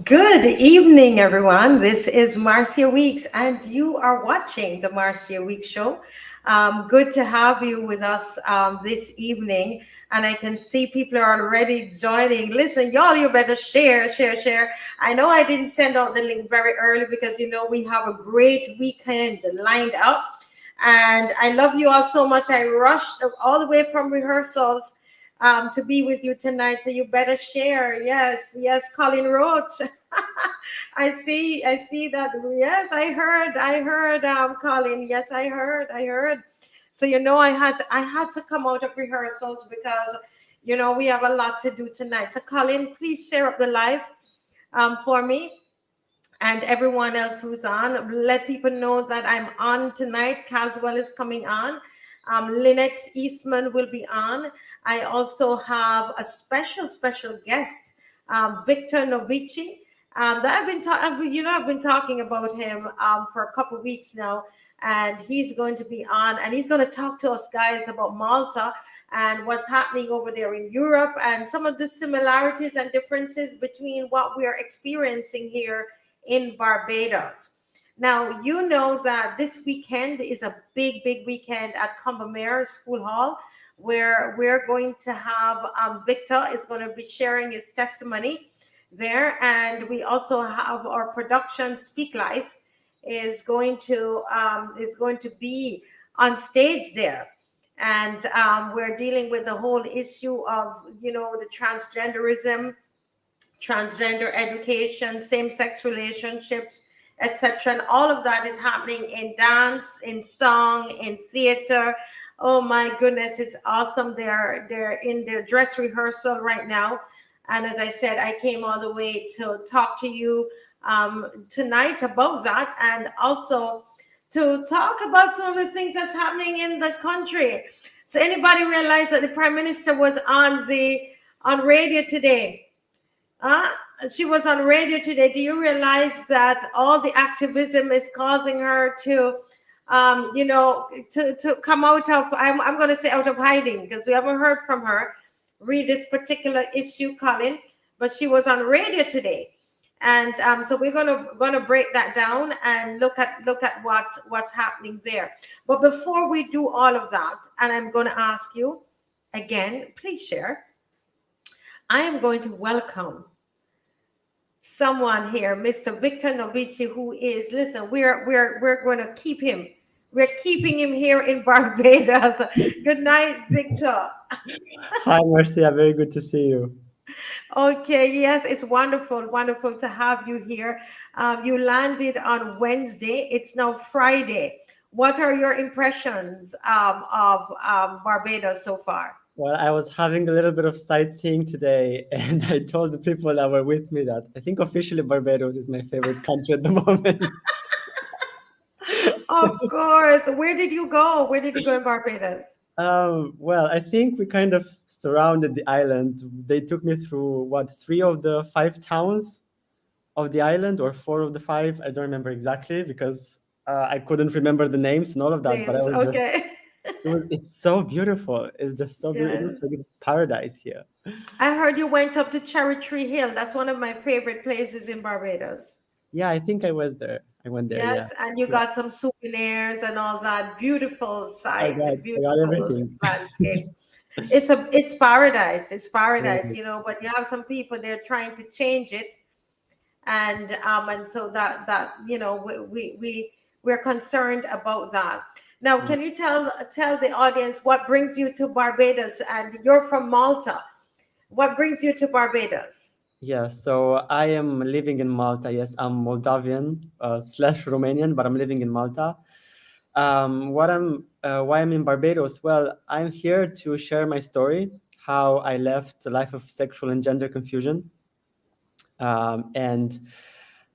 Good evening, everyone. This is Marcia Weeks, and you are watching the Marcia Weeks Show. Good to have you with us this evening. And I can see people are already joining. Listen, y'all, you better share, share, share. I know I didn't send out the link very early because we have a great weekend lined up. And I love you all so much. I rushed all the way from rehearsals to be with you tonight. So you better share. Yes, yes, Colin Roach. I see that. Yes, I heard, Colin. Yes, I heard. So I had to come out of rehearsals because we have a lot to do tonight. So Colin, please share up the live for me and everyone else who's on. Let people know that I'm on tonight. Caswell is coming on. Lynette Eastman will be on. I also have a special guest, Victor Novici. That I've been talking about him for a couple weeks now, and he's going to be on, and he's going to talk to us guys about Malta and what's happening over there in Europe, and some of the similarities and differences between what we are experiencing here in Barbados. Now, you know that this weekend is a big weekend at Combermere School Hall, where we're going to have Victor is going to be sharing his testimony there, and we also have our production Speak Life is going to be on stage there, and we're dealing with the whole issue of the transgender education, same-sex relationships, etc. And all of that is happening in dance, in song, in theater. Oh my goodness, it's awesome. They're in their dress rehearsal right now. And as I said, I came all the way to talk to you tonight about that, and also to talk about some of the things that's happening in the country. So anybody realize that the Prime Minister was on radio today? Uh, she was on radio today. Do you realize that all the activism is causing her to come out of, I'm going to say out of hiding, because we haven't heard from her read this particular issue, Colin, but she was on radio today. And so we're gonna break that down and look at what's happening there. But before we do all of that, and I'm going to ask you again, please share. I am going to welcome someone here, Mr. Victor Novici, who is, listen, we're going to keep him. We're keeping him here in Barbados. Good night, Victor. Hi, Marcia. Very good to see you. Okay, yes, it's wonderful to have you here. You landed on Wednesday. It's now Friday. What are your impressions of Barbados so far? Well, I was having a little bit of sightseeing today, and I told the people that were with me that I think officially Barbados is my favorite country at the moment. Of course. Where did you go? Where did you go in Barbados? Well, I think we kind of surrounded the island. They took me through what, three of the five towns of the island, or four of the five. I don't remember exactly because I couldn't remember the names and all of that. But I Names. was just, Okay. it's so beautiful. It's just so beautiful. It Yes. looks like a paradise here. I heard you went up to Cherry Tree Hill. That's one of my favorite places in Barbados. Yeah, I think I was there. I went there. Yeah, Yes, and you yeah. got some souvenirs and all that. Beautiful sight, I got beautiful everything. landscape. It's paradise. It's paradise, Right. but you have some people they're trying to change it, and so that we're concerned about that. Now, Mm. can you tell the audience what brings you to Barbados? And you're from Malta. What brings you to Barbados? Yeah, so I am living in Malta. Yes, I'm Moldavian slash Romanian, but I'm living in Malta. Why I'm in Barbados? Well, I'm here to share my story, how I left a life of sexual and gender confusion, and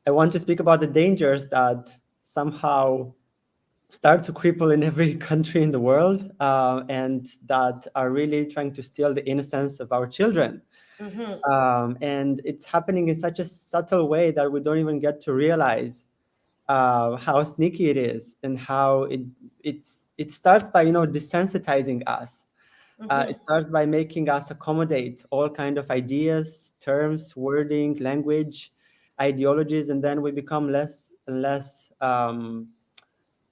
I want to speak about the dangers that somehow start to cripple in every country in the world, and that are really trying to steal the innocence of our children. Hmm. And it's happening in such a subtle way that we don't even get to realize how sneaky it is, and how it it starts by desensitizing us. It Hmm. starts by making us accommodate all kind of ideas, terms, wording, language, ideologies, and then we become less and less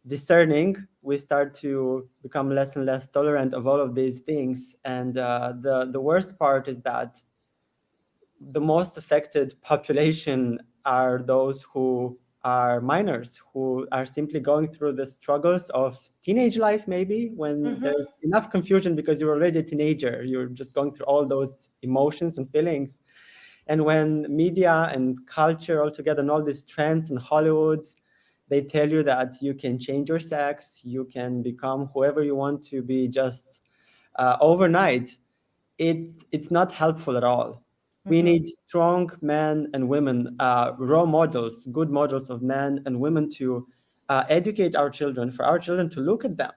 discerning. We start to become less and less tolerant of all of these things. And the worst part is that the most affected population are those who are minors, who are simply going through the struggles of teenage life, maybe when Mm-hmm. there's enough confusion because you're already a teenager. You're just going through all those emotions and feelings. And when media and culture altogether and all these trends in Hollywood, they tell you that you can change your sex, you can become whoever you want to be just overnight, it's not helpful at all. We Mm-hmm. need strong men and women, role models, good models of men and women to educate our children, for our children to look at them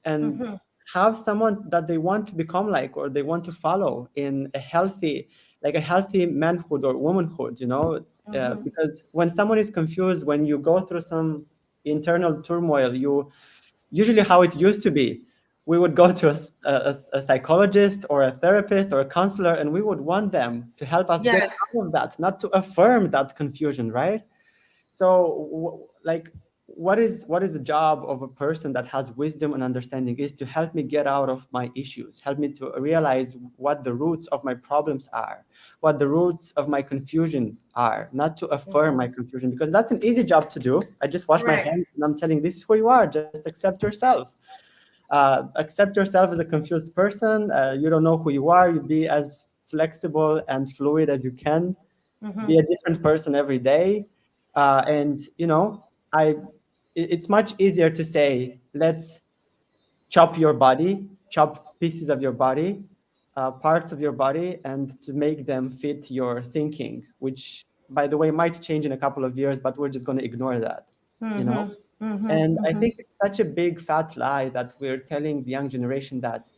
and Mm-hmm. have someone that they want to become like, or they want to follow in a healthy, like a healthy manhood or womanhood, you know. Mm-hmm. Because when someone is confused, when you go through some internal turmoil, you usually, how it used to be, we would go to a psychologist or a therapist or a counselor, and we would want them to help us get Yes. out of that, not to affirm that confusion, right? So like, what is the job of a person that has wisdom and understanding is to help me get out of my issues, help me to realize what the roots of my problems are, what the roots of my confusion are, not to affirm my Mm-hmm. confusion, because that's an easy job to do. I just wash my Right. hands and I'm telling, this is who you are, just accept yourself. Accept yourself as a confused person. You don't know who you are. You be as flexible and fluid as you can. Be Mm-hmm. a different person every day. And I it's much easier to say, let's chop your body, chop pieces of your body, parts of your body, and to make them fit your thinking, which, by the way, might change in a couple of years, but we're just going to ignore that, you know. Mm-hmm. Mm-hmm. And I Mm-hmm. think it's such a big fat lie that we're telling the young generation that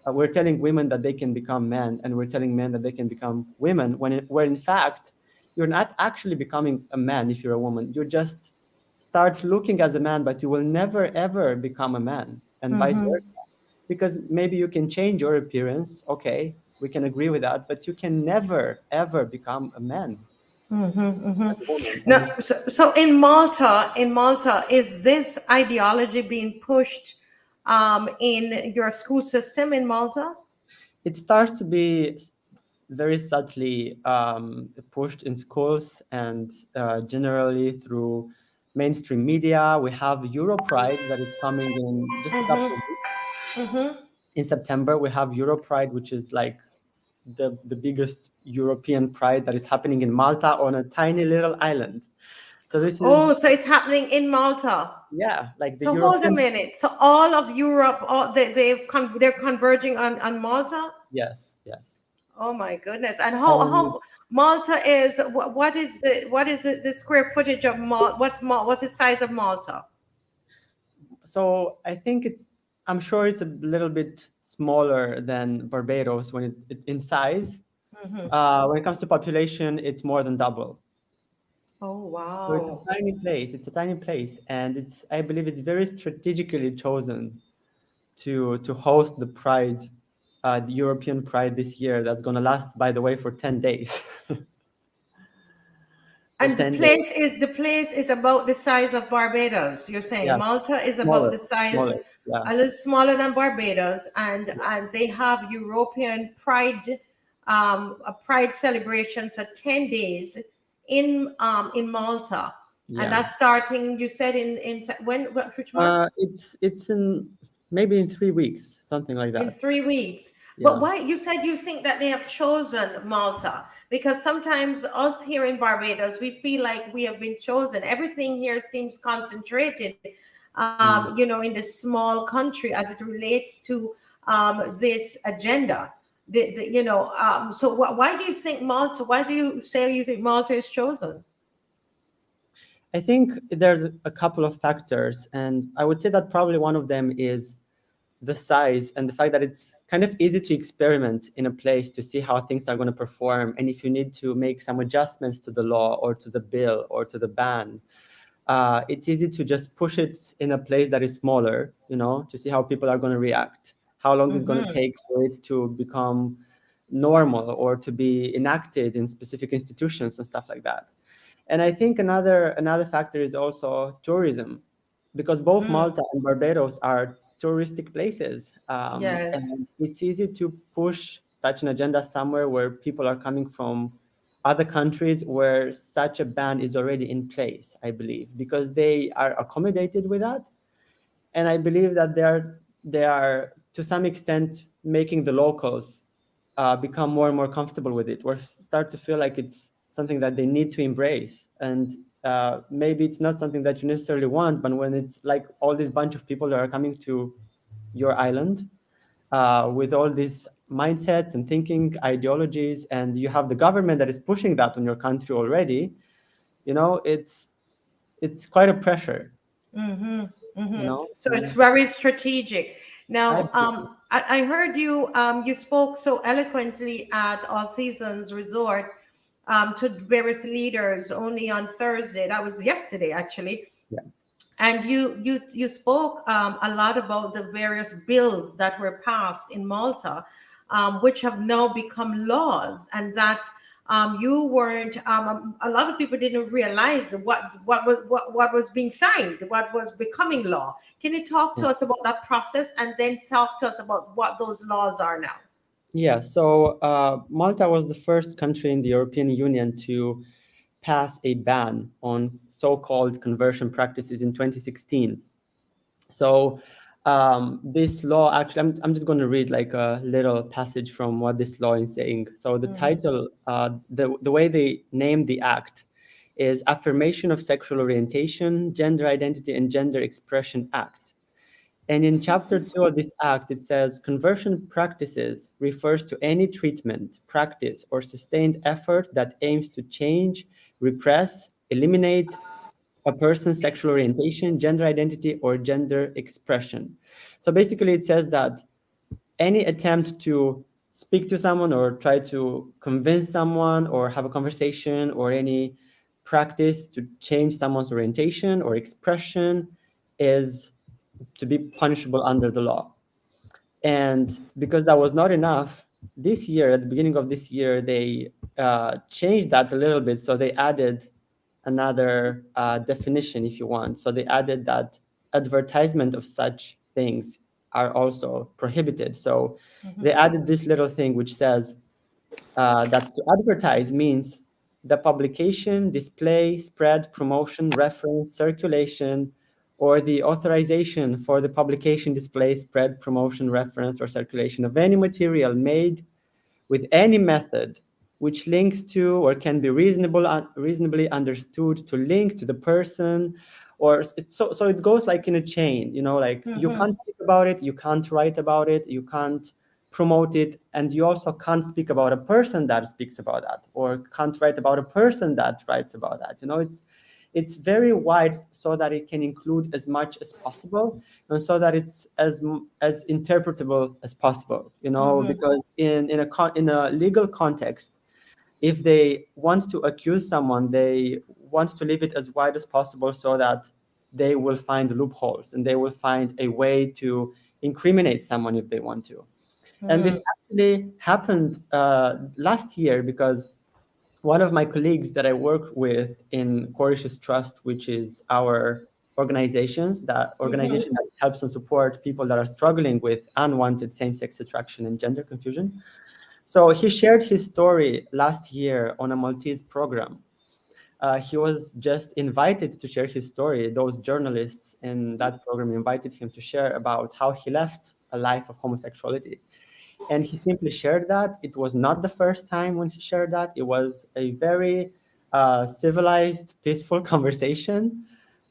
we're telling women that they can become men, and we're telling men that they can become women, where in fact you're not actually becoming a man. If you're a woman, you just start looking as a man, but you will never ever become a man, and vice Mm-hmm. versa. Because maybe you can change your appearance, okay, we can agree with that, but you can never ever become a man Mm-hmm. Mm-hmm. as a woman. Now, And so in Malta, is this ideology being pushed in your school system in Malta? it starts to be very subtly pushed in schools and generally through mainstream media. We have Europride that is coming in just a couple of weeks. Mm-hmm. In September, we have Europride, which is like the biggest European pride that is happening in Malta on a tiny little island. So this is, Oh, so it's happening in Malta. yeah, like the So hold a European, minute. So all of Europe, they're converging on Malta. yes, yes. Oh my goodness! And And how Malta is? What is the square footage of Malta? What's the size of Malta? so I think I'm sure it's a little bit smaller than Barbados when in size. Hmm. When it comes to population, it's more than double. Oh So it's a wow! tiny place. It's a tiny place, and I believe it's very strategically chosen to host the Pride, the European Pride this year. That's going to last, by the way, for 10 days. For And the 10 days, place is about the size of Barbados. You're saying yes, Malta is about smaller, the size smaller, yeah, a little smaller than Barbados, and yeah, and they have European Pride, a Pride celebration, so 10 days in Malta, and yeah. that's starting. You said which month? It's in maybe in 3 weeks, something like In that. 3 weeks. But Yeah. why you said you think that they have chosen Malta? Because sometimes us here in Barbados, we feel like we have been chosen. Everything here seems concentrated, Mm. in this small country as it relates to this agenda. So why do you think Malta? Why do you say you think Malta is chosen? I think there's a couple of factors, and I would say that probably one of them is the size and the fact that it's kind of easy to experiment in a place to see how things are going to perform, and if you need to make some adjustments to the law or to the bill or to the ban, it's easy to just push it in a place that is smaller, to see how people are going to react, how long it's going to Mm-hmm. take for it to become normal or to be enacted in specific institutions and stuff like that. And I think another factor is also tourism, because both Malta and Barbados are touristic places, Yes. and it's easy to push such an agenda somewhere where people are coming from other countries where such a ban is already in place, I believe, because they are accommodated with that. And I believe that they are to some extent making the locals become more and more comfortable with it, or start to feel like it's something that they need to embrace. And maybe it's not something that you necessarily want, but when it's like all this bunch of people that are coming to your island with all these mindsets and thinking ideologies, and you have the government that is pushing that on your country already, it's quite a pressure, Mm-hmm. you Mm-hmm. know. So it's And very strategic. Now, absolutely. I heard you you spoke so eloquently at All Seasons Resort to various leaders only on Thursday. That was yesterday, actually. Yeah. And you spoke a lot about the various bills that were passed in Malta, which have now become laws, and that you weren't. A lot of people didn't realize what was being signed, what was becoming law. Can you talk Yeah. to us about that process, and then talk to us about what those laws are now? Yeah, so Malta was the first country in the European Union to pass a ban on so-called conversion practices in 2016. So this law, actually, I'm just going to read like a little passage from what this law is saying. So the Mm-hmm. title, the way they name the act is Affirmation of Sexual Orientation, Gender Identity and Gender Expression Act. And in chapter 2 of this act, it says conversion practices refers to any treatment, practice, or sustained effort that aims to change, repress, eliminate a person's sexual orientation, gender identity, or gender expression. So basically, it says that any attempt to speak to someone or try to convince someone or have a conversation or any practice to change someone's orientation or expression is to be punishable under the law. And because that was not enough, this year, at the beginning of this year, they changed that a little bit. So they added another definition, if you want. So they added that advertisement of such things are also prohibited. So they added this little thing which says that to advertise means the publication, display, spread, promotion, reference, circulation, or the authorization for the publication, display, spread, promotion, reference, or circulation of any material made with any method which links to or can be reasonably understood to link to the person, or so it goes like in a chain, like you Mm-hmm. can't speak about it, you can't write about it, you can't promote it, and you also can't speak about a person that speaks about that, or can't write about a person that writes about that. It's very wide, so that it can include as much as possible, and so that it's as interpretable as possible. Mm-hmm. Because in a legal context, if they want to accuse someone, they want to leave it as wide as possible, so that they will find loopholes and they will find a way to incriminate someone if they want to. And this actually happened last year, because one of my colleagues that I work with in Courtious Trust, which is our organization that helps and support people that are struggling with unwanted same-sex attraction and gender confusion. So he shared his story last year on a Maltese program. He was just invited to share his story. Those journalists in that program invited him to share about how he left a life of homosexuality. And he simply shared that. It was not the first time when he shared that. It was a very civilized, peaceful conversation.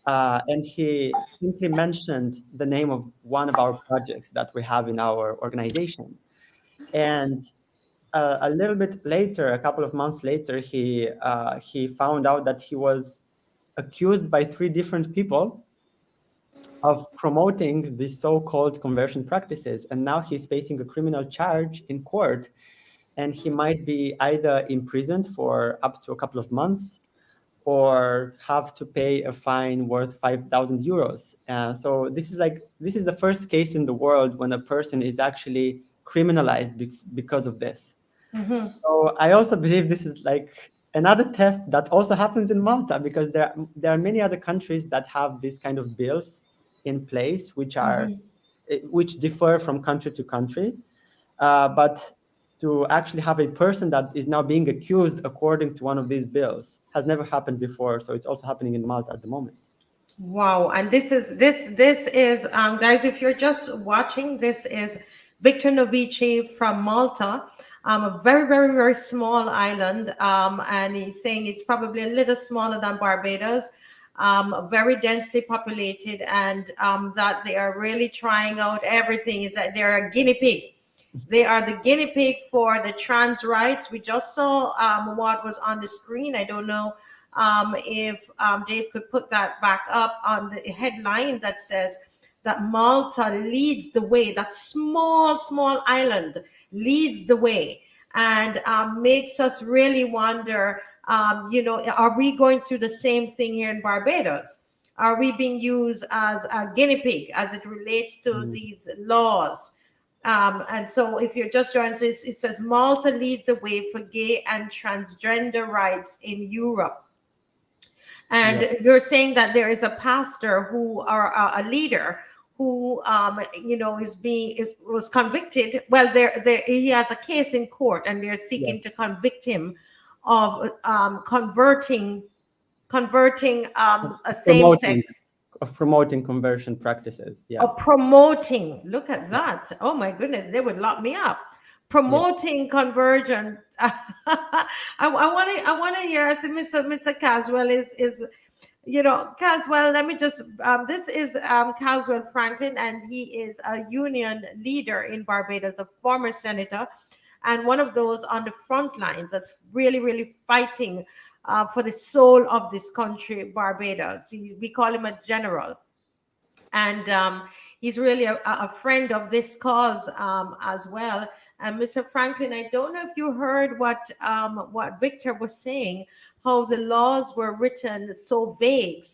And he simply mentioned the name of one of our projects that we have in our organization. And a little bit later, a couple of months later, he found out that he was accused by 3 different people of promoting these so-called conversion practices, and now he's facing a criminal charge in court, and he might be either imprisoned for up to a couple of months or have to pay a fine worth 5,000 euros. So this is the first case in the world when a person is actually criminalized because of this. Mhm. So I also believe this is like another test that also happens in Malta, because there are many other countries that have these kind of bills in place, Mhm. which differ from country to country. But to actually have a person that is now being accused according to one of these bills has never happened before. So it's also happening in Malta at the moment. Wow, and this is guys, if you're just watching, this is Victor Novici from Malta, a very very very small island, and he's saying it's probably a little smaller than Barbados, very densely populated, and that they are really trying out everything. Is that they're a guinea pig. They are the guinea pig for the trans rights. We just saw what was on the screen. I don't know if Dave could put that back up on the headline that says that Malta leads the way, that small island leads the way, and makes us really wonder, are we going through the same thing here in Barbados? Are we being used as a guinea pig as it relates to Mm. these laws? And so, if you're just joining, it says Malta leads the way for gay and transgender rights in Europe. Yeah. And you're saying that there is a pastor who, or a leader who, was convicted. Well, there he has a case in court, and they're Yeah. seeking to convict him of converting a same Promoting sex, promoting conversion practices. Yeah. or promoting. Look at that. Oh my goodness, they would lock me up. Yeah. Promoting conversion. I want to hear, as Mr. Caswell is Caswell, let me just, this is Caswell Franklin, and he is a union leader in Barbados, a former senator, and one of those on the front lines that's really, really fighting for the soul of this country, Barbados. We call him a general, and he's really a friend of this cause as well. And Mr. Franklin, I don't know if you heard what Victor was saying, how the laws were written so vague,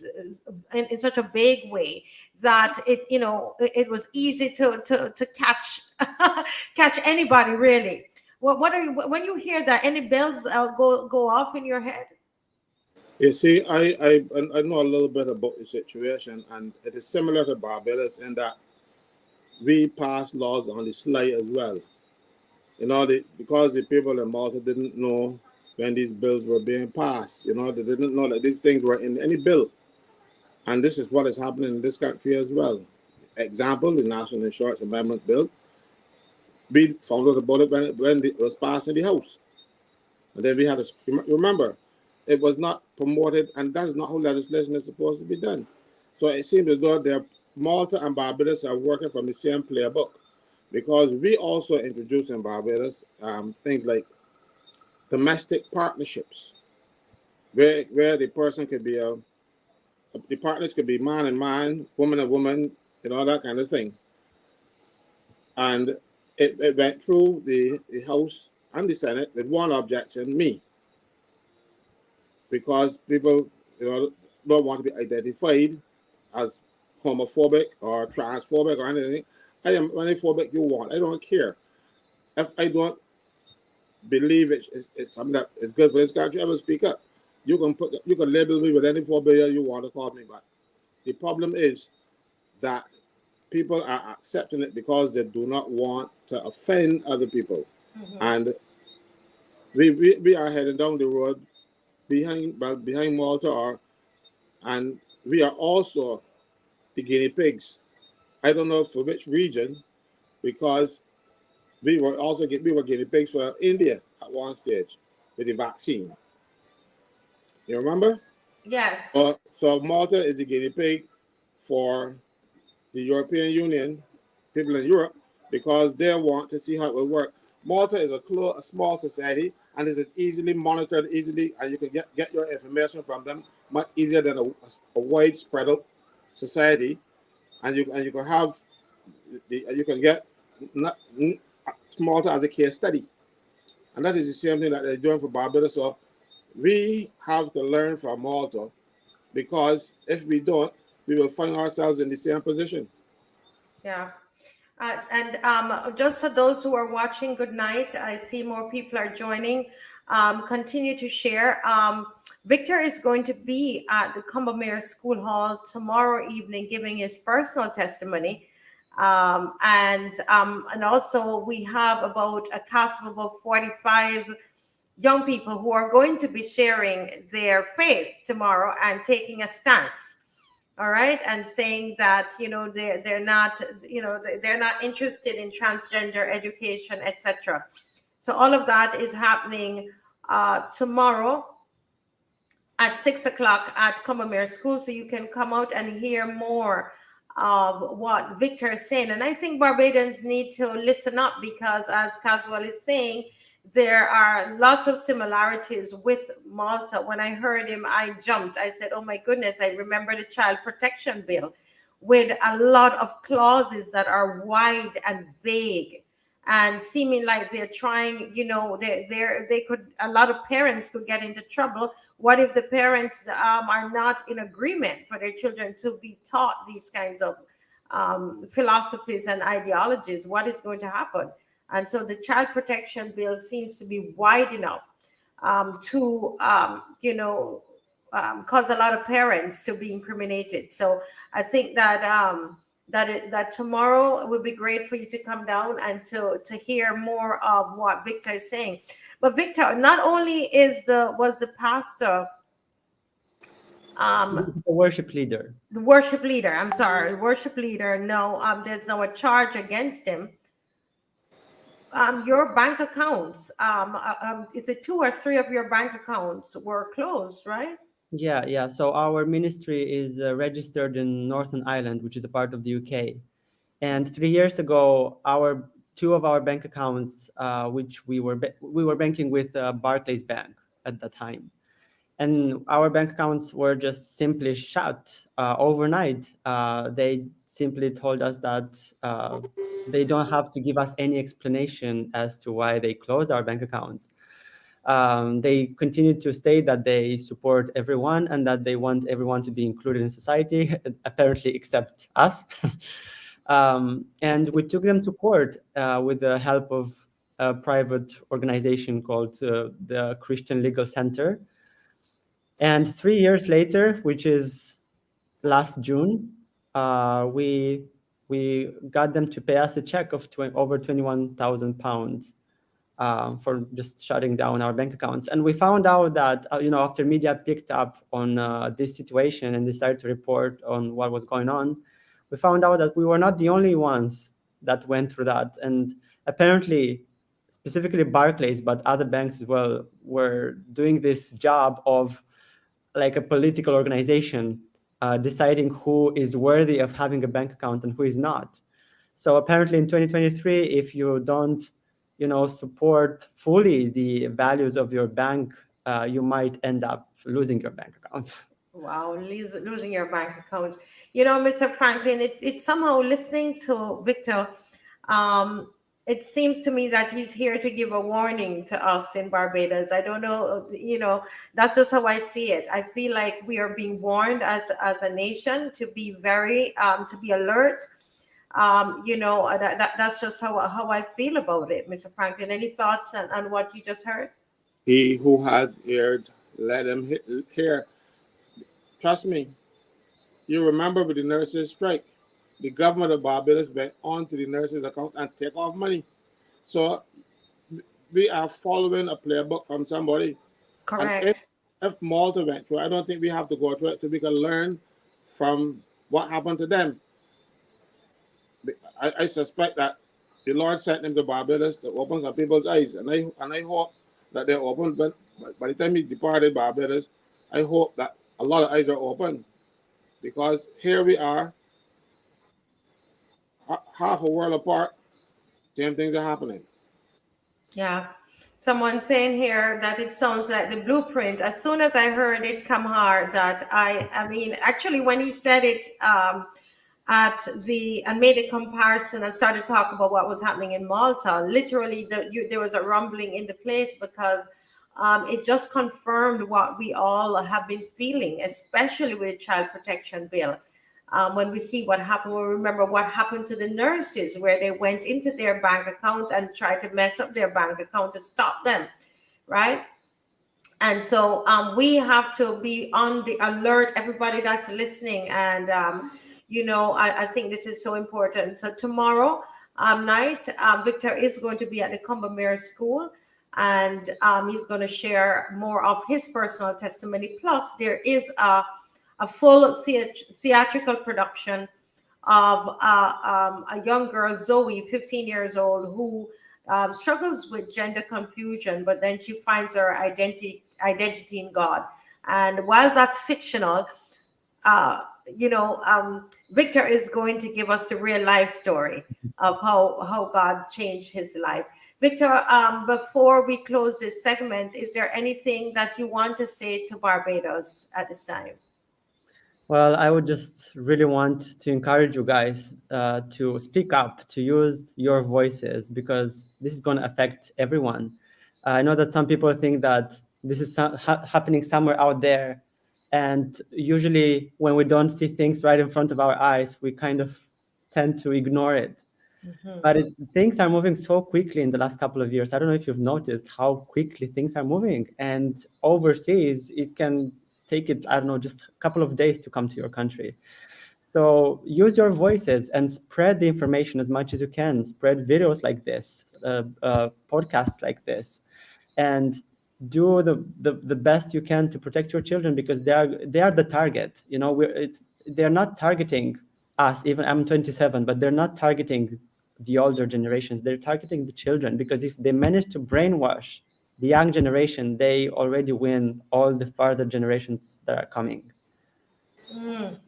in such a vague way that it was easy to catch catch anybody really. What are you, when you hear that, any bells go off in your head? You see, I know a little bit about the situation, and it is similar to Barbados in that we pass laws on the sly as well. Because the people in Malta didn't know when these bills were being passed. They didn't know that these things were in any bill. And this is what is happening in this country as well. Example, the National Insurance Amendment Bill. We found out about it when it was passed in the House. And then we had to remember, it was not promoted, and that is not how legislation is supposed to be done. So it seems as though Malta and Barbados are working from the same playbook, because we also introduced in Barbados things like domestic partnerships, where the person could be the partners could be man and man, woman and woman, that kind of thing. And it went through the House and the Senate with one objection, me, because people don't want to be identified as homophobic or transphobic or anything. I am any phobic you want. I don't care. If I don't believe it's something that is good for this country, I will speak up. You can label me with any phobia you want to call me, but the problem is that people are accepting it because they do not want to offend other people. Mhm. And we are heading down the road behind Malta, and we are also the guinea pigs. I don't know for which region, because we were guinea pigs for India at one stage with the vaccine. You remember? Yes. So Malta is the guinea pig for the European Union, people in Europe, because they want to see how it will work. Malta is a small society, and it is easily monitored, and you can get your information from them much easier than a widespread society. And you can have you can get Malta as a case study, and that is the same thing that they're doing for Barbados. So we have to learn from Malta, because if we don't, we will find ourselves in the same position. Yeah. And just for those who are watching, good night. I see more people are joining. Continue to share. Victor is going to be at the Combermere School Hall tomorrow evening giving his personal testimony. And also we have about a cast of about 45 young people who are going to be sharing their faith tomorrow and taking a stance, all right, and saying that they're not, they're not interested in transgender education, etc. So all of that is happening tomorrow at 6 o'clock at Combermere School, so you can come out and hear more of what Victor is saying. And I think Barbadians need to listen up because, as Caswell is saying, there are lots of similarities with Malta. When I heard him, I jumped. I said, oh my goodness, I remember the Child Protection Bill with a lot of clauses that are wide and vague and seeming like they're trying, they could, a lot of parents could get into trouble. What if the parents are not in agreement for their children to be taught these kinds of philosophies and ideologies? What is going to happen? And so the Child Protection Bill seems to be wide enough to, cause a lot of parents to be incriminated. So I think that that tomorrow it would be great for you to come down and to hear more of what Victor is saying. But Victor, not only was the pastor, The worship leader. the worship leader. I'm sorry, worship leader. No, there's no charge against him. Your bank accounts, is it 2 or 3 of your bank accounts were closed, right? Yeah. So our ministry is registered in Northern Ireland, which is a part of the UK. And 3 years ago, two of our bank accounts, which we were banking with Barclays Bank at that time, and our bank accounts were just simply shut overnight. They simply told us that they don't have to give us any explanation as to why they closed our bank accounts. They continued to state that they support everyone and that they want everyone to be included in society, apparently except us. And we took them to court with the help of a private organization called the Christian Legal Center. And 3 years later, which is last June, we got them to pay us a check of over £21,000 for just shutting down our bank accounts. And we found out that after media picked up on this situation and decided to report on what was going on, we found out that we were not the only ones that went through that. And apparently, specifically Barclays, but other banks as well, were doing this job of like a political organization deciding who is worthy of having a bank account and who is not. So apparently in 2023, if you don't support fully the values of your bank, you might end up losing your bank accounts. Wow, losing your bank account. Mr. Franklin, it's somehow listening to Victor, it seems to me that he's here to give a warning to us in Barbados. I don't know, that's just how I see it. I feel like we are being warned as a nation to be very, to be alert. That's just how I feel about it, Mr. Franklin. Any thoughts on what you just heard? He who has ears, let him hear. Trust me, you remember with the nurses' strike, the government of Barbados went onto the nurses' account and take off money. So we are following a playbook from somebody. Correct. And if Malta went through, I don't think we have to go through it so we can learn from what happened to them. I suspect that the Lord sent them to Barbados to open some people's eyes, and I hope that they're open. But by the time he departed Barbados, I hope that a lot of eyes are open, because here we are, half a world apart, same things are happening. Yeah. Someone saying here that it sounds like the blueprint. As soon as I heard it come hard, that I mean, actually, when he said it and made a comparison and started to talk about what was happening in Malta, literally there was a rumbling in the place, because it just confirmed what we all have been feeling, especially with the Child Protection Bill. when we see what happened, we remember what happened to the nurses, where they went into their bank account and tried to mess up their bank account to stop them, right? And so we have to be on the alert, everybody that's listening. And, I think this is so important. So tomorrow night, Victor is going to be at the Combermere School, and he's going to share more of his personal testimony. Plus, there is a full theatrical production of a young girl, Zoe, 15 years old, who struggles with gender confusion, but then she finds her identity in God. And while that's fictional, uh, Victor is going to give us the real life story of how God changed his life. Victor, before we close this segment, is there anything that you want to say to Barbados at this time? Well, I would just really want to encourage you guys to speak up, to use your voices, because this is going to affect everyone. I know that some people think that this is happening somewhere out there. And usually when we don't see things right in front of our eyes, we kind of tend to ignore it. Mm-hmm. But things are moving so quickly in the last couple of years. I don't know if you've noticed how quickly things are moving. And overseas, it can take it, I don't know, just a couple of days to come to your country. So use your voices and spread the information as much as you can. Spread videos like this, podcasts like this, and do the best you can to protect your children, because they are the target. They're not targeting us. Even I'm 27, but they're not targeting the older generations. They're targeting the children, because if they manage to brainwash the young generation, they already win all the further generations that are coming.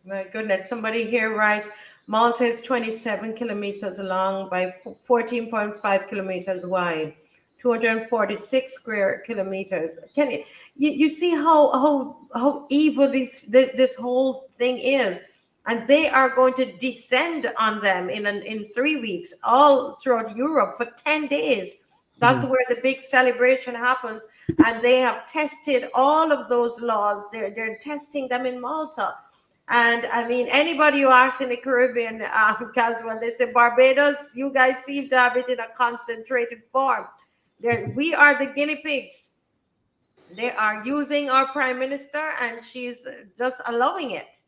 My goodness. Somebody here writes, Malta is 27 kilometers long by 14.5 kilometers wide, 246 square kilometers. Can you see how evil this whole thing is? And they are going to descend on them in 3 weeks, all throughout Europe for 10 days. That's where the big celebration happens. And they have tested all of those laws. They're testing them in Malta. And I mean, anybody who asks in the Caribbean, because when they say Barbados, you guys seem to have it in a concentrated form. We are the guinea pigs. They are using our prime minister, and she's just allowing it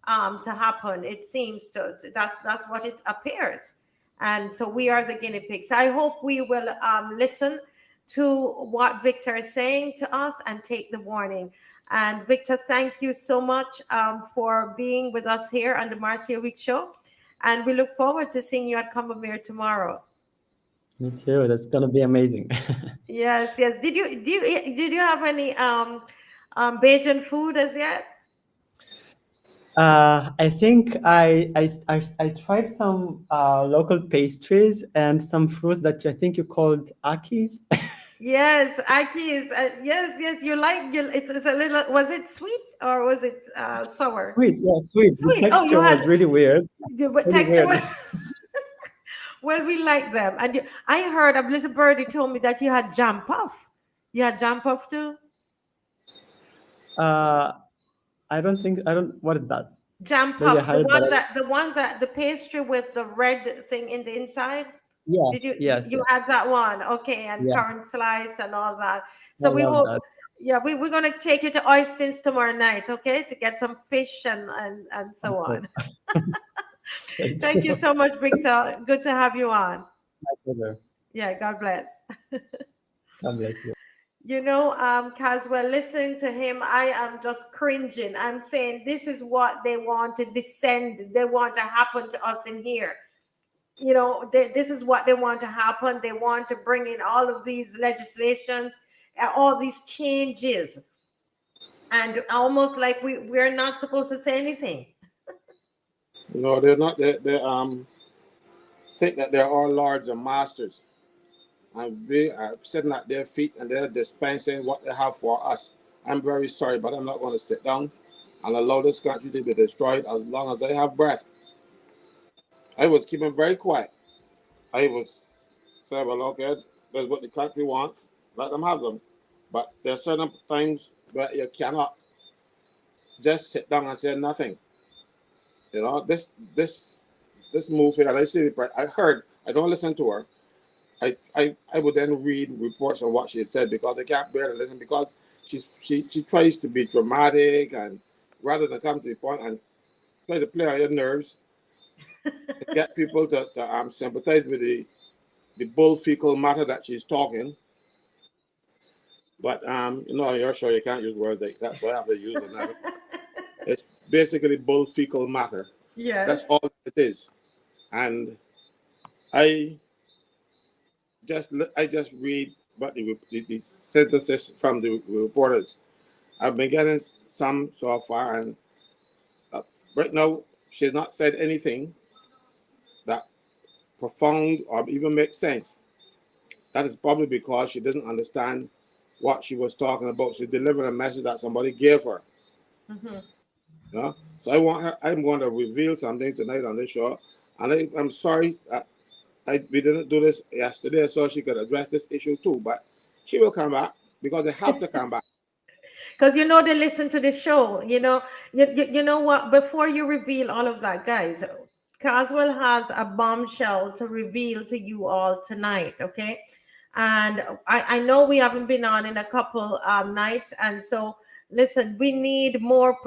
to happen. It seems that's what it appears. And so we are the guinea pigs. I hope we will listen to what Victor is saying to us and take the warning. And Victor, thank you so much for being with us here on the Marcia Week Show. And we look forward to seeing you at Combermere tomorrow. Me too. That's gonna be amazing. Yes. Did you have any Bajan food as yet? I think I tried some local pastries and some fruits that I think you called akis. Yes, Akis. Yes. It's a little. Was it sweet or was it sour? Sweet, yeah, sweet. The Sweet. Oh, you texture was had really weird. the Really texture. weird. Well, we like them. And I heard a little birdie told me that you had jam puff. You had jam puff too. I don't. What is that? Jam Maybe I puff, had it, but the pastry with the red thing in the inside. Did yes, you yes, you yes. had that one? Okay, and Yeah, currant slice and all that. I So we love hope, that. yeah, we're gonna take you to Oystins tomorrow night, okay, to get some fish and I'm so so- on. Thank Thank you you. so much, Victor. Good to have you on. My pleasure. Yeah, God bless. God bless you. Caswell, listen to him. I am just cringing. I'm saying this is what they want to descend, they want to happen to us in here. This is what they want to happen. They want to bring in all of these legislations, all these changes, and almost like we're not supposed to say anything. No, they're not. They think that they're all lords and masters, and we are sitting at their feet and they're dispensing what they have for us. I'm very sorry, but I'm not going to sit down and allow this country to be destroyed as long as I have breath. I was keeping very quiet. I was saying, well, okay, that's what the country wants. Let them have them. But there are certain times where you cannot just sit down and say nothing. You know, this move here, and I see, I heard, I don't listen to her. I would then read reports on what she had said because I can't bear to listen because she tries to be dramatic and rather than come to the point and try to play on your nerves to get people to sympathize with the bull fecal matter that she's talking. But you know, you're sure you can't use words like that, so I have to use another. It's basically bull fecal matter. That's Yes. all it is. And I I just read what the synthesis from the reporters. I've been getting some so far, and uh, right now she's not said anything that profound or even makes sense. That is probably because she doesn't understand what she was talking about. She's delivering a message that somebody gave her. Mm-hmm. You know? So I'm going to reveal some things tonight on this show. And I'm sorry we didn't do this yesterday so she could address this issue too. But she will come back because they have to come back. Because you know they listen to the show. You know what? Before you reveal all of that, guys, Caswell has a bombshell to reveal to you all tonight. Okay, and I know we haven't been on in a couple nights, and so listen, we need more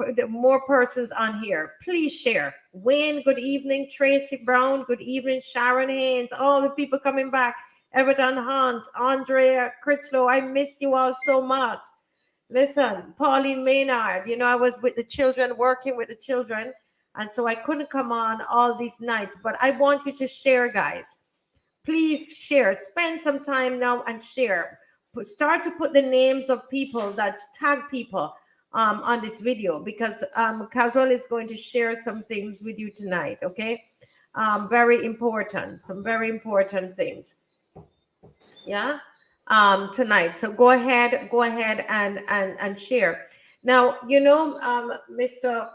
persons on here. Please share. Wayne, good evening. Tracy Brown, good evening. Sharon Haynes, all the people coming back. Everton Hunt, Andrea Critchlow, I miss you all so much. Listen, Pauline Maynard, I was with the children, working with the children, and so I couldn't come on all these nights. But I want you to share, guys. Please share. Spend some time now and share. Start to put the names of people that tag people on this video because Caswell is going to share some things with you tonight. Okay, very important. Some very important things. Yeah, tonight. So go ahead and share. Now, Mr.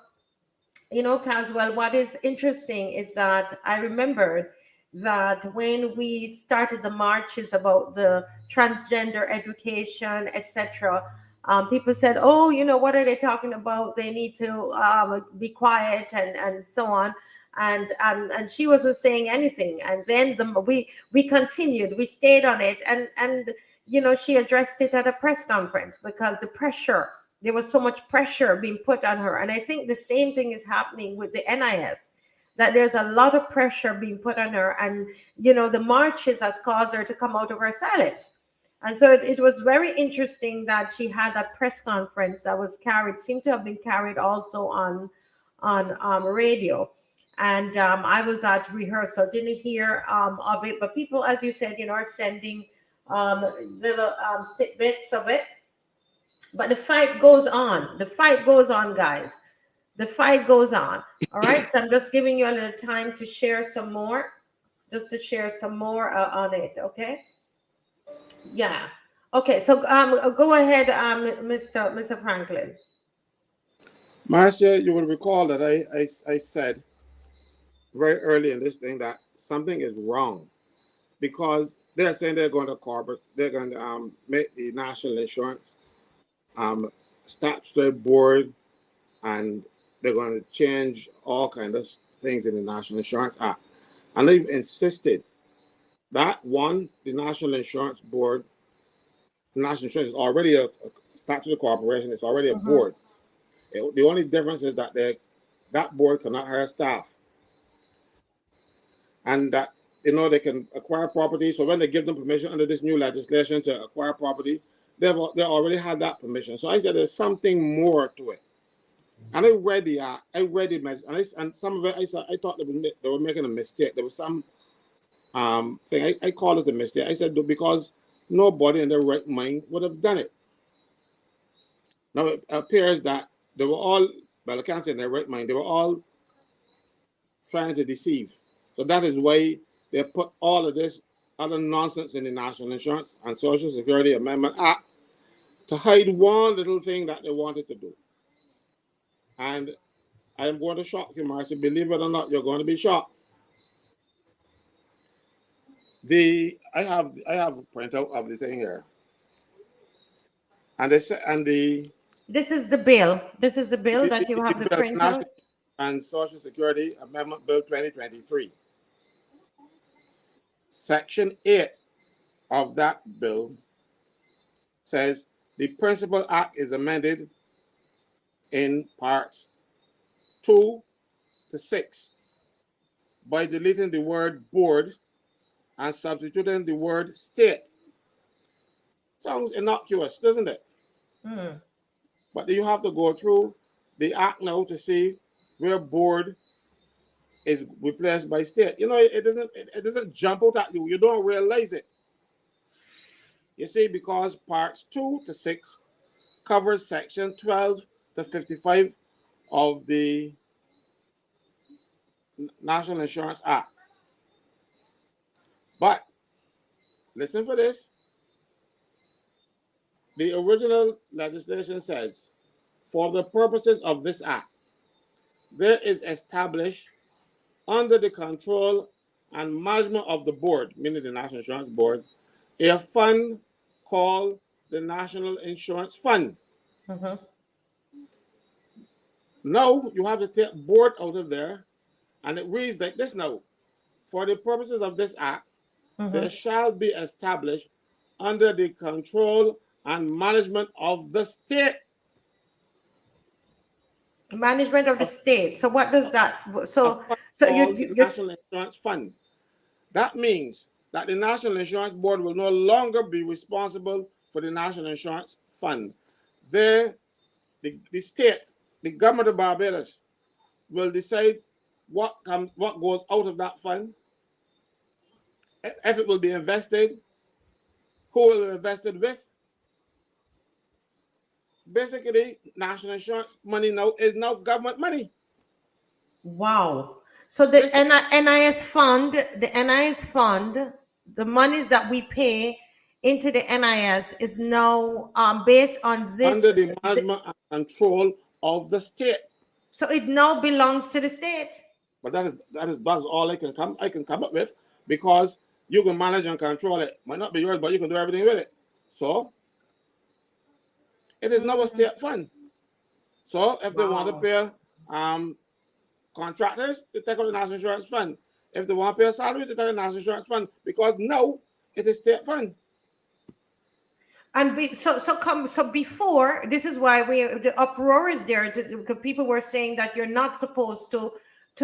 Caswell, what is interesting is that I remembered that when we started the marches about the transgender education, etc., people said, "Oh, what are they talking about? They need to be quiet and so on." And she wasn't saying anything. And then we continued, we stayed on it, and she addressed it at a press conference because the pressure there was so much pressure being put on her. And I think the same thing is happening with the NIS, that there's a lot of pressure being put on her. And, the marches has caused her to come out of her silence. And so it was very interesting that she had that press conference that was carried, seemed to have been carried also on radio. And I was at rehearsal, didn't hear of it, but people, as you said, are sending little bits of it. But the fight goes on. The fight goes on, guys. The fight goes on. All right. So I'm just giving you a little time to share some more, just to share some more on it. Okay. Yeah. Okay. So go ahead, Mr. Franklin. Marcia, you will recall that I said very early in this thing that something is wrong because they're saying they're going to corporate, they're going to make the national insurance statutory board, and they're going to change all kinds of things in the National Insurance Act. And they've insisted that one, the National Insurance Board, National Insurance is already a statutory corporation, it's already a board. The only difference is that that board cannot hire staff. And that, they can acquire property. So when they give them permission under this new legislation to acquire property, they already had that permission. So I said there's something more to it. And I read the message, and some of it I thought they were making a mistake. There was some thing I call it a mistake. I said because nobody in their right mind would have done it. Now it appears that they were all, well, I can't say in their right mind, they were all trying to deceive. So that is why they put all of this other nonsense in the National Insurance and Social Security Amendment Act to hide one little thing that they wanted to do. And I'm going to shock you, Marcy. Believe it or not, you're going to be shocked. I have a printout of the thing here, and they say, and this is the bill. This is the bill that you have the printout. and Social Security Amendment Bill 2023. Section 8 of that bill says the Principal Act is amended in parts 2 to 6 by deleting the word board and substituting the word state. Sounds innocuous, doesn't it? But you have to go through the act now to see where board is replaced by state. You know, it doesn't jump out at you. You don't realize it. You see, because parts 2 to 6 covers section 12 to 55 of the National Insurance Act. But listen for this. The original legislation says, for the purposes of this act, there is established under the control and management of the board, meaning the National Insurance Board, a fund called the National Insurance Fund. Now you have to take board out of there, and it reads like this now. For the purposes of this act, there shall be established under the control and management of the state. Management of the state. So what does that? So you National Insurance Fund. That means that the National Insurance Board will no longer be responsible for the National Insurance Fund. The state, the government of Barbados, will decide what goes out of that fund, if it will be invested, who will be invested with. Basically, national insurance money now is now government money. Wow. So the NIS fund, the monies that we pay into the NIS is now based on this under the management and control of the state. So it now belongs to the state. But that's all I can come up with, because you can manage and control it. Might not be yours, but you can do everything with it. So it is now a state fund. So if they want to pay contractors, they take out the National Insurance Fund. If they want to pay salaries, they take the National Insurance Fund, because now it is state fund. And so before, this is why the uproar is there, because people were saying that you're not supposed to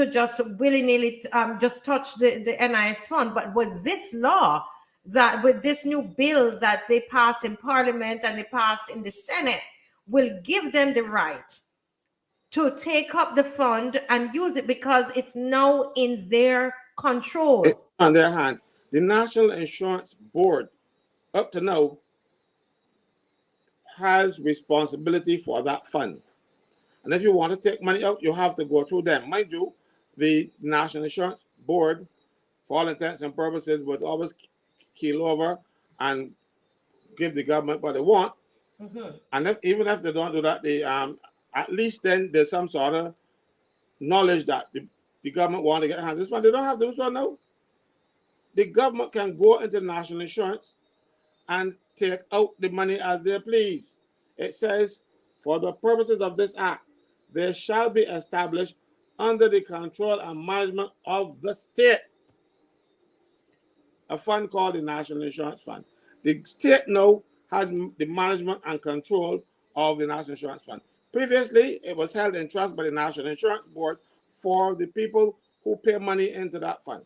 just willy-nilly just touch the NIS fund. But with this law, that with this new bill that they pass in Parliament and they pass in the Senate, will give them the right to take up the fund and use it, because it's now in their control. It's on their hands. The National Insurance Board, up to now, has responsibility for that fund. And if you want to take money out, you have to go through them. Mind you, the National Insurance Board, for all intents and purposes, would always keel over and give the government what they want. And even if they don't do that, they at least then there's some sort of knowledge that the government want to get hands. This one, they don't have this one now. The government can go into national insurance and take out the money as they please. It says, for the purposes of this act, there shall be established under the control and management of the state a fund called the National Insurance Fund. The state now has the management and control of the National Insurance Fund. Previously, it was held in trust by the National Insurance Board for the people who pay money into that fund.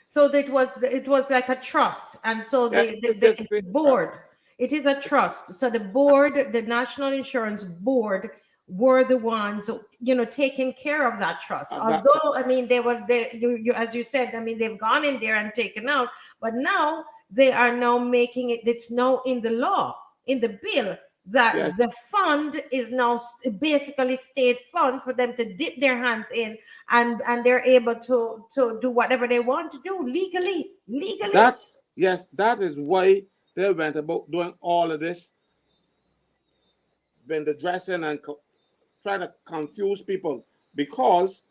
So it was like a trust, and so the board, it is a trust. So the board, the National Insurance Board, were the ones, taking care of that trust. Although, I mean, as you said, I mean, they've gone in there and taken out, but now they are now making it. It's now in the law, in the bill, that the fund is now basically state fund for them to dip their hands in, and they're able to do whatever they want to do legally. That is why they went about doing all of this, been dressing and trying to confuse people, because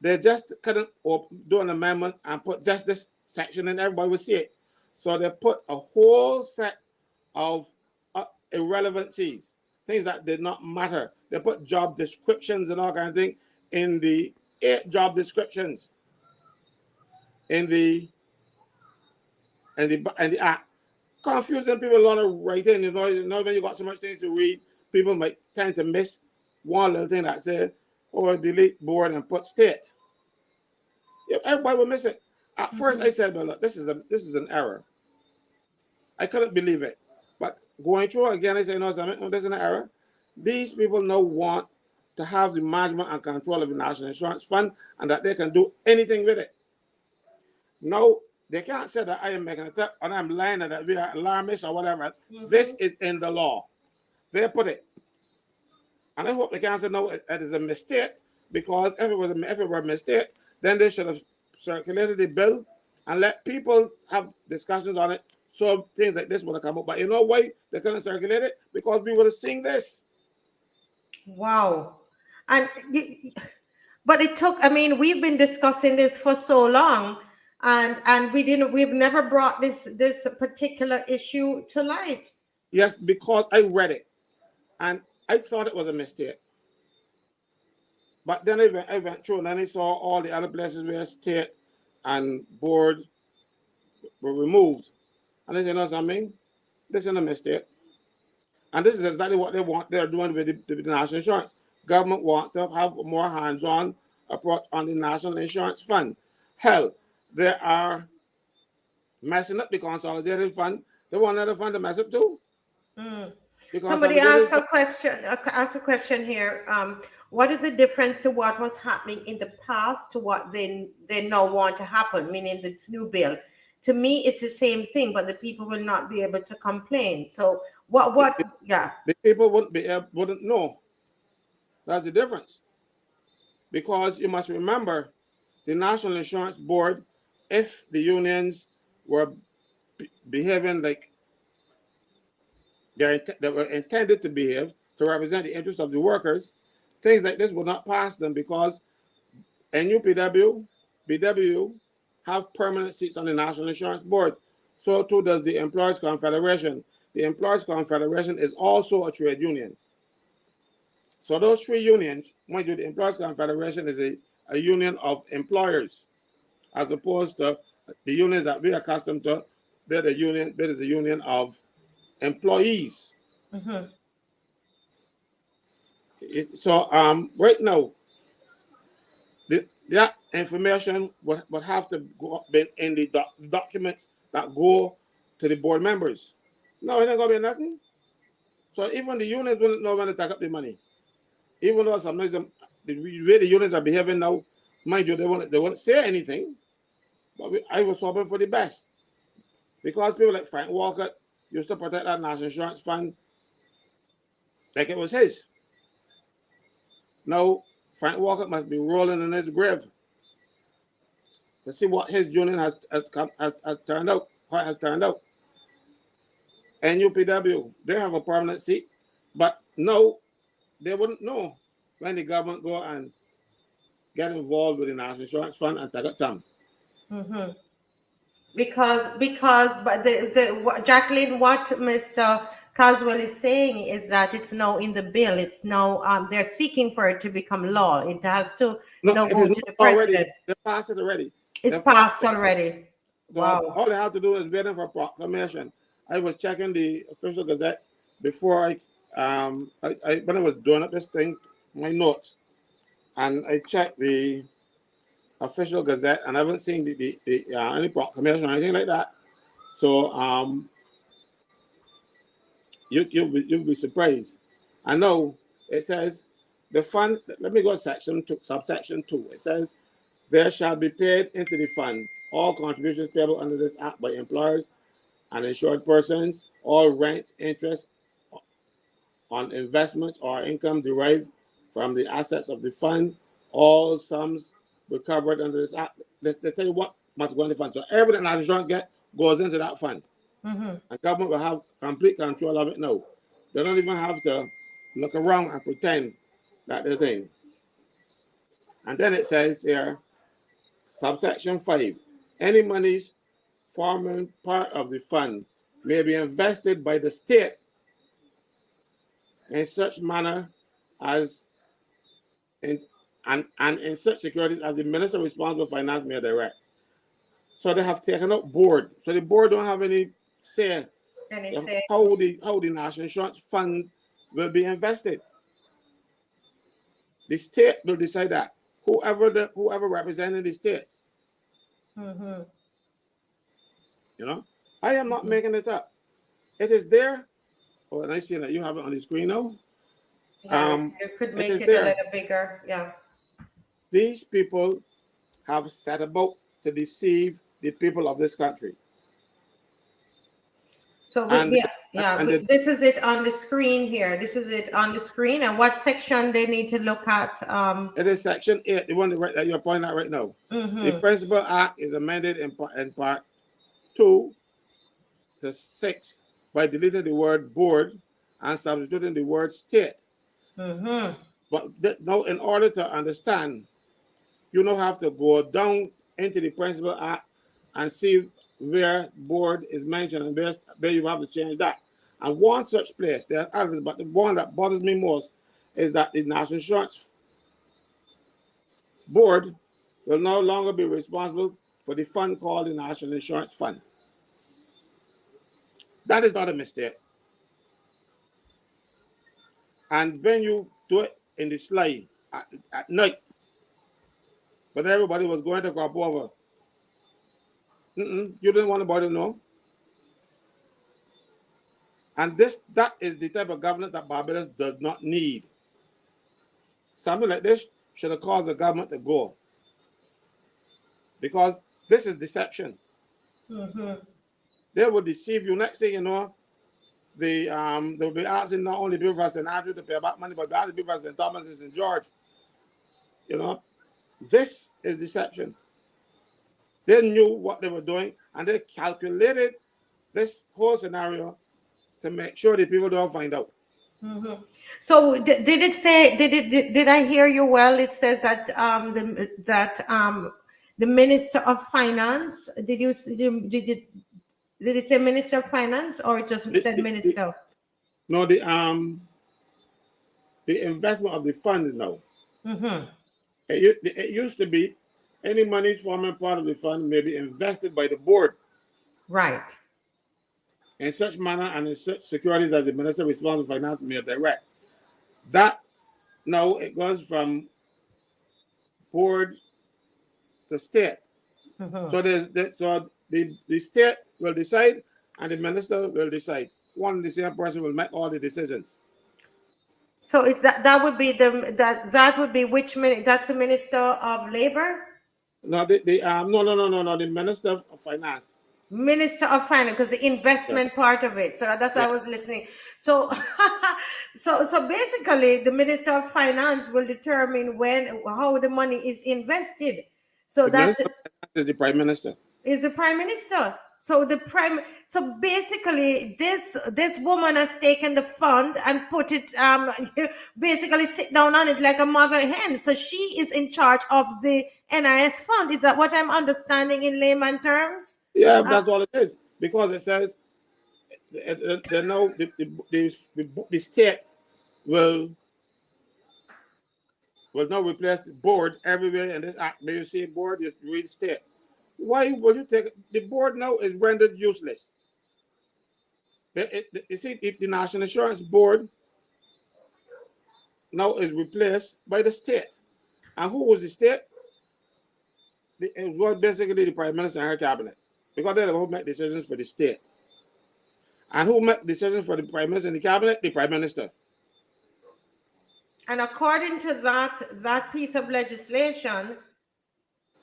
they just couldn't do an amendment and put just this section and everybody would see it. So they put a whole set of irrelevancies, things that did not matter. They put job descriptions and all kind of thing in the 8 job descriptions in the act. Confusing people a lot of writing, you know when you got so much things to read, people might tend to miss one little thing that said, or delete board and put state. Yeah, everybody will miss it. At first I said, well, look, this is an error. I couldn't believe it. But going through again, I said, no, there's an error. These people now want to have the management and control of the National Insurance Fund and that they can do anything with it. No, they can't say that I am making it up and I'm lying and that we are alarmists or whatever. This is in the law. They put it. And I hope they can't say, no, it is a mistake, because if it were a mistake, then they should have circulated the bill and let people have discussions on it, so things like this would have come up. But you know why they couldn't circulate it? Because we would have seen this. Wow. And but it took, I mean, we've been discussing this for so long, and we've never brought this particular issue to light. Yes, because I read it and I thought it was a mistake. But then I went through and then I saw all the other places where state and board were removed. And I said, you know something? This is a mistake. And this is exactly what they're doing with the national insurance. Government wants to have a more hands-on approach on the National Insurance Fund. Hell, they are messing up the consolidated fund. They want another fund to mess up too. Somebody asked a question here. What is the difference to what was happening in the past to what they now want to happen, meaning this new bill? To me, it's the same thing, but the people will not be able to complain. So yeah. The people wouldn't know. That's the difference. Because you must remember, the National Insurance Board, if the unions were behaving like they were intended to behave, to represent the interests of the workers, things like this will not pass them, because NUPW, BW have permanent seats on the National Insurance Board. So too does the Employers Confederation. The Employers Confederation is also a trade union. So those 3 unions, mind you, the Employers Confederation is a union of employers, as opposed to the unions that we're accustomed to. That is a union of employees. So right now, that information would have to go in the documents that go to the board members. No, it ain't gonna be nothing. So even the unions wouldn't know when to take up the money. Even though sometimes the way the unions are behaving now, mind you, they won't say anything. But I was hoping for the best, because people like Frank Walker used to protect that National Insurance Fund like it was his. Now Frank Walker must be rolling in his grave to see what his union has turned out. How it has turned out. NUPW, they have a permanent seat, but no, they wouldn't know when the government go and get involved with the National Insurance Fund and take out some. Because but Jacqueline, what Mr. Caswell is saying is that it's now in the bill. It's now they're seeking for it to become law. It has to now go to the president. They passed it already. It's passed already. So wow. All they have to do is waiting for a proclamation. I was checking the official gazette before I when I was doing up this thing, my notes, and I checked the official gazette, and I haven't seen the any proclamation or anything like that. So you'll be surprised. I know it says the fund. Let me go to subsection 2. It says there shall be paid into the fund all contributions payable under this act by employers and insured persons, all rents, interest on investments or income derived from the assets of the fund, all sums recovered under this act. They tell you what must go in the fund. So everything that insurance get goes into that fund. And government will have complete control of it now. They don't even have to look around and pretend that they're thing. And then it says here, subsection 5, any monies forming part of the fund may be invested by the state in such manner as and in such securities as the minister responsible for finance may direct. So they have taken out board. So the board don't have any say of how the national insurance funds will be invested. The state will decide that. Whoever representing the state. Mm-hmm. You know, I am not making it up. It is there. Oh, and I see that you have it on the screen now. Yeah, you could make it there. a little bigger. Yeah. These people have set about to deceive the people of this country. So this is it on the screen here. This is it on the screen. And what section they need to look at? It is section 8, the one that you're pointing at right now. Mm-hmm. The Principal Act is amended in part 2 to 6 by deleting the word board and substituting the word state. Mm-hmm. But now, in order to understand, you now have to go down into the Principal Act and see where board is mentioned, and where you have to change that. And one such place, there are others, but the one that bothers me most is that the National Insurance Board will no longer be responsible for the fund called the National Insurance Fund. That is not a mistake. And when you do it in the slide at night, but everybody was going to go over, you didn't want anybody to know. And that is the type of governance that Barbados does not need. Something like this should have caused the government to go. Because this is deception. Mm-hmm. They will deceive you. Next thing you know, they'll be asking not only people from St. Andrew to pay back money, but they'll ask people from St. Thomas and St. George. You know, this is deception. They knew what they were doing, and they calculated this whole scenario to make sure the people don't find out. Mm-hmm. So did it say? Did I hear you well? It says that the Minister of Finance. Did it say Minister of Finance, or it just said Minister? No, the investment of the fund now. Mm-hmm. It used to be any money forming part of the fund may be invested by the board. Right. In such manner and in such securities as the Minister responsible for finance may direct. That now it goes from board to state. Mm-hmm. So the state will decide and the minister will decide. One and the same person will make all the decisions. So it's that would be that would be which minister? That's the Minister of Labor? No, no, the Minister of Finance. Minister of Finance, because the investment part of it. So that's why I was listening. So, so basically, the Minister of Finance will determine how the money is invested. So that is the Prime Minister. Is the Prime Minister. So so basically, this woman has taken the fund and put it basically sit down on it like a mother hen. So she is in charge of the NIS fund. Is that what I'm understanding in layman terms? Yeah, that's all it is. Because it says the state will now replace the board everywhere in this act. May you see board, you read state. Why will you take the board now is rendered useless? You see, the National Insurance Board now is replaced by the state. And who was the state? It was basically the Prime Minister and her cabinet. Because they're the who make decisions for the state. And who make decisions for the Prime Minister and the cabinet? The Prime Minister. And according to that piece of legislation,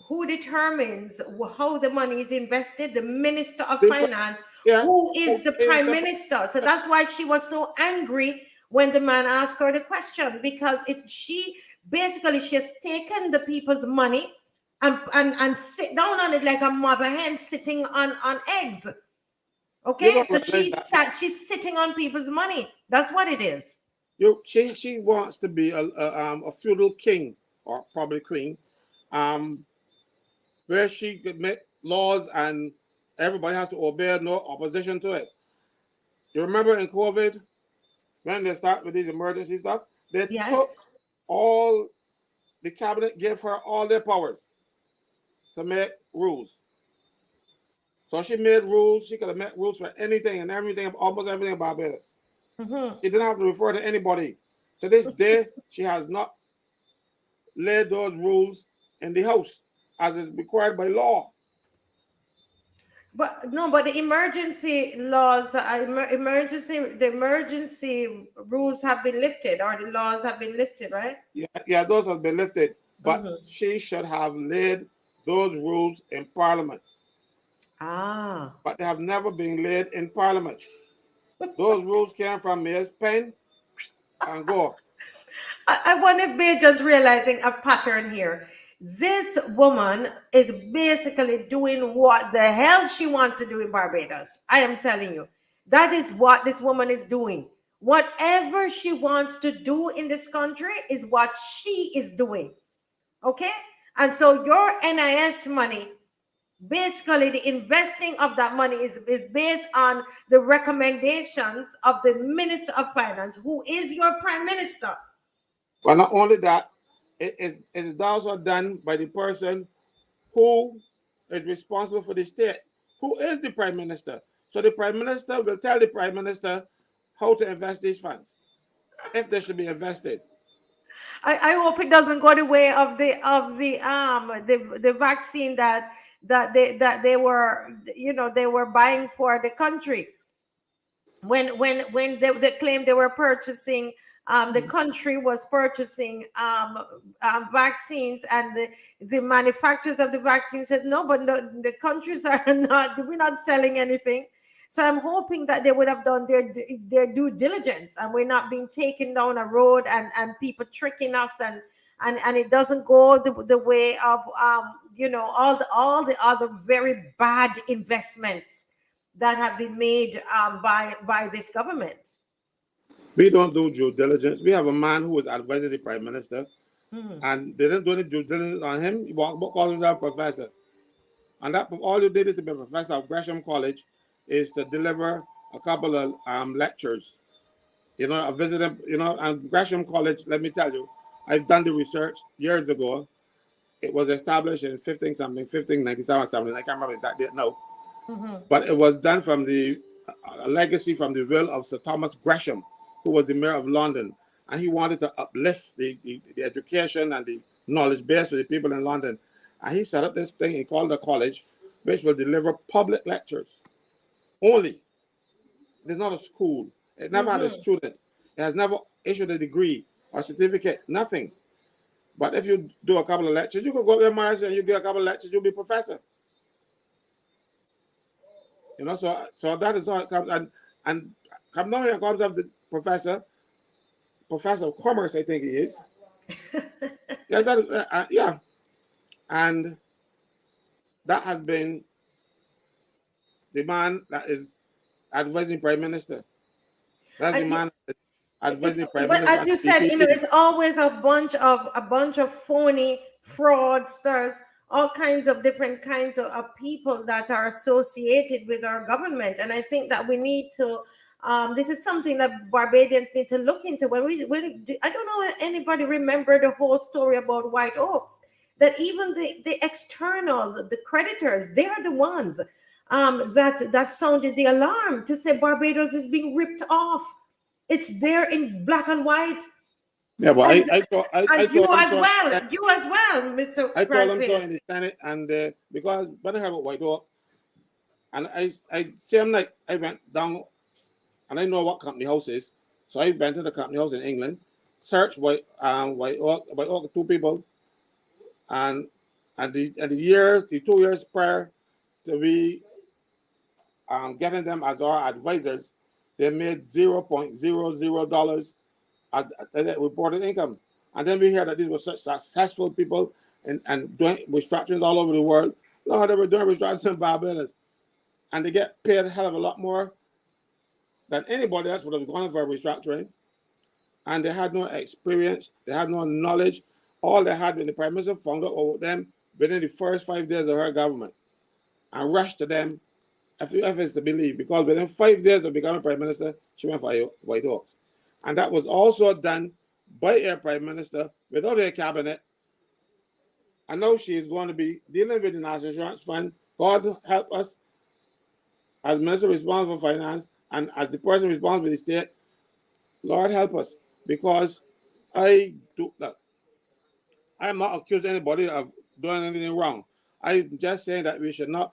who determines how the money is invested? The Minister of Finance, who is the Prime Minister. So that's why she was so angry when the man asked her the question, because she has taken the people's money and sit down on it like a mother hen sitting on eggs. Okay, so she's sitting on people's money. That's what it is. She wants to be a feudal king or probably queen, where she could make laws and everybody has to obey, no opposition to it. You remember in COVID, when they start with these emergency stuff, they took all the cabinet gave her all their powers to make rules. So she made rules. She could have made rules for anything and everything, almost everything about Barbados. She didn't have to refer to anybody. To this day, she has not laid those rules in the House as is required by law. But no, but the emergency laws, the emergency rules have been lifted, or the laws have been lifted, right? Yeah, those have been lifted. But she should have laid those rules in Parliament. Ah. But they have never been laid in Parliament. Those rules came from Mayor's pen and go. I wonder if Bajans realizing a pattern here. This woman is basically doing what the hell she wants to do in Barbados. I am telling you. That is what this woman is doing. Whatever she wants to do in this country is what she is doing. Okay? And so your NIS money, basically the investing of that money is based on the recommendations of the Minister of Finance, who is your Prime Minister. But not only that, it is also done by the person who is responsible for the state, who is the Prime Minister. So the Prime Minister will tell the Prime Minister how to invest these funds, if they should be invested. I hope it doesn't go the way of the vaccine that they were, you know, they were buying for the country. When they claimed they were purchasing, the country was purchasing vaccines, and the manufacturers of the vaccine said no, but no, the countries are not, we're not selling anything. So I'm hoping that they would have done their due diligence, and we're not being taken down a road and people tricking us, and it doesn't go the way of you know, all the other very bad investments that have been made by this government. We don't do due diligence. We have a man who is advising the Prime Minister, and they didn't do any due diligence on him. He called himself professor. And that all you did is to be a professor of Gresham College is to deliver a couple of lectures. You know, a visitor, you know, and Gresham College, let me tell you, I've done the research years ago. It was established in 1597 something. I can't remember exactly now. But it was done from the legacy from the will of Sir Thomas Gresham, who was the mayor of London. And he wanted to uplift the education and the knowledge base for the people in London. And he set up this thing he called a college, which will deliver public lectures only. There's not a school. It never had a student. It has never issued a degree or certificate, nothing. But if you do a couple of lectures, you can go there, Mars, and you do a couple of lectures, you'll be professor. You know, so that is how it comes. And come down here comes up the professor of commerce, I think he is. Yes, yeah. And that has been the man that is advising Prime Minister. That's the man advising Prime Minister. But as you said, you know, it's always a bunch of phony fraudsters, all kinds of different kinds of people that are associated with our government. And I think that we need to, this is something that Barbadians need to look into. When I don't know if anybody remember the whole story about White Oaks, that even the external, the creditors, they are the ones that sounded the alarm to say Barbados is being ripped off. It's there in black and white. Yeah, but I you as well, Mr. I told him so in the Senate, and because when I heard about White Oak, and I same night I went down, and I know what company house is, so I went to the company house in England, searched White Oak, two people, and the 2 years prior to we getting them as our advisors, they made $0.00 as reported income. And then we hear that these were such successful people and doing restructurings all over the world. No, they were doing restructurings in Barbados. And they get paid a hell of a lot more than anybody else would have gone for restructuring. And they had no experience, they had no knowledge. All they had when the Prime Minister found out about them within the first 5 days of her government and rushed to them, if it's to believe, because within 5 days of becoming Prime Minister, she went for White Oaks. And that was also done by a Prime Minister without a cabinet And now she is going to be dealing with the National Insurance Fund. God help us as minister responsible for finance and as the person responsible for the state. Lord help us, because I am not accusing anybody of doing anything wrong. I'm just saying that we should not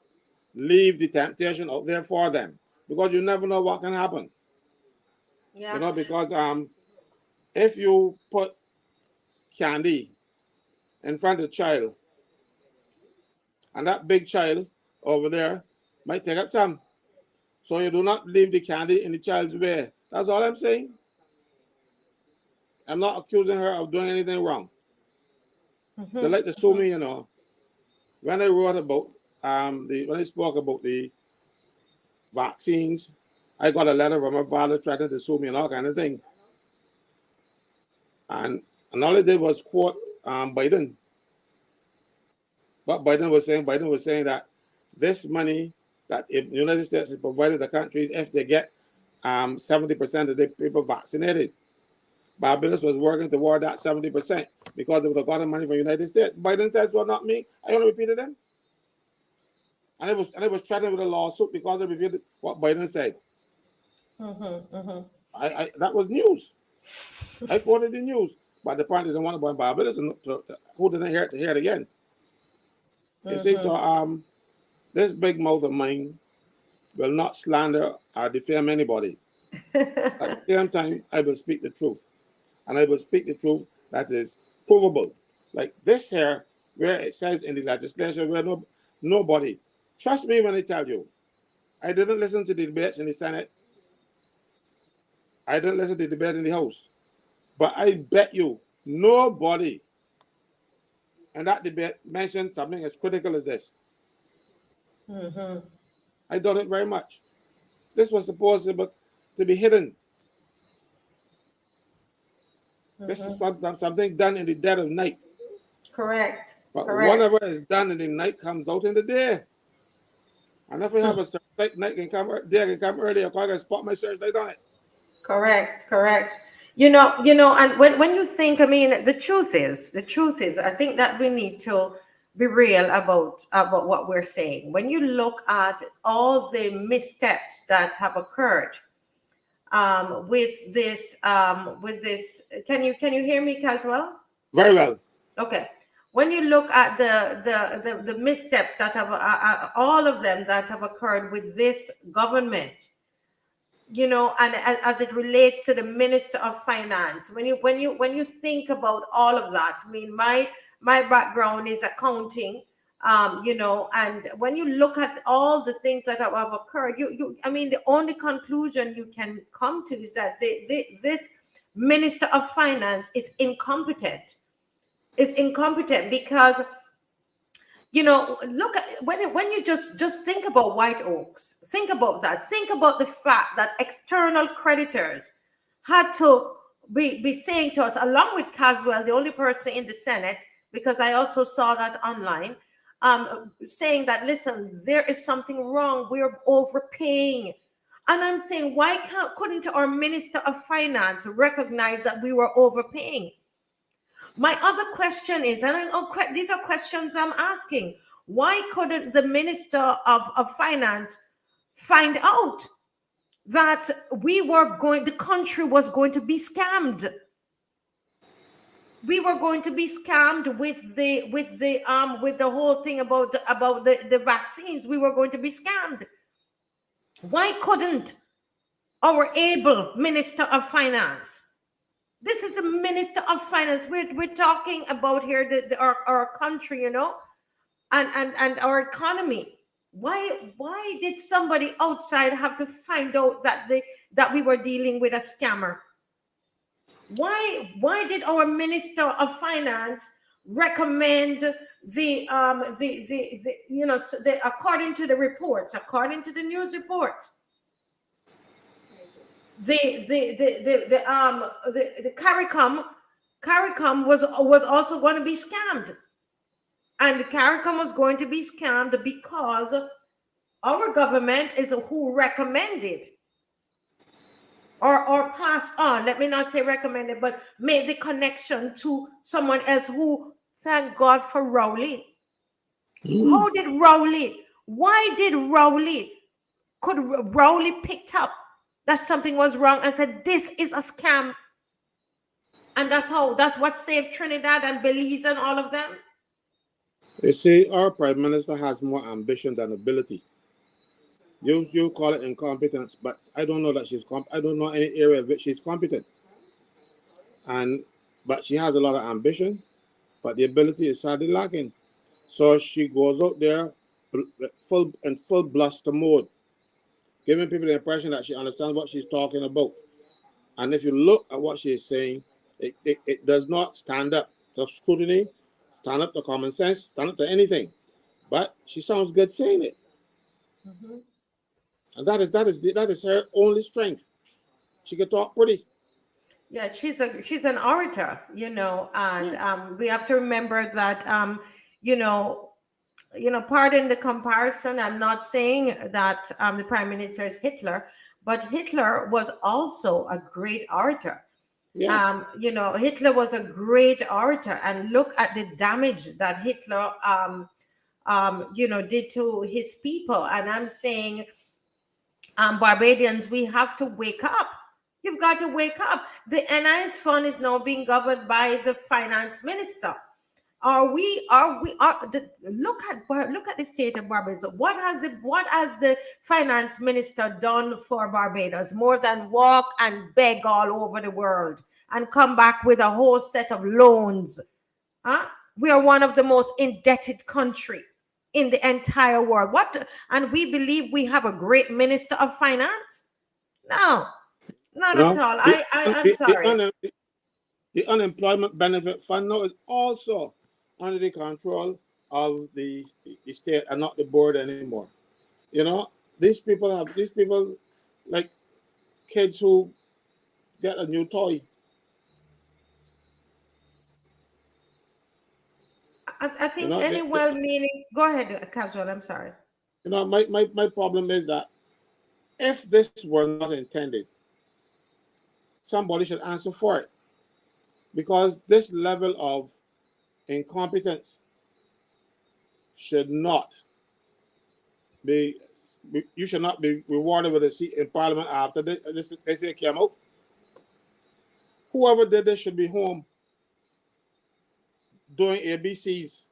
leave the temptation out there for them, because you never know what can happen. Yeah. You know, because if you put candy in front of the child, and that big child over there might take up some, so you do not leave the candy in the child's way. That's all I'm saying. I'm not accusing her of doing anything wrong. They like to sue me, you know. When I wrote about when I spoke about the vaccines, I got a letter from my father threatening to sue me and all kind of thing. And all I did was quote Biden. What Biden was saying that this money that if the United States has provided the countries if they get 70% of the people vaccinated. Barbados was working toward that 70% because they would have gotten money from the United States. Biden says, well, not me. I only repeated them. And it was threatened with a lawsuit because I repeated what Biden said. That was news. I quoted the news. But the party didn't want to buy Barbados, and who didn't hear it to hear it again? You see, so this big mouth of mine will not slander or defame anybody. At the same time, I will speak the truth. And I will speak the truth that is provable. Like this here, where it says in the legislation, where nobody, trust me when I tell you, I didn't listen to the debates in the Senate. I didn't listen to the debate in the House. But I bet you nobody in that debate mentioned something as critical as this. I doubt it very much. This was supposed to be hidden. This is something done in the dead of night. Correct. But whatever is done in the night comes out in the day. And if we have a searchlight, night can come, day can come earlier, because I can spot my searchlight on it. Correct. You know, and when you think, I mean, the truth is, I think that we need to be real about what we're saying. When you look at all the missteps that have occurred with this, can you hear me, Caswell? Very well. Okay. When you look at the missteps that have all of them that have occurred with this government, you know, and as it relates to the Minister of Finance, when you think about all of that, I mean, my background is accounting, you know, and when you look at all the things that have occurred, I mean, the only conclusion you can come to is that this Minister of Finance is incompetent. Because, you know, look at when you just think about White Oaks, think about that. Think about the fact that external creditors had to be saying to us, along with Caswell, the only person in the Senate, because I also saw that online, saying that, listen, there is something wrong. We're overpaying. And I'm saying, why couldn't our Minister of Finance recognize that we were overpaying? My other question is, and these are questions I'm asking, why couldn't the Minister of Finance find out that the country was going to be scammed? We were going to be scammed with the whole thing about the vaccines. We were going to be scammed. Why couldn't our able Minister of Finance? This is the Minister of Finance. We're talking about here our country, you know, and our economy. Why did somebody outside have to find out that we were dealing with a scammer? Why did our Minister of Finance recommend according to the reports, according to the news reports, the CARICOM was also going to be scammed, and the CARICOM was going to be scammed because our government is who recommended or passed on. Let me not say recommended, but made the connection to someone else who Thank God for Rowley. Mm. How did Rowley? Why did Rowley? Could Rowley picked up that something was wrong and said this is a scam, and that's what saved Trinidad and Belize and all of them. You see, our prime minister has more ambition than ability. You call it incompetence, but I don't know that I don't know any area of which she's competent. But she has a lot of ambition, but the ability is sadly lacking. So she goes out there full bluster mode, giving people the impression that she understands what she's talking about. And if you look at what she's saying, it does not stand up to scrutiny, stand up to common sense, stand up to anything. But she sounds good saying it. Mm-hmm. And that is her only strength. She can talk pretty. Yeah, she's an orator, and we have to remember that you know, pardon the comparison. I'm not saying that the prime minister is Hitler, but Hitler was also a great orator. Yeah. Hitler was a great orator, and look at the damage that Hitler did to his people. And I'm saying, Barbadians, we have to wake up. You've got to wake up. The NIS fund is now being governed by the finance minister. Look at the state of Barbados. What has the finance minister done for Barbados more than walk and beg all over the world and come back with a whole set of loans? We are one of the most indebted country in the entire world. And we believe we have a great minister of finance? No, not You at know, all. I'm sorry. the unemployment benefit fund now is also under the control of the state and not the board anymore. You know, these people like kids who get a new toy. I You think know, any well-meaning. Go ahead, Caswell. I'm sorry. my problem is that if this were not intended, somebody should answer for it. Because this level of incompetence should not be, you should not be rewarded with a seat in parliament after this came out. Whoever did this should be home doing ABCs,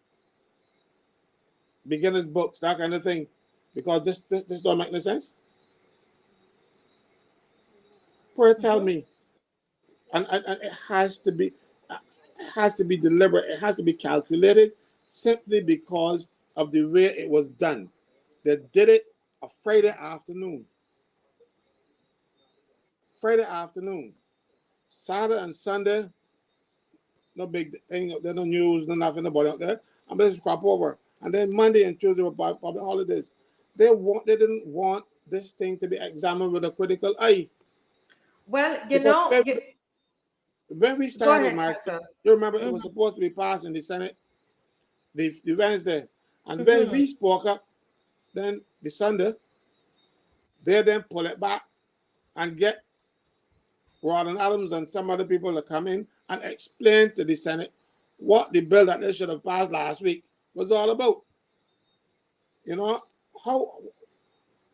beginners books, that kind of thing, because this don't make no sense. Tell Mhm. me, and it has to be deliberate. It has to be calculated, simply because of the way it was done. They did it a Friday afternoon. Saturday and Sunday, no big thing. There's no news, no nothing about out there. I'm just crop over. And then Monday and Tuesday were public holidays. They didn't want this thing to be examined with a critical eye. Well, Because when we go started, ahead, Master, Caswell. you remember it Mhm. was supposed to be passed in the Senate the Wednesday. And when Mhm. we spoke up, then the Sunday, they then pull it back and get Ron Adams and some other people to come in and explain to the Senate what the bill that they should have passed last week was all about. You know, how,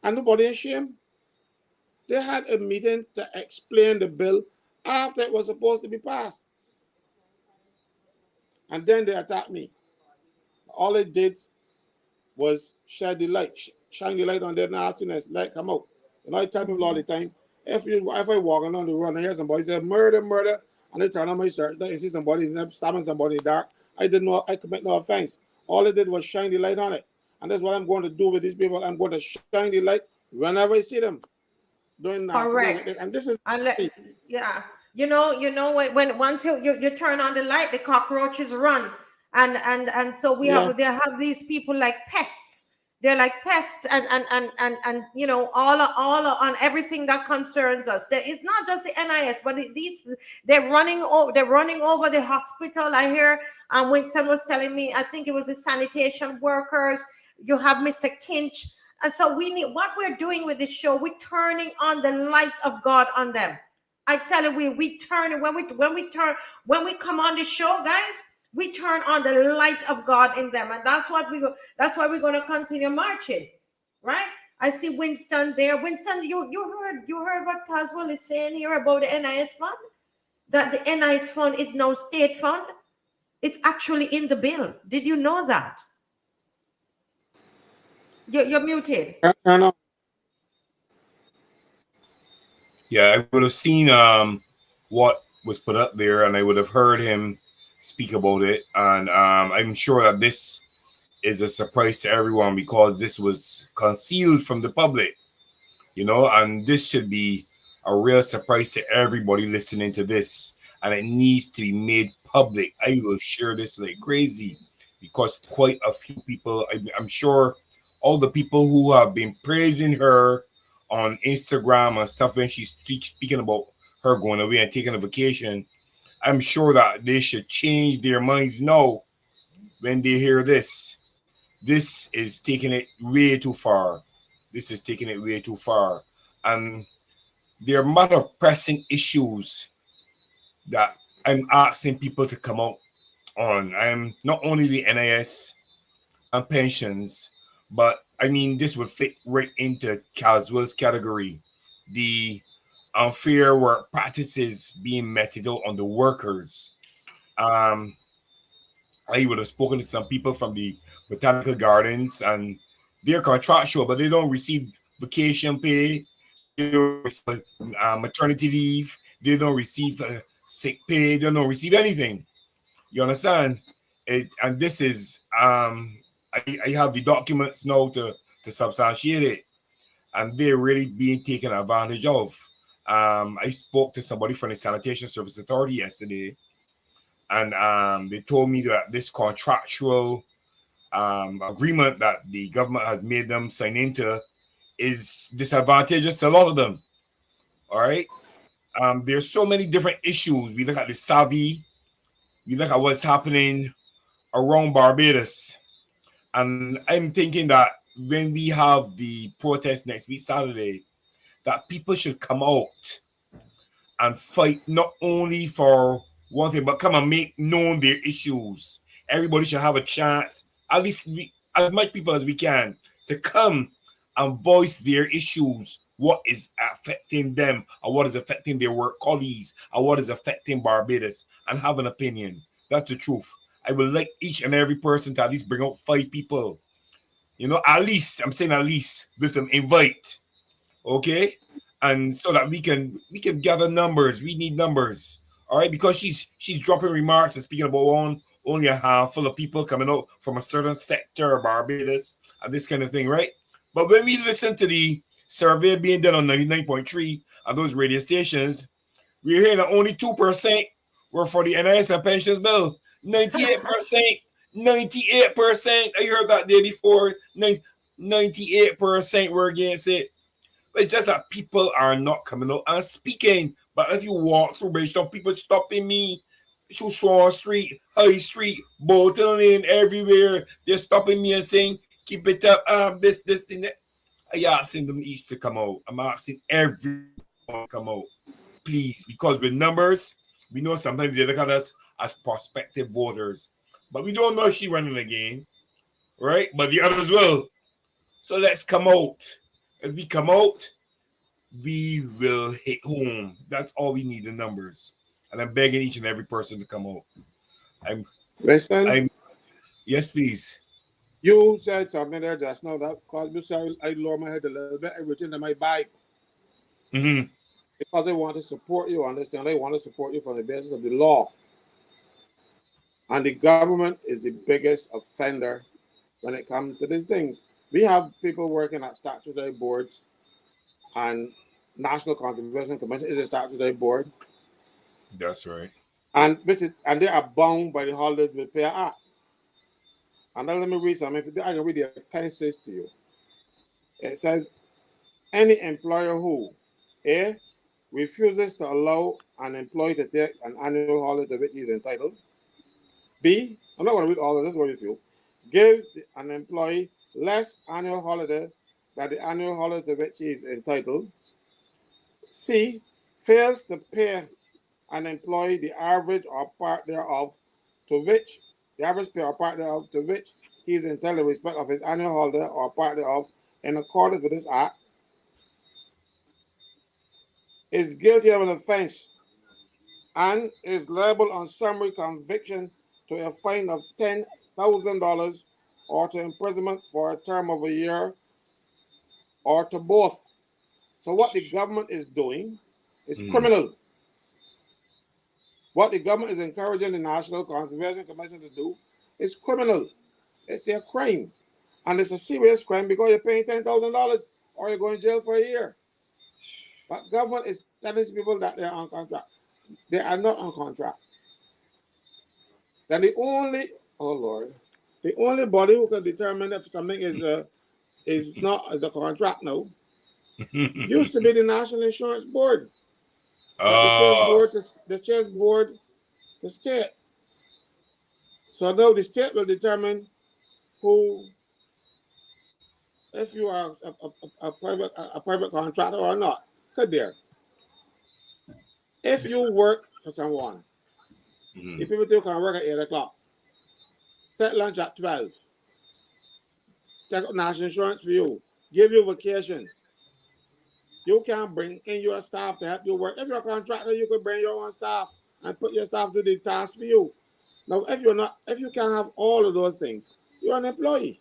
and nobody ashamed. They had a meeting to explain the bill after it was supposed to be passed. And then they attacked me. All it did was shine the light on their nastiness, like come out. You know, I tell people all the time, if I walking on the road and I hear somebody say murder, murder, and I turn on my search light and see somebody stabbing somebody in the dark, I didn't know I commit no offense. All it did was shine the light on it. And that's what I'm going to do with these people. I'm going to shine the light whenever I see them doing nasty things like this. Correct. And this is Yeah. When once you turn on the light, the cockroaches run. And so yeah. they have these people like pests. They're like pests, and all on everything that concerns us. It's not just the NIS, but they're running over the hospital. I hear Winston was telling me, I think it was the sanitation workers. You have Mr. Kinch. And so what we're doing with this show, we're turning on the light of God on them. I tell you, we turn it when we come on the show, guys. We turn on the light of God in them, and that's what we go. That's why we're going to continue marching, right? I see Winston there. Winston, you heard what Caswell is saying here about the NIS fund. That the NIS fund is now state fund. It's actually in the bill. Did you know that? You're muted. Yeah, I would have seen what was put up there, and I would have heard him speak about it. And I'm sure that this is a surprise to everyone because this was concealed from the public, and this should be a real surprise to everybody listening to this, and it needs to be made public. I will share this like crazy because quite a few people, I'm sure all the people who have been praising her on Instagram and stuff when she's speaking about her going away and taking a vacation, I'm sure that they should change their minds now when they hear this. This is taking it way too far. This is taking it way too far. And there are a lot of pressing issues that I'm asking people to come out on. I'm not only the NIS and pensions, but I mean, this would fit right into Caswell's category. The unfair work practices being meted out on the workers. Um, I would have spoken to some people from the botanical gardens, and they're contractual, but they don't receive vacation pay. They don't receive maternity leave. They don't receive sick pay. They don't receive anything. You understand? And this is I have the documents now to substantiate it, and they're really being taken advantage of. I spoke to somebody from the Sanitation Service Authority yesterday, and they told me that this contractual agreement that the government has made them sign into is disadvantageous to a lot of them. All right. There's so many different issues. We look at the Savi, we look at what's happening around Barbados. And I'm thinking that when we have the protest next week, Saturday, that people should come out and fight not only for one thing, but come and make known their issues. Everybody should have a chance, at least as much people as we can, to come and voice their issues, what is affecting them, or what is affecting their work colleagues, or what is affecting Barbados, and have an opinion. That's the truth. I would like each and every person to at least bring out 5 people. At least, I'm saying at least, with them, invite. Okay? And so that we can gather numbers. We need numbers. All right, because she's dropping remarks and speaking about only a handful of people coming out from a certain sector of Barbados and this kind of thing, right? But when we listen to the survey being done on 99.3 and those radio stations, we're hearing that only 2% were for the NIS and pensions bill. 98%, 98%. I heard that day before. 98% were against it. But it's just that people are not coming out and speaking. But if you walk through Bridgetown, people stopping me through Swan Street, High Street, Bolton Lane, everywhere. They're stopping me and saying, keep it up, this, thing, that. I'm asking them each to come out. I'm asking everyone to come out. Please, because with numbers, we know sometimes they look at us as prospective voters. But we don't know if she's running again, right? But the others will. So let's come out. If we come out, we will hit home. That's all we need, the numbers. And I'm begging each and every person to come out. Listen, Yes, please. you said something there just now that caused me to I lower my head a little bit. I reach into my bike Mm-hmm. because I want to support you. Understand? I want to support you from the basis of the law. And the government is the biggest offender when it comes to these things. We have people working at statutory boards, and National Conservation Commission is a statutory board, That's right. and they are bound by the Holidays Repair Act. And then let me read something. I can read the offenses to you. It says, any employer who A, refuses to allow an employee to take an annual holiday to which he is entitled. B, I'm not going to read all of this, what you feel. Gives an employee less annual holiday than the annual holiday to which he is entitled. C, fails to pay an employee the average or part thereof to which the average payer or part thereof, to which he is entitled in respect of his annual holiday or part thereof, in accordance with this act, is guilty of an offense and is liable on summary conviction to a fine of $10,000 or to imprisonment for a term of a year or to both. So what the government is doing is criminal. What the government is encouraging the National Conservation Commission to do is criminal. It's a crime. And it's a serious crime because you're paying $10,000 or you're going to jail for a year. But government is telling people that they're on contract. They are not on contract. Then the only body who can determine if something is not as a contract now used to be the National Insurance Board. The change board, the state. So now the state will determine who, if you are a private contractor or not. Could there? If you work for someone, the people still can work at 8 o'clock, take lunch at 12, take out national insurance for you, give you vacation. You can bring in your staff to help you work. If you're a contractor, you could bring your own staff and put your staff to do the task for you. Now, if you can't have all of those things, you're an employee.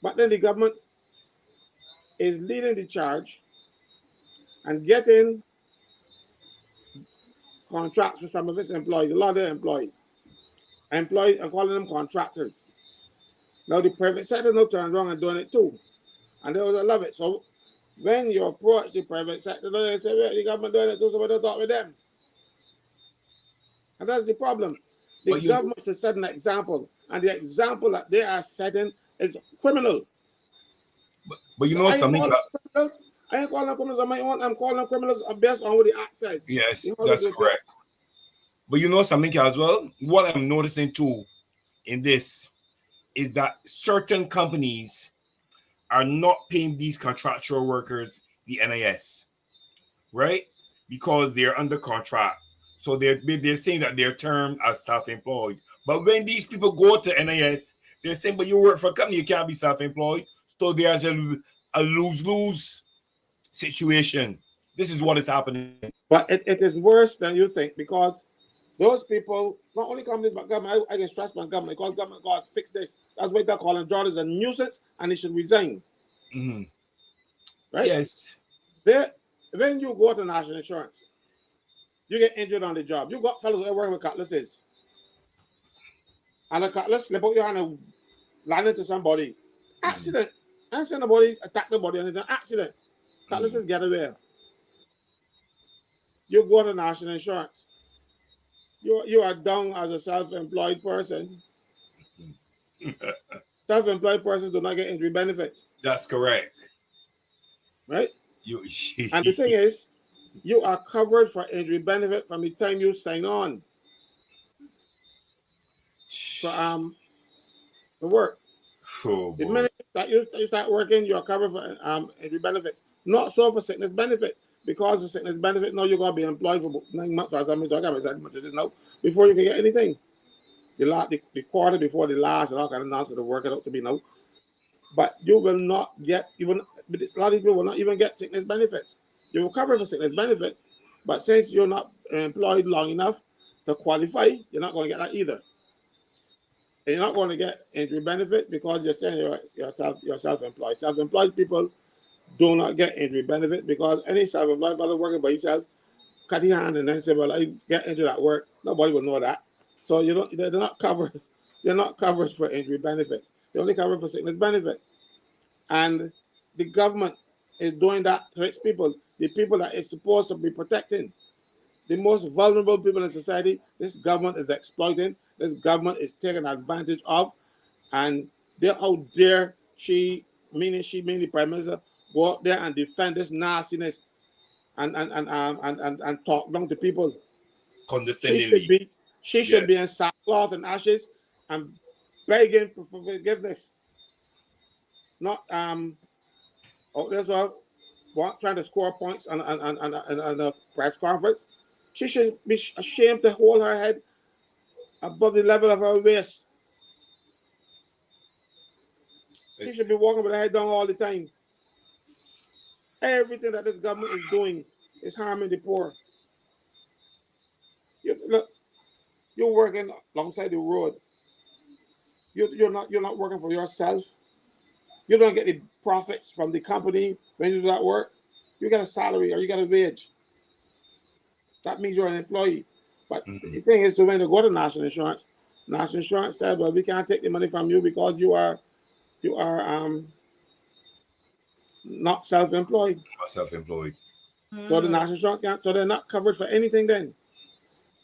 But then the government is leading the charge and getting contracts for some of its employees, a lot of their employees and calling them contractors. Now the private sector now turns around and doing it too, and they also love it. So when you approach the private sector, they say, well, the government doing it too, so we don't talk with them. And that's the problem. The government should set an example, and the example that they are setting is criminal. But you know something? I ain't calling them criminals on my own. I'm calling them criminals based on what the act says. Yes, that's correct. But you know something as well? What I'm noticing too in this is that certain companies are not paying these contractual workers the NIS, right? Because they're under contract. So they're saying that they're termed as self-employed. But when these people go to NIS, they're saying, but you work for a company, you can't be self-employed. So there's a lose-lose situation. This is what is happening. But it is worse than you think, because those people, not only companies, but government, I can stress my government, because government got to fix this. That's why they're calling Jordan is a nuisance and he should resign. Right? Yes. When you go to national insurance, you get injured on the job. You got fellows that are working with cutlasses. And a cutlass slip out your hand and land into somebody. Accident. I ain't seen nobody attack nobody or anything. Accident. Cutlasses get away. You go to national insurance. You are down as a self-employed person. Self-employed persons do not get injury benefits. That's correct. Right? And the thing is, you are covered for injury benefit from the time you sign on for work. Oh, the minute that you start working, you are covered for injury benefits. Not so for sickness benefit, because for sickness benefit, now you're going to be employed for 9 months or something. So I can't say much of this now before you can get anything. The quarter before the last and all kind of nonsense to work it out to be now. But you will not get, a lot of people will not even get sickness benefits. You will cover for sickness benefit, but since you're not employed long enough to qualify, you're not going to get that either. And you're not going to get injury benefit because you're saying you're self-employed. Self-employed people do not get injury benefits because any self-employed fellow working by himself cut his hand and then say, well, I get injured at work. Nobody will know that. So they're not covered. They're not covered for injury benefit. They're only covered for sickness benefit. And the government is doing that to its people, the people that it's supposed to be protecting. The most vulnerable people in society, this government is exploiting, this government is taking advantage of, and how dare she, meaning the Prime Minister, go out there and defend this nastiness and talk down to people. Condescendingly. She should be in sackcloth and ashes and begging for forgiveness. Not there's trying to score points on a press conference. She should be ashamed to hold her head above the level of her waist. She should be walking with her head down all the time. Everything that this government is doing is harming the poor. Look, you're working alongside the road. You're not working for yourself. You don't get the profits from the company when you do that work. You get a salary or you get a wage. That means you're an employee. But the thing is, when you go to national insurance said, well, we can't take the money from you because you are not self-employed. Self-employed. So the national insurance can't, so they're not covered for anything then.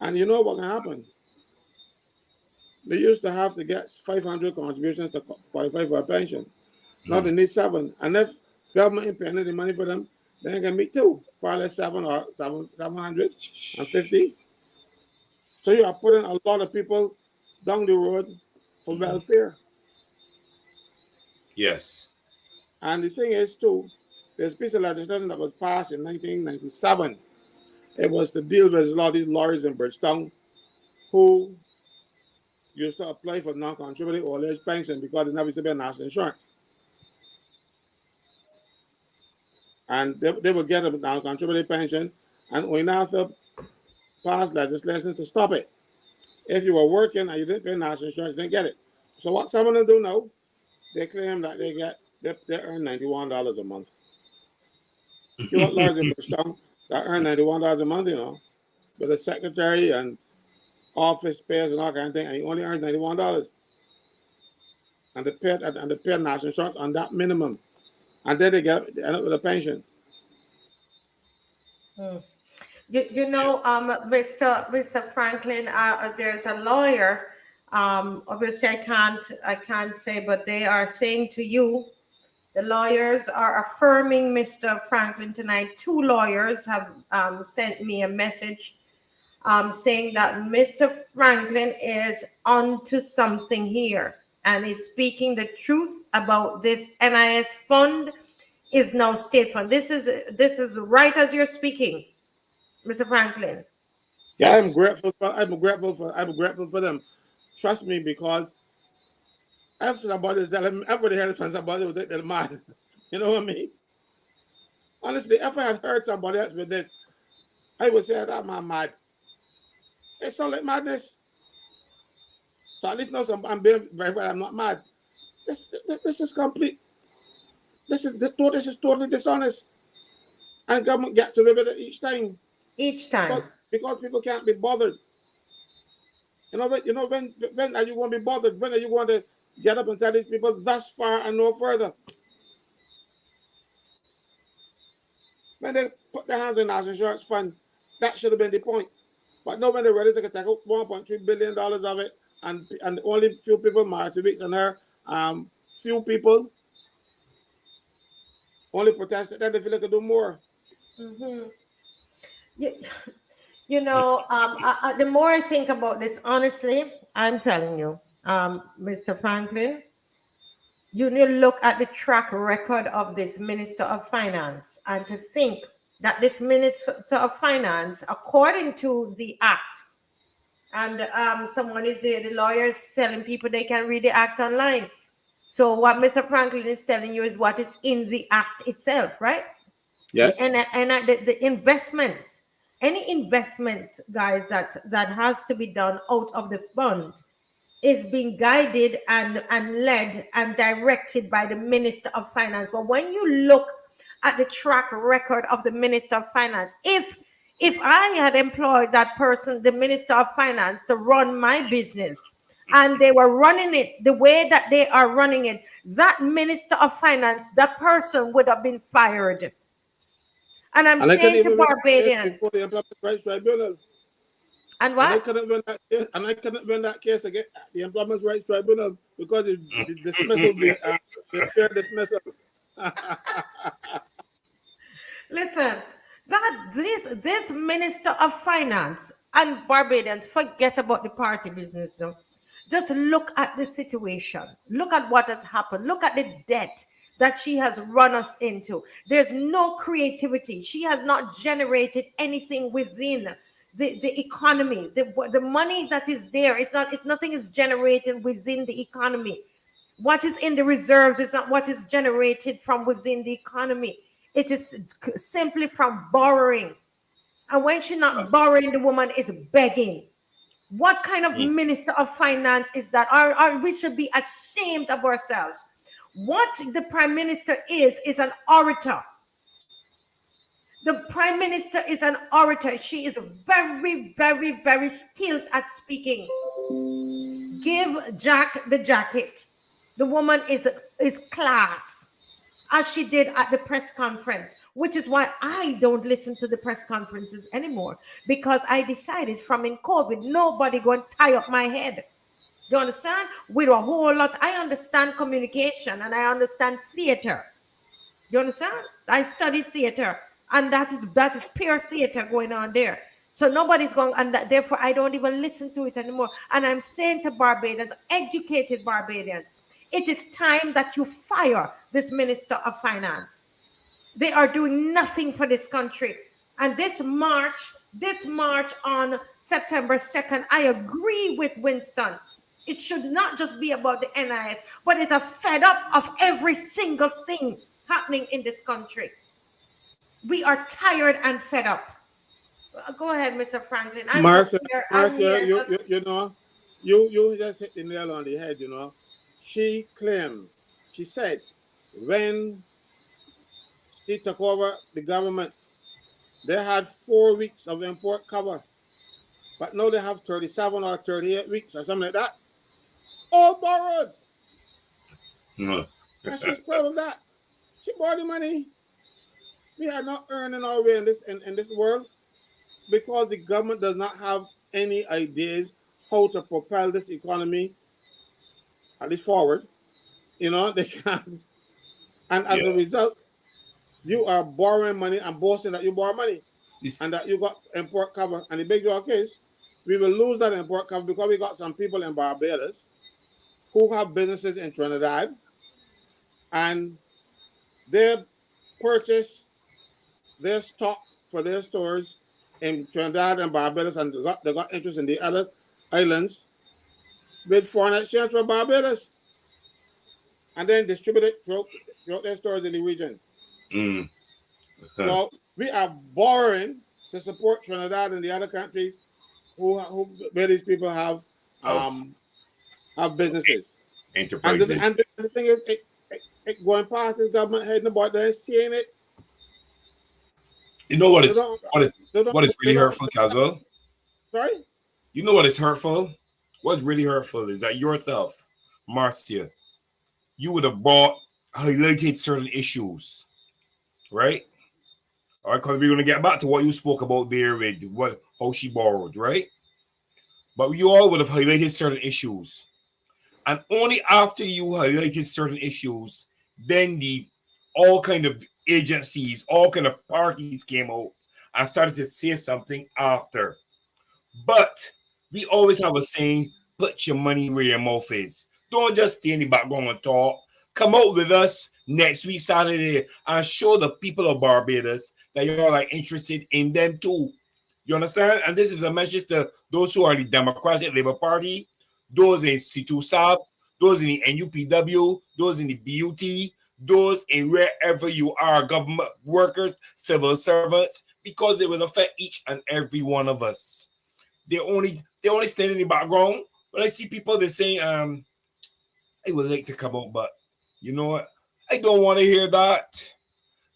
And you know what can happen? They used to have to get 500 contributions to qualify for a pension. Now they need 7. And if government ain't paying the money for them, then they can meet 2, far less 750. So you are putting a lot of people down the road for welfare. Yes. And the thing is, too, there's a piece of legislation that was passed in 1997. It was to deal with a lot of these lawyers in Bridgetown who used to apply for non-contributing old age pension because they never used to be a national insurance. And they would get a non-contributing pension, and we now have to pass legislation to stop it. If you were working and you didn't pay national insurance, you didn't get it. So what some of them do now, they claim that they earn $91 a month. You want lawyers in Bridgetown that earn $91 a month, with a secretary and office space and all kind of thing, and you only earn $91. And they pay national insurance on that minimum. And then they end up with a pension. Mr. Franklin, there's a lawyer. Obviously, I can't say, but they are saying to you, the lawyers are affirming Mr. Franklin tonight. 2 lawyers have sent me a message saying that Mr. Franklin is onto something here and is speaking the truth about this NIS fund is now state fund. This is right as you're speaking, Mr. Franklin. Yeah, yes. I'm grateful for them. Trust me, because after somebody tell them, everybody heard somebody was they're mad. You know what I mean? Honestly, if I had heard somebody else with this, I would say that I'm mad. It sounds like madness. So at least now I'm being verified. I'm not mad. This is complete. This is totally dishonest. And government gets away with it each time. Because people can't be bothered. When are you going to be bothered? When are you going to get up and tell these people thus far and no further? When they put their hands in the national insurance fund, that should have been the point. But no, when they're ready to take out $1.3 billion of it, and only few people, Marcy Weeks and her, few people only protested, then they feel like they do more. The more I think about this, honestly, I'm telling you, Mr. Franklin, you need to look at the track record of this Minister of Finance and to think that this Minister of Finance, according to the Act, and someone is there, the lawyers telling people they can read the Act online. So what Mr. Franklin is telling you is what is in the Act itself, right? Yes. And the investments, any investment, guys, that has to be done out of the fund is being guided and led and directed by the Minister of Finance. But when you look at the track record of the Minister of Finance, if I had employed that person, the Minister of Finance, to run my business, and they were running it the way that they are running it, that Minister of Finance, that person would have been fired. And I'm saying to Barbadians. And what? And I couldn't win that case against the Employment Rights Tribunal because the dismissal, the fair dismissal. Listen, this Minister of Finance and Barbadians, forget about the party business now. Just look at the situation. Look at what has happened. Look at the debt that she has run us into. There's no creativity. She has not generated anything within the economy, the money that is there. It's nothing is generated within the economy. What is in the reserves is not what is generated from within the economy. It is simply from borrowing. And when she's not borrowing, the woman is begging. What kind of minister of finance is that? We should be ashamed of ourselves. What the prime minister is an orator. The prime minister is an orator. She is very, very, very skilled at speaking. Give Jack the jacket. The woman is class, as she did at the press conference, which is why I don't listen to the press conferences anymore, because I decided from in COVID, nobody going to tie up my head. Do you understand? With a whole lot. I understand communication and I understand theater. Do you understand? I study theater, and that is pure theater going on there. So nobody's going, and therefore I don't even listen to it anymore. And I'm saying to Barbadians, educated Barbadians, it is time that you fire this minister of finance. They are doing nothing for this country. And this march on September 2nd, I agree with Winston. It should not just be about the NIS, but it's a fed up of every single thing happening in this country. We are tired and fed up. Go ahead, Mr. Franklin. Marcia, you know, you just hit the nail on the head, you know. She said, when she took over the government, they had 4 weeks of import cover. But now they have 37 or 38 weeks or something like that. All borrowed. And she's proud of that. She borrowed the money. We are not earning our way in this world because the government does not have any ideas how to propel this economy at least forward. You know, they can't. And as a result, you are borrowing money and boasting that you borrow money and that you got import cover. And the big your case, we will lose that import cover because we got some people in Barbados who have businesses in Trinidad, and they purchase their stock for their stores in Trinidad and Barbados, and they got interest in the other islands with foreign exchange from Barbados, and then distribute it throughout their stores in the region. So we are borrowing to support Trinidad and the other countries where these people have businesses, enterprises. And the thing is, it going past this government heading about there, seeing it. You know what is really hurtful, Caswell? Sorry? You know what is hurtful? What's really hurtful is that yourself, Marcia, you would have highlighted certain issues, right? All right, because we're going to get back to what you spoke about there with how she borrowed, right? But you all would have highlighted certain issues. And only after you highlighted certain issues, then all kind of agencies, all kind of parties came out and started to say something after. But we always have a saying, put your money where your mouth is. Don't just stay in the background and talk. Come out with us next week, Saturday, and show the people of Barbados that you're all interested in them too. You understand? And this is a message to those who are the Democratic Labour Party, those in C2SAB, those in the NUPW, those in the BUT, those in wherever you are, government workers, civil servants, because it will affect each and every one of us. They only stand in the background. When I see people, they're saying, I would like to come out, but you know what? I don't want to hear that.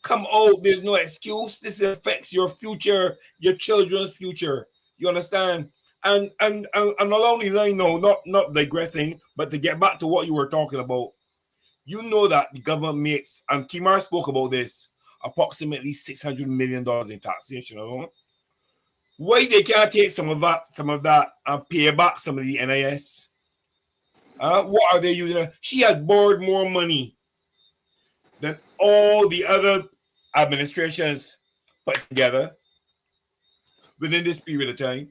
Come out. There's no excuse. This affects your future, your children's future. You understand? And along the line, no, not digressing, but to get back to what you were talking about, you know that the government makes, and Kimar spoke about this, approximately $600 million in taxation alone. Why they can't take some of that and pay back some of the NIS? What are they using? She has borrowed more money than all the other administrations put together within this period of time.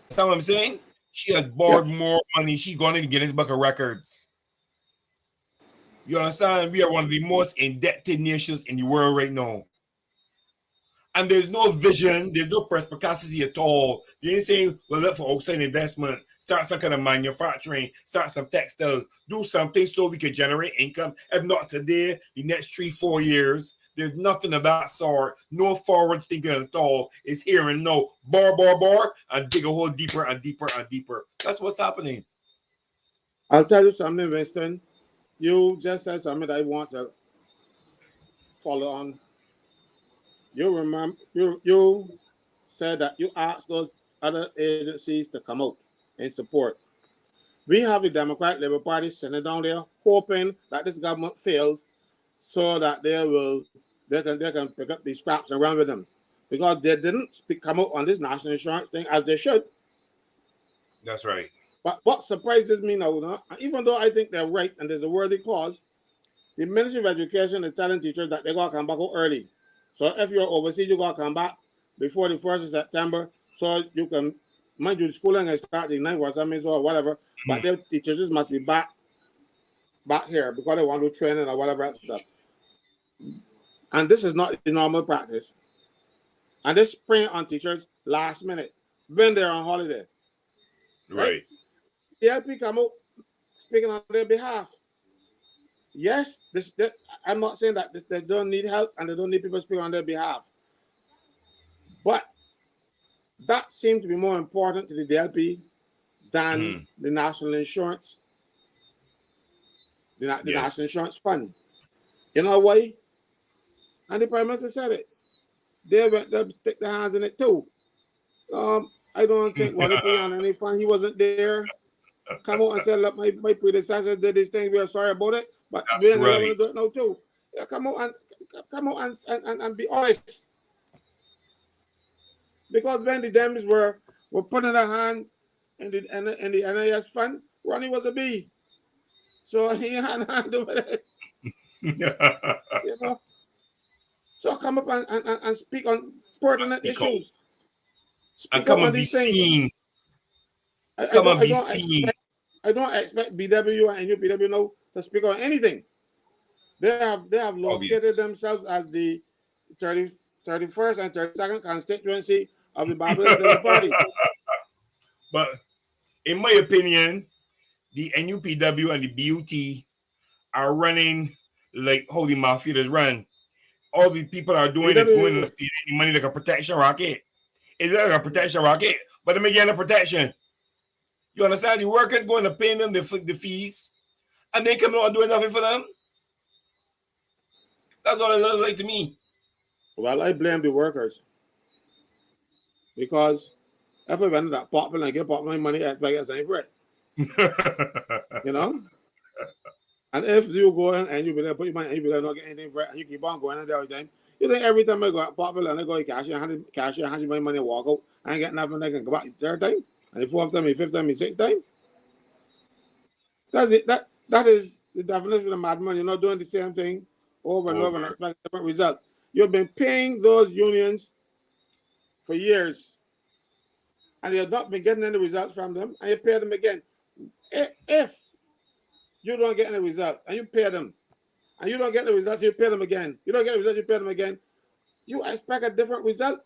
That's what I'm saying. She has borrowed more money. She's gone in the Guinness Book of Records. You understand? We are one of the most indebted nations in the world right now. And there's no vision, there's no perspicacity at all. They ain't saying, well, look for outside investment, start some kind of manufacturing, start some textiles, do something so we can generate income. If not today, the next 3-4 years, there's nothing of that sort. No forward thinking at all. It's here and now. Bar, and dig a hole deeper and deeper and deeper. That's what's happening. I'll tell you something, Winston. You just said something that I want to follow on. You remember, you said that you asked those other agencies to come out and support. We have the Democrat Labour Party sitting down there hoping that this government fails so that they can pick up these scraps and run with them. Because they didn't come out on this national insurance thing as they should. That's right. But what surprises me now, even though I think they're right and there's a worthy cause, the Ministry of Education is telling teachers that they got to come back out early. So if you're overseas, you got to come back before the 1st of September so you can, mind you, schooling and start the 9th or something or whatever, but their teachers must be back here because they want to do training or whatever else stuff. And this is not the normal practice. And this spring on teachers last minute when they're on holiday. Right. The LP come out speaking on their behalf. Yes, I'm not saying that they don't need help and they don't need people speaking on their behalf. But that seemed to be more important to the DLP than the National Insurance, the National Insurance Fund. You know why? And the Prime Minister said it. They stick their hands in it too. I don't think what they put on any fund, he wasn't there. Come out and say, look, my predecessors did these things. We are sorry about it, but we're going to do it now too. Yeah, come out and be honest. Because when the Dems were putting their hand in the NIS fund, Ronnie was a B. So he had a hand with it. You know? So come up and speak on pertinent issues. And come and be seen. Come and be seen. I don't expect BW and UPW now to speak on anything. They have located themselves as the 31st and 32nd constituency of the Barbados Labour Party. But in my opinion, the NUPW and the BUT are running like how the mafia is run. All the people are doing is going to feed the money like a protection rocket. It's like a protection rocket, but they're getting a protection. You understand? The workers going to pay them the fees, and they come out and doing nothing for them. That's what it looks like to me. Well, I blame the workers. Because if I went to that pot bill and get pot my money, I expect something for it. You know? And if you go in and you be there, put your money and you be there, not get anything for it, and you keep on going in there every time, you think every time I go at pot bill and I go to cashier, hand you my money and walk out, I ain't get nothing, I can go back the third time, and the fourth time, the fifth time, the sixth time. That's it. That is the definition of madman. You're not doing the same thing over and over and expect a different result. You've been paying those unions for years, and you have not been getting any results from them, and you pay them again. If you don't get any results, and you pay them, and you don't get the results, you pay them again. You don't get the results, you pay them again. You expect a different result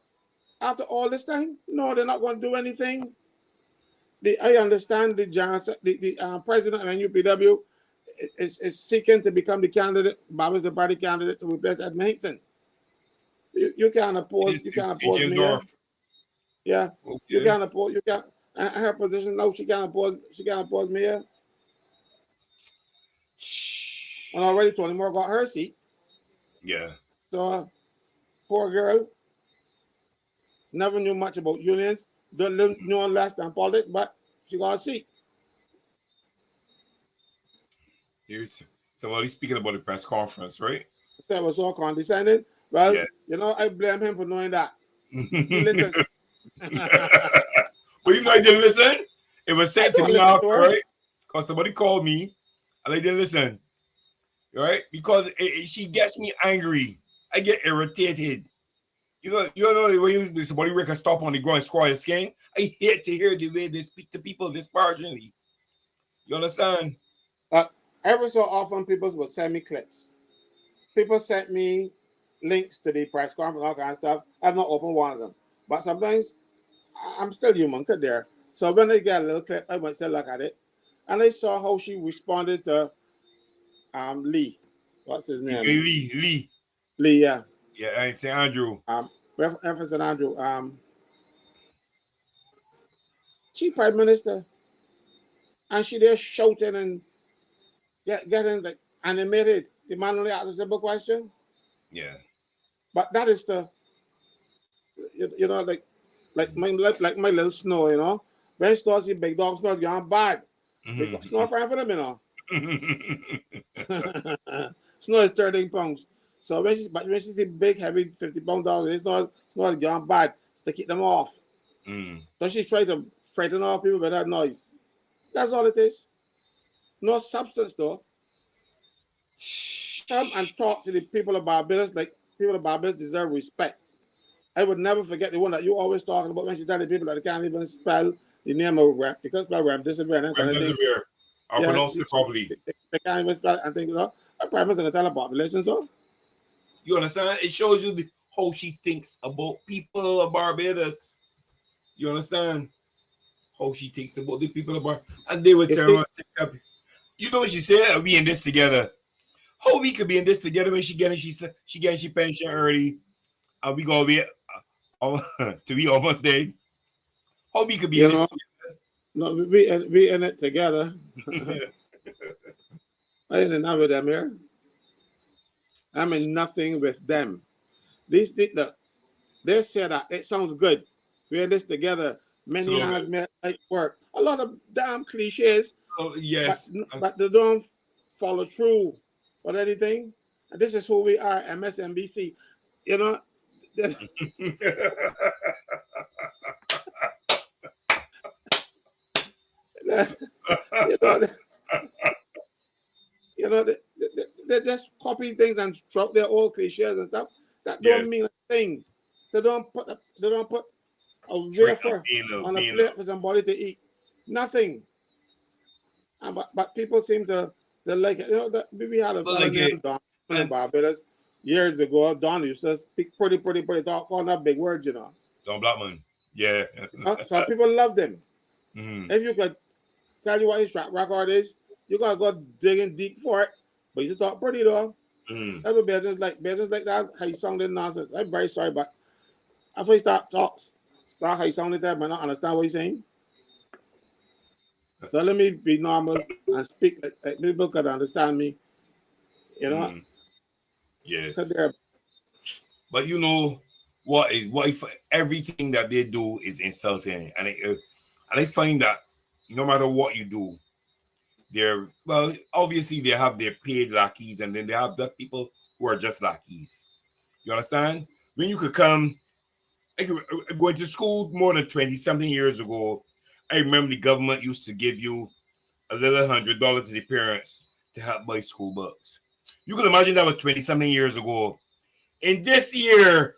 after all this time? No, they're not going to do anything. I understand the president of NUPW is seeking to become the candidate, Barbados Party candidate to replace Ed Hinkson. You can't oppose me. Yeah, okay. You can't oppose. You can't. Her position, no, she can't oppose. She can't oppose me. And already Tony Moore got her seat. Yeah. So, poor girl. Never knew much about unions. Don't know less than politics, but she got a seat. So while he's speaking about the press conference, right? That was so condescending. Well, yes. You know, I blame him for knowing that. He listened. But you know, I didn't listen. It was said to me after, right? Because somebody called me and I didn't listen, right? Because she gets me angry. I get irritated. You know when somebody break a stop on the ground and square his skin. I hate to hear the way they speak to people this marginally. You understand? Every so often, people will send me clips. People sent me links to the press conference, all kind of stuff. I've not opened one of them, but sometimes I'm still human, could there. So when I get a little clip, I went to look at it, and I saw how she responded to Lee. What's his name? Lee. Lee, yeah. Yeah, it's Andrew. Reference to Andrew. She Prime Minister, and she there shouting and getting like animated. The man only asked a simple question. Yeah. But that is the, you know, like my little Snow, you know. When Snow see big dog, Snow's gone bad. Because Snow friend for them, you know. Snow is 13 pounds. So when she see big, heavy 50-pound dogs, Snow is gone bad to keep them off. So she's trying to frighten all people with that noise. That's all it is. No substance, though. Come and talk to the people of Barbados like people of Barbados deserve respect. I would never forget the one that you always talking about when she tell the people that they can't even spell the name of rep because spell remdesivir. Remdesivir. I'll pronounce it properly. They can't even spell it and think, you know, a prime minister can tell a population so. You understand? It shows you how she thinks about people of Barbados. You understand? How she thinks about the people of Barbados. And they would tell her, you know what she said? We in this together. How we could be in this together when she getting she pension early, and we gonna be to be almost there. How we could be in this together? No, we in it together. I ain't enough with them here. I'm in nothing with them. They say that it sounds good. We're in this together. Many hands make work. A lot of damn cliches. Oh, yes, but they don't follow through or anything. And this is who we are, MSNBC. You know. They just copy things and drop their old cliches and stuff. That don't mean a thing. They don't put a wafer on a plate for somebody to eat. Nothing. But people seem to like it. You know that we had a fellow named Don in Barbados years ago. Don used to speak pretty talk all that big words, you know. Don Blackman. Yeah. So people loved him. If you could tell you what his track record is, you gotta go digging deep for it. But you talk pretty though. Every business like that, how you sounded nonsense. I'm very sorry, but after you start how you sounded there, I might not understand what you're saying. So let me be normal and speak like people could understand me. You know? Yes. But you know what if everything that they do is insulting, and I find that no matter what you do, obviously they have their paid lackeys, and then they have the people who are just lackeys. You understand? When you could come, going to school more than 20-something years ago, I remember the government used to give you a little $100 to the parents to help buy school books. You can imagine that was 20-something years ago. In this year,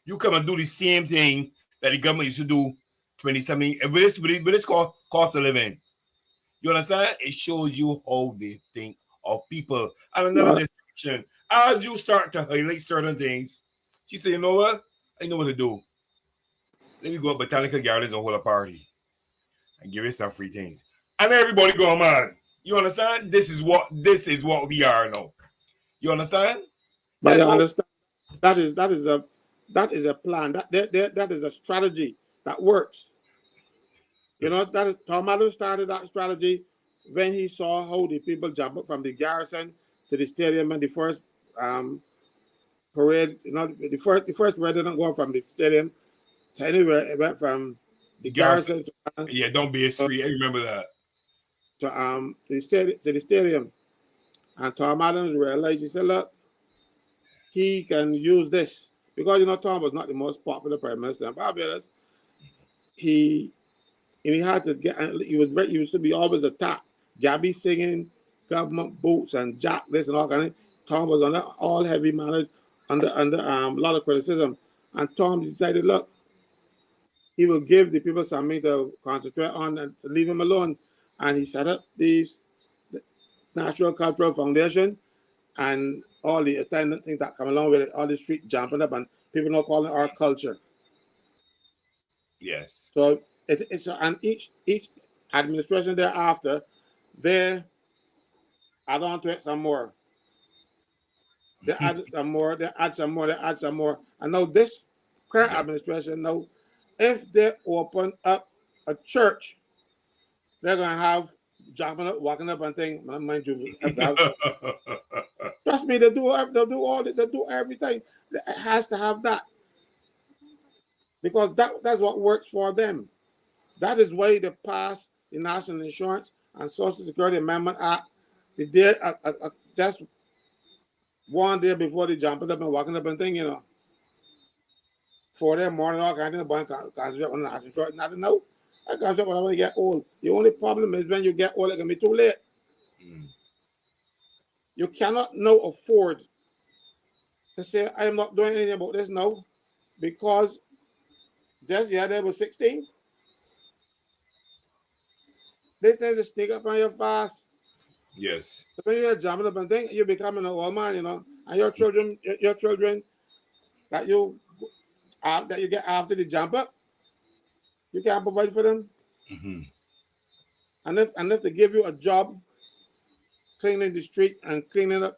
you come and do the same thing that the government used to do 20-something, but it's called cost of living. You understand? It shows you how they think of people. And another distinction, as you start to highlight certain things, she said, you know what? I know what to do. Let me go up Botanical Gardens and hold a party and give it some free things. And everybody go, man. You understand? This is what we are now. You understand? But you understand that is a plan. That is a strategy that works. You know, that is Tom Adams started that strategy when he saw how the people jump up from the garrison to the stadium, and the first parade, you know, the first parade didn't go from the stadium to anywhere. It went from the garrison to, don't be a street. I remember that. To the stadium. And Tom Adams realized, he said, look, he can use this. Because, you know, Tom was not the most popular prime minister in Barbados. He had to get, he used to be always attacked. Gabby singing, government boots and Jack this and all kind of. Tom was under all heavy manners, under a lot of criticism. And Tom decided, look, he will give the people something to concentrate on and to leave him alone. And he set up this Natural Cultural Foundation, and all the attendant things that come along with it, all the street jumping up, and people not calling it our culture. Yes. So it's and each administration thereafter, they add on to it some more. They add some more, they add some more, they add some more. And now this current administration, now, if they open up a church, they're gonna have jumping up, walking up and thing. Mind you, trust me, they do everything. It has to have that. Because that's what works for them. That is why they passed the National Insurance and Social Security Amendment Act. They did just one day before they jumping up and walking up and thing, 4 day morning, all kinds of bank concentrate on the National Insurance. Not to know. I concentrate when I want to get old. The only problem is when you get old, it can be too late. You cannot now afford to say, I am not doing anything about this now, because just yesterday was 16. They tend to sneak up on you fast. Yes. So when you're jumping up and thing, you're becoming an old man, and your children that you get after the jump up, you can't provide for them. And if they give you a job cleaning the street and cleaning up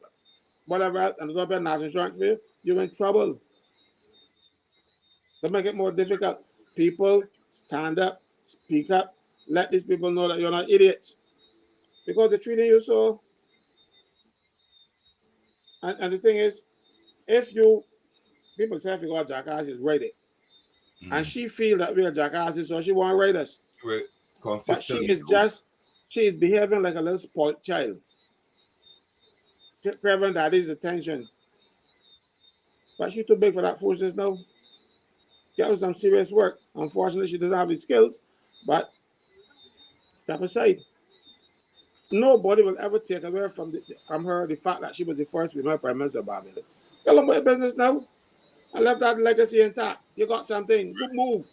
whatever else, and there's no national insurance for you, you're in trouble. They make it more difficult. People stand up, speak up, let these people know that you're not idiots, because they're treating you so. And the thing is, if people say if you got jackasses, write it. And she feel that we are jackasses, so she won't write us. Right. But she is behaving like a little spoiled child. Craving daddy's attention. But she's too big for that foolishness now. She has some serious work. Unfortunately, she doesn't have the skills, but step aside. Nobody will ever take away from her the fact that she was the first female prime minister of Barbados. Tell them about your business now. I left that legacy intact. You got something. Good move.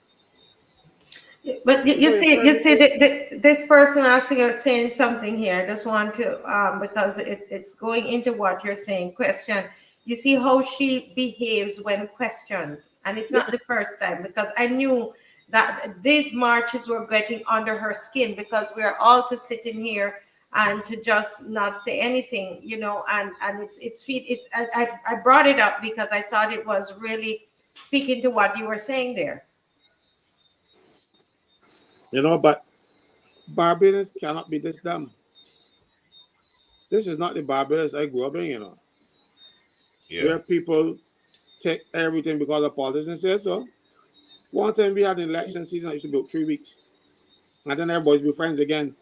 But you see, this person asking or saying something here. I just want to, because it's going into what you're saying. Question. You see how she behaves when questioned, and it's not the first time, because I knew that these marches were getting under her skin, because we are all to sit in here and to just not say anything, and I brought it up because I thought it was really speaking to what you were saying there. But Barbados cannot be this dumb. This is not the Barbados I grew up in, where people take everything because the politicians say so. One time we had an election season, it used to be 3 weeks. And then everybody's be friends again.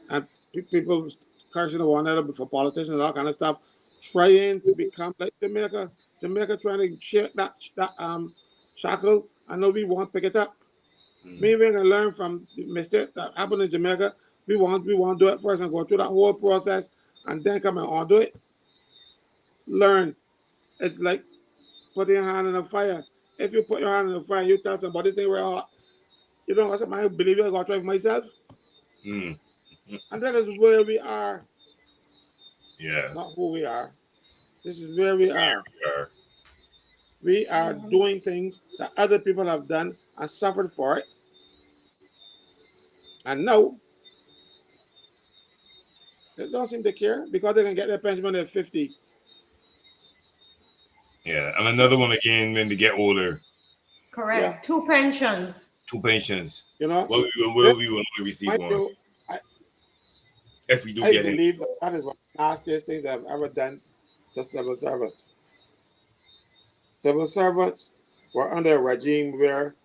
And people cursing one another for politicians and all kind of stuff, trying to become like Jamaica. Jamaica trying to shake that shackle. I know we won't pick it up. Maybe we're gonna learn from the mistakes that happened in Jamaica. We want to do it first and go through that whole process and then come and undo it. Learn. It's like putting your hand in the fire. If you put your hand in the fire, you tell somebody this thing real hot. You don't want somebody to believe you, I gotta try for myself. And that is where we are. Yeah. Not who we are. This is where we are. We are doing things that other people have done and suffered for it. And now, they don't seem to care because they can get their pension when they're 50. Yeah, and another one again when they get older. Correct. Yeah. 2 pensions. 2 pensions. We will only receive one. If we do get it. I believe that is one of the nastiest things I've ever done to civil servants. Civil servants were under a regime where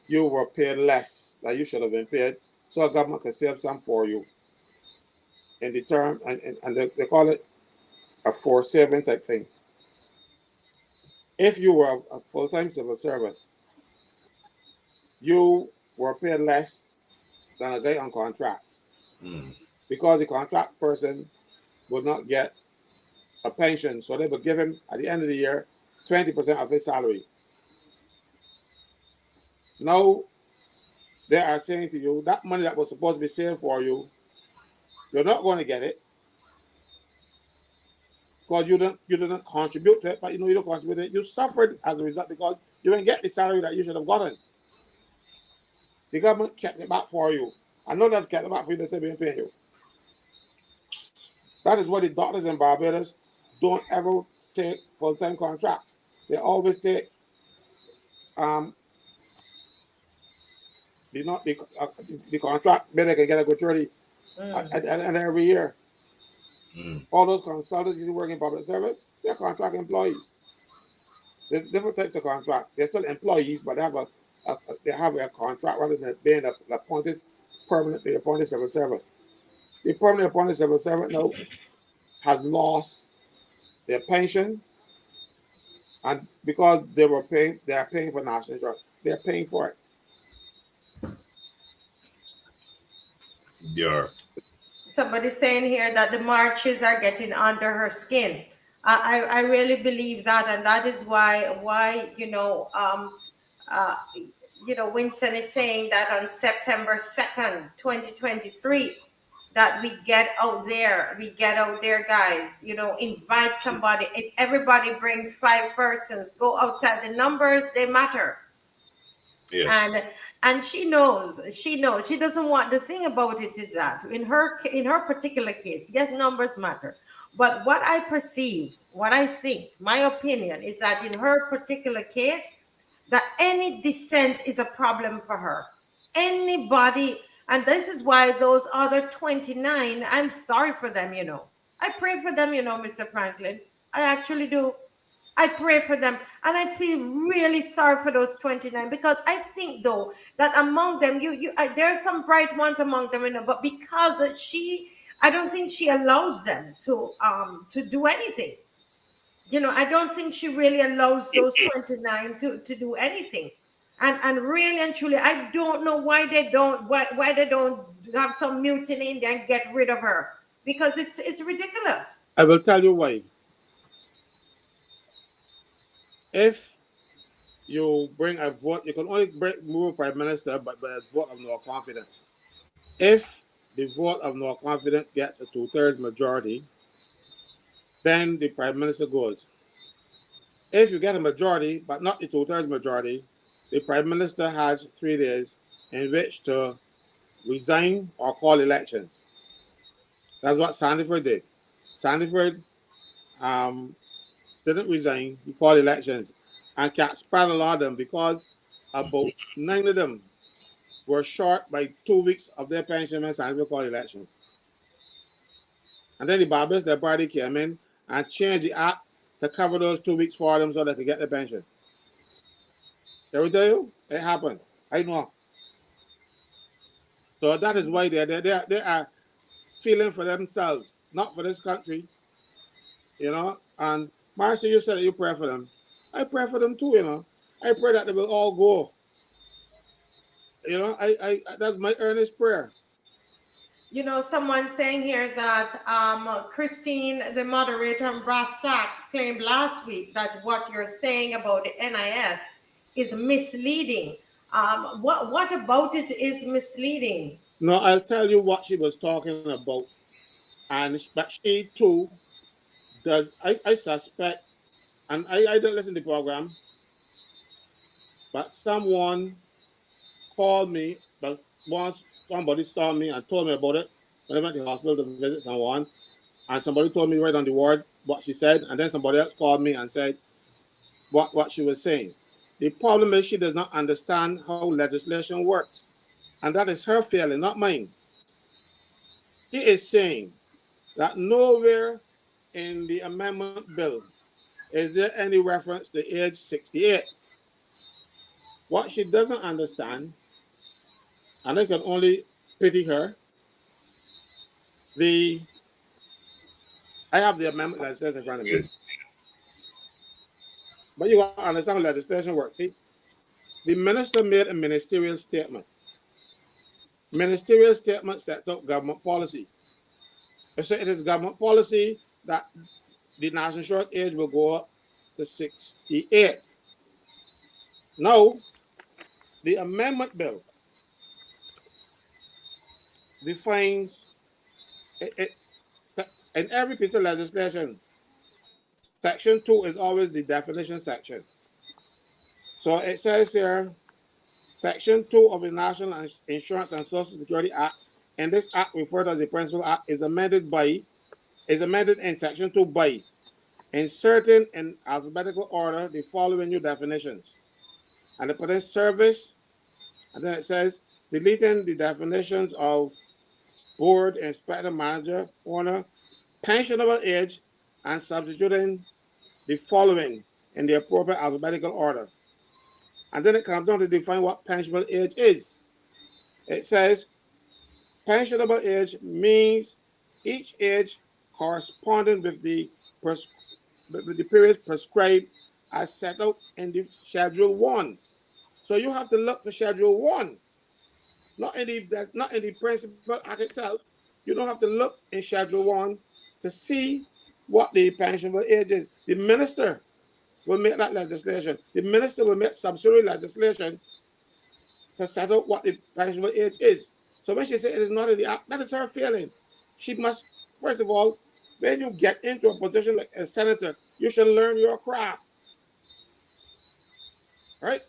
you were paid less than you should have been paid, so a government could save some for you. In the term, and they call it a forced saving type thing. If you were a full-time civil servant, you were paid less than a guy on contract. Because the contract person would not get a pension, so they would give him, at the end of the year, 20% of his salary. Now, they are saying to you, that money that was supposed to be saved for you, you're not going to get it. because you didn't contribute to it, but you know you don't contribute to it. You suffered as a result because you didn't get the salary that you should have gotten. The government kept it back for you. I know they've kept it back for you, they say they're paying you. That is why the doctors in Barbados don't ever take full-time contracts. They always take the contract where they can get a gratuity at every year. All those consultants who work in public service, they're contract employees. There's different types of contract. They're still employees, but they have a contract rather than being appointed permanently appointed civil servant. The permanently appointed civil servant now has lost their pension, and because they are paying for national insurance. They're paying for it. Yeah. Somebody's saying here that the marches are getting under her skin. I really believe that, and that is why Winston is saying that on September 2nd, 2023, that we get out there, guys. Invite somebody. If everybody brings 5 persons, go outside. The numbers, they matter. Yes. And she knows she doesn't want. The thing about it is that in her particular case, yes, numbers matter, but what I perceive, what I think, my opinion is that in her particular case, that any dissent is a problem for her. Anybody, and this is why those other 29, I'm sorry for them. I pray for them, Mr. Franklin. I actually do. I pray for them, and I feel really sorry for those 29, because I think though that among them, there are some bright ones among them, but because I don't think she allows them to do anything. I don't think she really allows those 29 to do anything, and really and truly, I don't know why they don't have some mutiny in there and get rid of her, because it's ridiculous. I will tell you why. If you bring a vote, you can only move Prime Minister, but by a vote of no confidence. If the vote of no confidence gets a 2/3 majority, then the Prime Minister goes. If you get a majority, but not the 2/3 majority, the Prime Minister has 3 days in which to resign or call elections. That's what Sandiford did. Sandiford didn't resign, he called elections. And Cat spread a lot of them because about 9 of them were short by 2 weeks of their pension when Sandiford called election. And then the Barbados, their party came in and changed the act to cover those 2 weeks for them so they could get their pension. Did I tell you? It happened. I know. So that is why they are feeling for themselves, not for this country. And Marcia, you said that you pray for them. I pray for them too, I pray that they will all go. I that's my earnest prayer. Someone saying here that Christine, the moderator on Brass Tacks, claimed last week that what you're saying about the NIS is misleading. What about it is misleading? No, I'll tell you what she was talking about. But she too does, I suspect, and I don't listen to the program, but someone called me, but once somebody saw me and told me about it when I went to the hospital to visit someone, and somebody told me right on the ward what she said, and then somebody else called me and said what she was saying. The problem is she does not understand how legislation works, and that is her failing, not mine. She is saying that nowhere in the amendment bill is there any reference to age 68. What she doesn't understand, and I can only pity her, I have the amendment legislation in front of me. But you got to understand how legislation works. See, the minister made a ministerial statement. Ministerial statement sets out government policy. So it is government policy that the national insurance age will go up to 68. Now, the amendment bill defines it in every piece of legislation Section 2 is always the definition section. So it says here, Section 2 of the National Insurance and Social Security Act, and this act referred to as the Principal Act, is amended in Section 2 by inserting in alphabetical order the following new definitions. And they put in service, and then it says deleting the definitions of board, inspector, manager, owner, pensionable age, and substituting the following in the appropriate alphabetical order. And then it comes down to define what pensionable age is. It says pensionable age means each age corresponding with the periods prescribed as set out in the Schedule 1. So you have to look for Schedule 1, not in the Principal Act itself. You don't have to look in Schedule 1 to see what the pensionable age is. The minister will make that legislation. The minister will make subsidiary legislation to set out what the pensionable age is. So when she says it is not in the act, that is her failing. She must, first of all, when you get into a position like a senator, you should learn your craft. Right?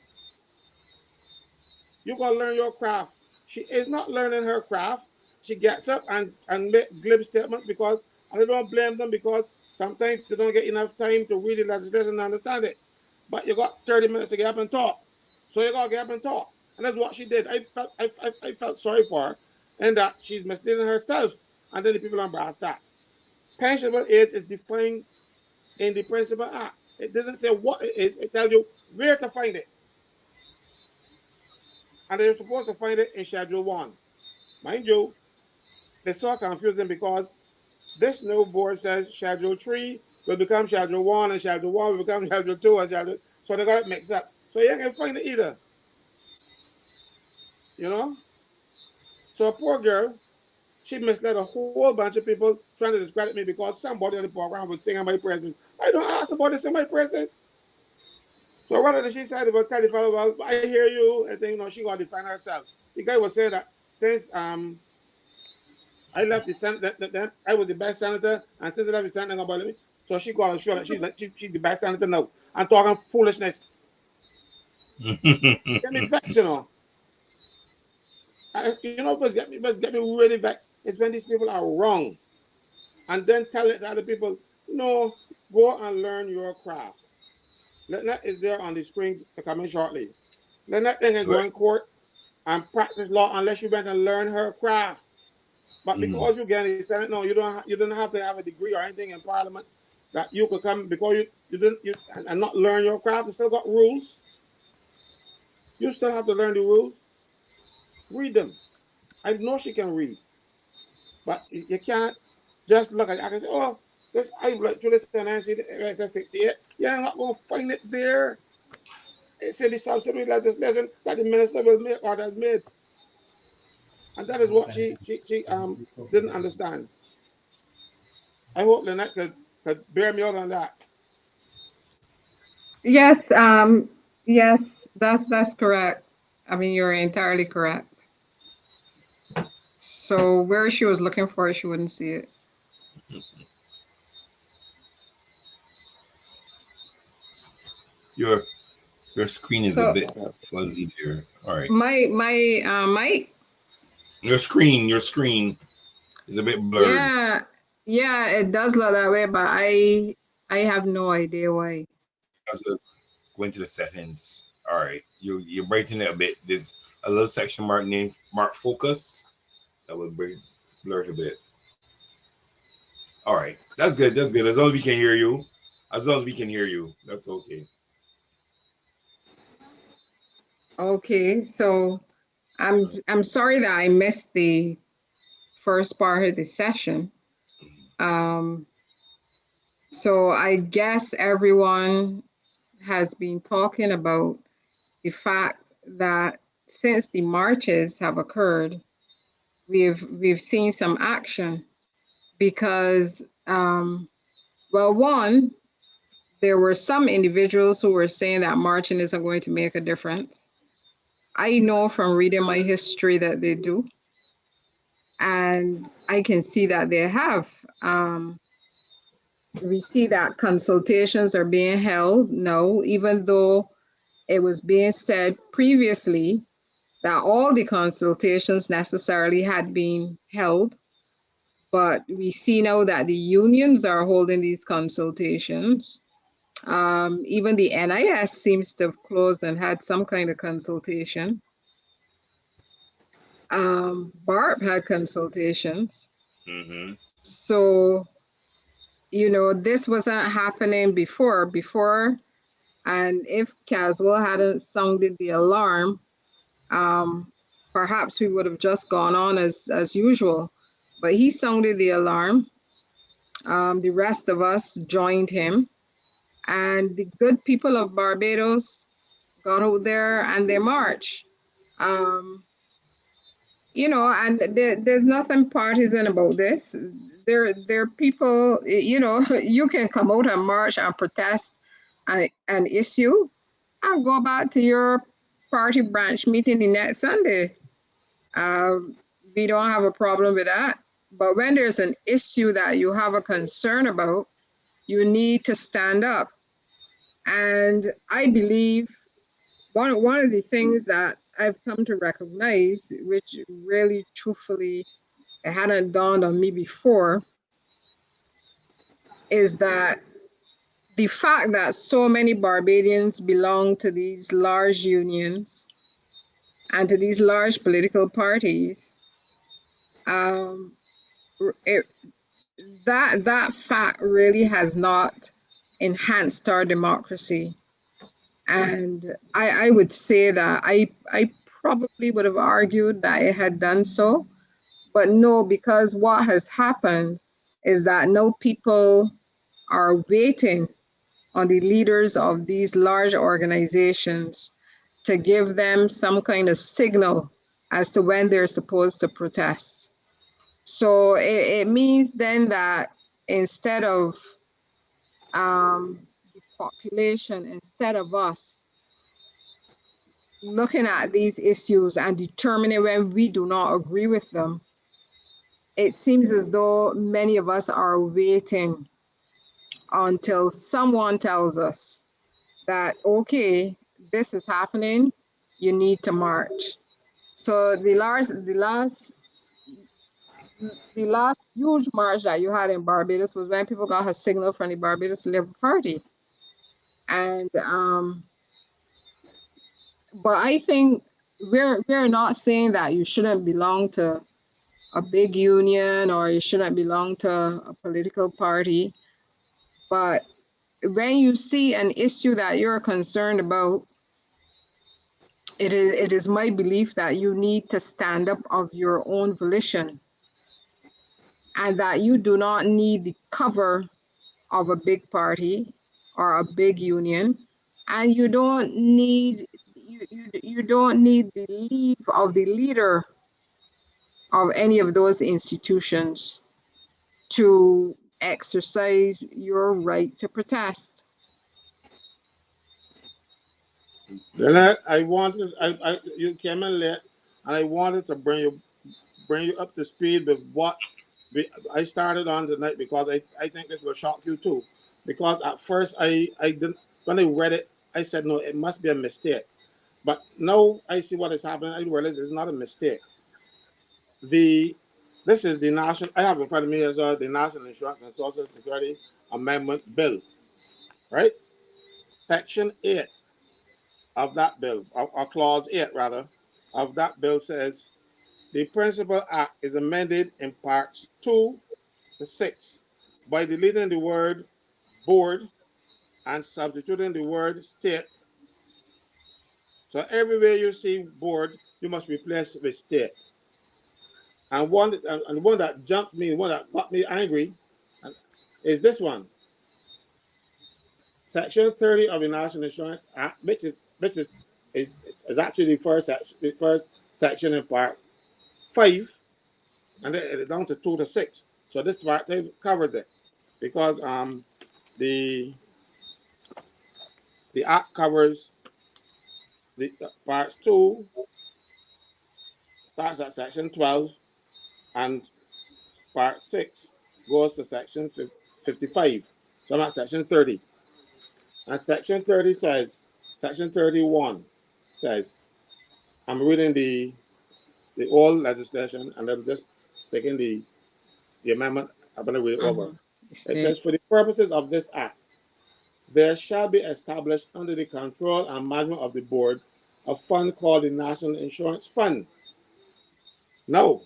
You got to learn your craft. She is not learning her craft. She gets up and make glib statements because, and I don't blame them because sometimes they don't get enough time to read the legislation and understand it. But you got 30 minutes to get up and talk. So you got to get up and talk. And that's what she did. I felt sorry for her and that she's misleading herself and then the people on brass that. Pensionable age is defined in the Principal Act. It doesn't say what it is. It tells you where to find it. And they're supposed to find it in Schedule 1. Mind you, it's so confusing because this new board says Schedule 3 will become Schedule 1 and Schedule 1 will become Schedule 2 and Schedule. So they got it mixed up. So you ain't gonna find it either. You know? So a poor girl, she misled a whole bunch of people trying to discredit me because somebody on the program was singing my praises. I don't ask somebody to sing my praises. So rather she said, well, tell the fellow, well, I hear you, and then, you know, she got to defend herself. The guy was saying that since I left the Senate, then I was the best senator, and since I left the Senate, nobody me. So she got to show that she's the best senator now. I'm talking foolishness. Get me vexed, you know. You know what's get me really vexed is when these people are wrong, and then tell it to other people, no, go and learn your craft. Lynette is there on the screen to come in shortly. Lynette can go in court and practice law unless you went and learn her craft. But because you get in the Senate, no, you don't have to have a degree or anything in Parliament that you could come because you didn't and not learn your craft. You still got rules. You still have to learn the rules. Read them. I know she can read, but you can't just look at it. I can say, oh, this I read through this and I see it says 68. Yeah, I'm not going to find it there. It's in the subsidiary legislation that the minister will make or that's made. And that is what she didn't understand. I hope Lynette could bear me out on that. Yes, yes, that's correct. I mean, you're entirely correct. So where she was looking for it, she wouldn't see it. Your screen is a bit fuzzy there. All right. My mic. Your screen is a bit blurred. Yeah, it does look that way, but I have no idea why. You have to go into the settings. All right, you're breaking it a bit. There's a little section mark focus that will blur it a bit. All right, that's good. That's good. As long as we can hear you, that's okay. Okay, so I'm sorry that I missed the first part of the session. So I guess everyone has been talking about the fact that since the marches have occurred, we've seen some action because, well, one, there were some individuals who were saying that marching isn't going to make a difference. I know from reading my history that they do. And I can see that they have. we see that consultations are being held now, even though it was being said previously that all the consultations necessarily had been held. But we see now that the unions are holding these consultations. Even the NIS seems to have closed and had some kind of consultation. BARB had consultations. Mm-hmm. So, you know, this wasn't happening before. And if Caswell hadn't sounded the alarm, perhaps we would have just gone on as usual. But he sounded the alarm. The rest of us joined him. And the good people of Barbados got out there and they marched. You know, and there's nothing partisan about this. There are people, you know, you can come out and march and protest an issue and go back to your party branch meeting the next Sunday. We don't have a problem with that. But when there's an issue that you have a concern about, you need to stand up. And I believe one of the things that I've come to recognize, which really truthfully it hadn't dawned on me before, is that the fact that so many Barbadians belong to these large unions and to these large political parties, that fact really has not enhanced our democracy. And I would say that I probably would have argued that it had done so, but no, because what has happened is that no people are waiting on the leaders of these large organizations to give them some kind of signal as to when they're supposed to protest. So it means then that instead of the population, instead of us looking at these issues and determining when we do not agree with them, it seems as though many of us are waiting until someone tells us that, okay, this is happening, you need to march. So the last huge march that you had in Barbados was when people got a signal from the Barbados Labour Party. And but I think we're not saying that you shouldn't belong to a big union or you shouldn't belong to a political party. But when you see an issue that you're concerned about, it is my belief that you need to stand up of your own volition and that you do not need the cover of a big party or a big union, and you don't need you don't need the leave of the leader of any of those institutions to exercise your right to protest. Lynette, you came in late, and I wanted to bring you up to speed with what I started on tonight, because I think this will shock you too. Because at first I didn't, when I read it, I said no, it must be a mistake. But now I see what is happening. I realize it's not a mistake. This is the national. I have in front of me as well the National Insurance and Social Security Amendments Bill, right? Section 8 of that bill, or clause 8 rather, of that bill says the Principal Act is amended in parts 2 to 6 by deleting the word board and substituting the word state. So everywhere you see board, you must replace with state. And one that jumped me, one that got me angry, is this one. Section 30 of the National Insurance Act, which is actually the first section in part 5, and then it's down to 2 to 6. So this part covers it, because the act covers the parts 2 starts at section 12, and part 6 goes to section 55. So I'm at section 30. And section 30 says, section 31 says, I'm reading the old legislation, and I'm just sticking the amendment. I'm going to read it over. It says, for the purposes of this act, there shall be established under the control and management of the board a fund called the National Insurance Fund. Now,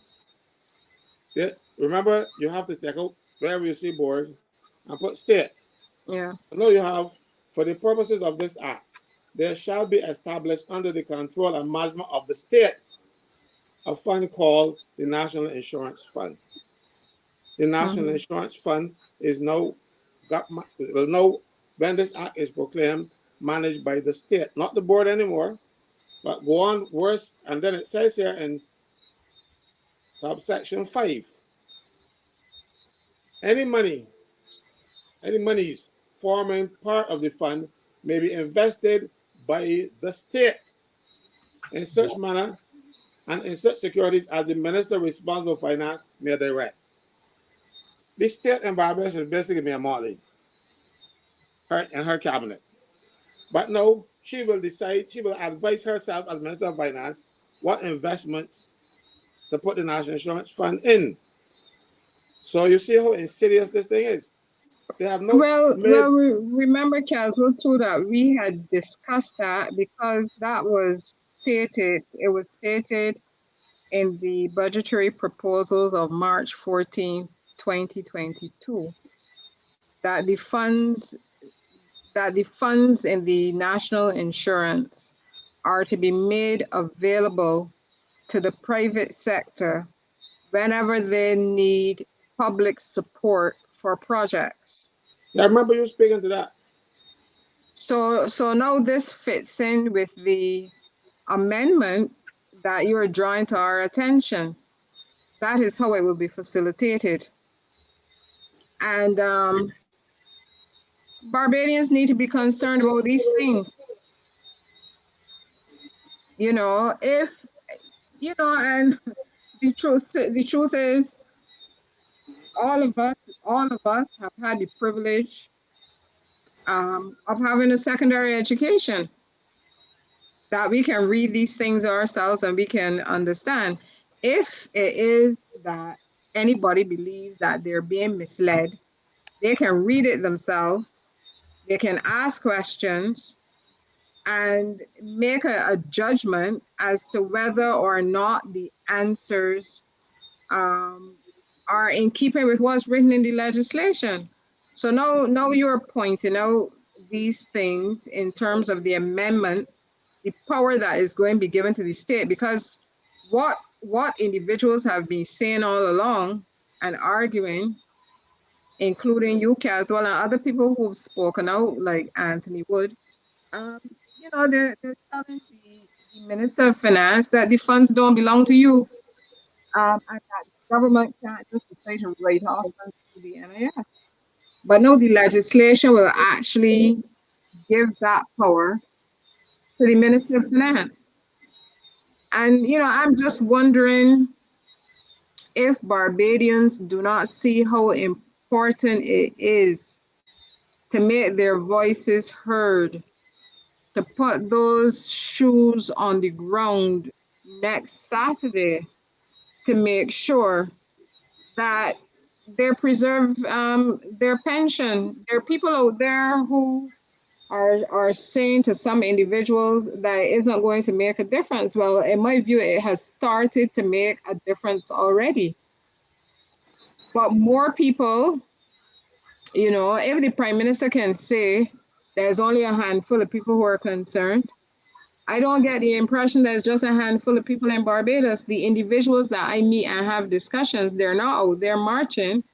remember, you have to take out wherever you see board and put state. Yeah. Now you have, for the purposes of this act, there shall be established under the control and management of the state a fund called the National Insurance Fund. The National Insurance Fund is now, when this act is proclaimed, managed by the state, not the board anymore, but go on worse. And then it says here in subsection 5, any monies forming part of the fund may be invested by the state in such manner and in such securities as the minister responsible for finance may direct. The state in Barbados is basically Mayor Motley, her and her cabinet. But no, she will decide, she will advise herself as Minister of Finance what investments to put the National Insurance Fund in. So you see how insidious this thing is. They have no. Well, remember, Caswell, too, that we had discussed that because that was stated. It was stated in the budgetary proposals of March 14, 2022, that the funds in the national insurance are to be made available to the private sector whenever they need public support for projects. Yeah, I remember you speaking to that. So now this fits in with the amendment that you're drawing to our attention. That is how it will be facilitated. And Barbadians need to be concerned about these things. You know, if, you know, and the truth is, all of us have had the privilege of having a secondary education, that we can read these things ourselves and we can understand. If it is that anybody believes that they're being misled, they can read it themselves, they can ask questions and make a judgment as to whether or not the answers are in keeping with what's written in the legislation. So now you're pointing out these things in terms of the amendment, the power that is going to be given to the state, because what individuals have been saying all along and arguing, including you, Caswell, and other people who've spoken out, like Anthony Wood, you know, they're telling the Minister of Finance that the funds don't belong to you, and that the government can't just decide to write off funds to the NIS. But no, the legislation will actually give that power to the Minister of Finance. And, you know, I'm just wondering if Barbadians do not see how important it is to make their voices heard, to put those shoes on the ground next Saturday to make sure that they preserve their pension. There are people out there who are saying to some individuals that it isn't going to make a difference. Well, in my view, it has started to make a difference already. But more people, you know, if the Prime Minister can say there's only a handful of people who are concerned, I don't get the impression that it's just a handful of people in Barbados. The individuals that I meet and have discussions, they're not out there marching,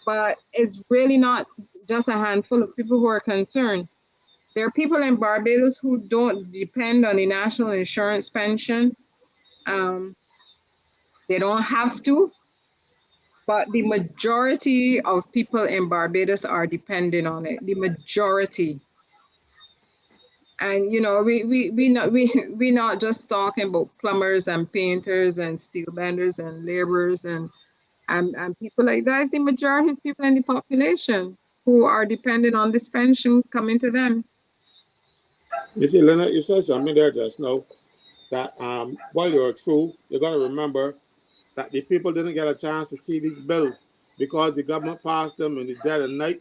but it's really not just a handful of people who are concerned. There are people in Barbados who don't depend on the national insurance pension. They don't have to, but the majority of people in Barbados are depending on it, the majority. And, you know, we not just talking about plumbers and painters and steel benders and laborers and people like that. It's the majority of people in the population who are dependent on this pension coming to them. You see, Leonard, you said something there just now that while you're true, you got to remember that the people didn't get a chance to see these bills because the government passed them in the dead of night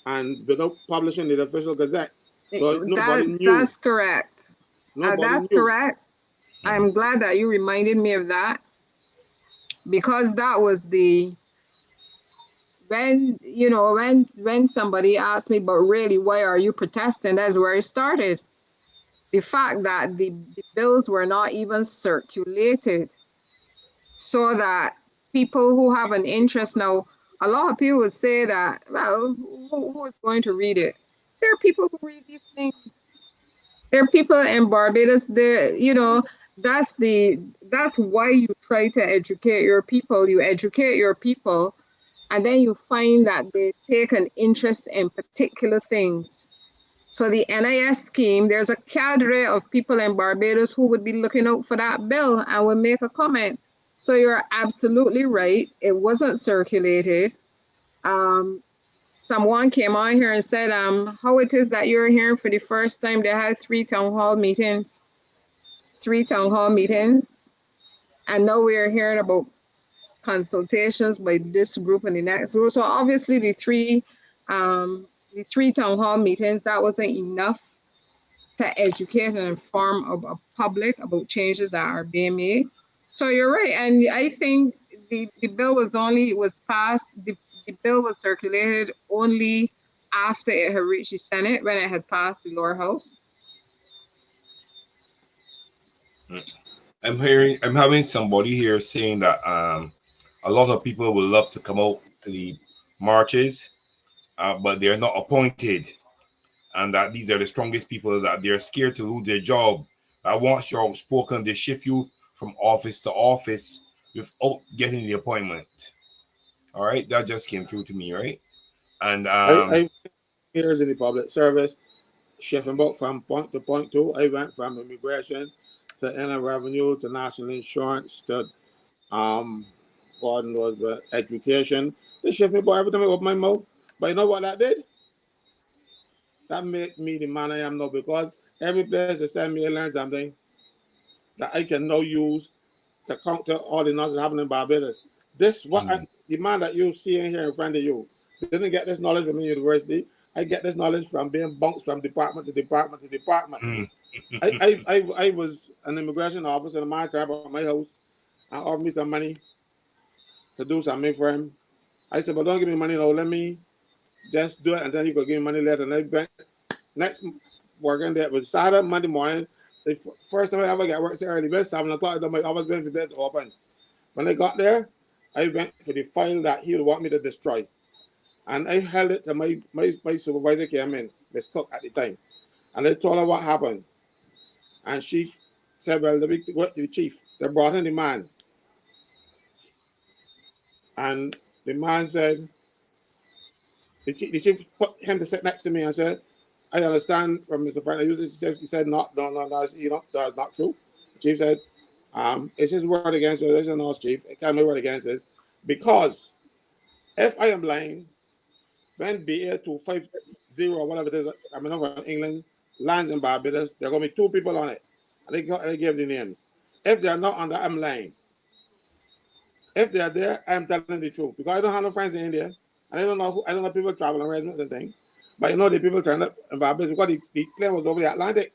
and without publishing the official gazette. So nobody knew. That's correct. Nobody That's knew. correct. I'm glad that you reminded me of that, because that was when somebody asked me, but really, why are you protesting? That's where it started. The fact that the bills were not even circulated, so that people who have an interest now, a lot of people would say that, well, who is going to read it? There are people who read these things. There are people in Barbados, that's why you try to educate your people. You educate your people, and then you find that they take an interest in particular things. So the NIS scheme, there's a cadre of people in Barbados who would be looking out for that bill and would make a comment. So you're absolutely right. It wasn't circulated. Someone came on here and said, how it is that you're hearing for the first time. They had 3 town hall meetings. And now we're hearing about consultations by this group and the next group. So obviously the three town hall meetings, that wasn't enough to educate and inform a public about changes that are being made. So you're right. And I think the bill was passed, the bill was circulated only after it had reached the Senate, when it had passed the lower house. I'm having somebody here saying that a lot of people would love to come out to the marches, but they're not appointed, and that these are the strongest people, that they're scared to lose their job. That once you're outspoken, they shift you from office to office without getting the appointment. All right, that just came through to me, right? And I years in the public service, shifting back from point to point two. I went from immigration to inland revenue to national insurance to God knows, but education. They shift me by every time I open my mouth. But you know what that did? That made me the man I am now, because every place they send me, I learn something that I can now use to counter all the nonsense happening in Barbados. This the man that you see in here in front of you didn't get this knowledge from the university. I get this knowledge from being bounced from department to department to department. I was an immigration officer in my tribe at my house, and offered me some money to do something for him. I said, but don't give me money now. Let me just do it, and then you could give me money later. And I went next working day. It was Saturday, Monday morning. The first time I ever got work so early, about 7 o'clock, I always been for this open. When I got there, I went for the file that he would want me to destroy. And I held it to my supervisor came in, Miss Cook at the time. And I told her what happened. And she said, well, let me go to the chief. They brought in the man. And the man said, the chief put him to sit next to me and said, I understand from Mr. Frank. He said, no, that's not true. The chief said, it's his word against it. There's no chief. It can't be word against it. Because if I am lying, when BA 250 or whatever it is, I'm over in England, lands in Barbados, there are going to be 2 people on it. And they give the names. If they're not on that, I'm lying. If they're there, I'm telling the truth. Because I don't have no friends in India. And I don't know people traveling residents and things. But you know the people trying to in Barbados, because the plane was over the Atlantic.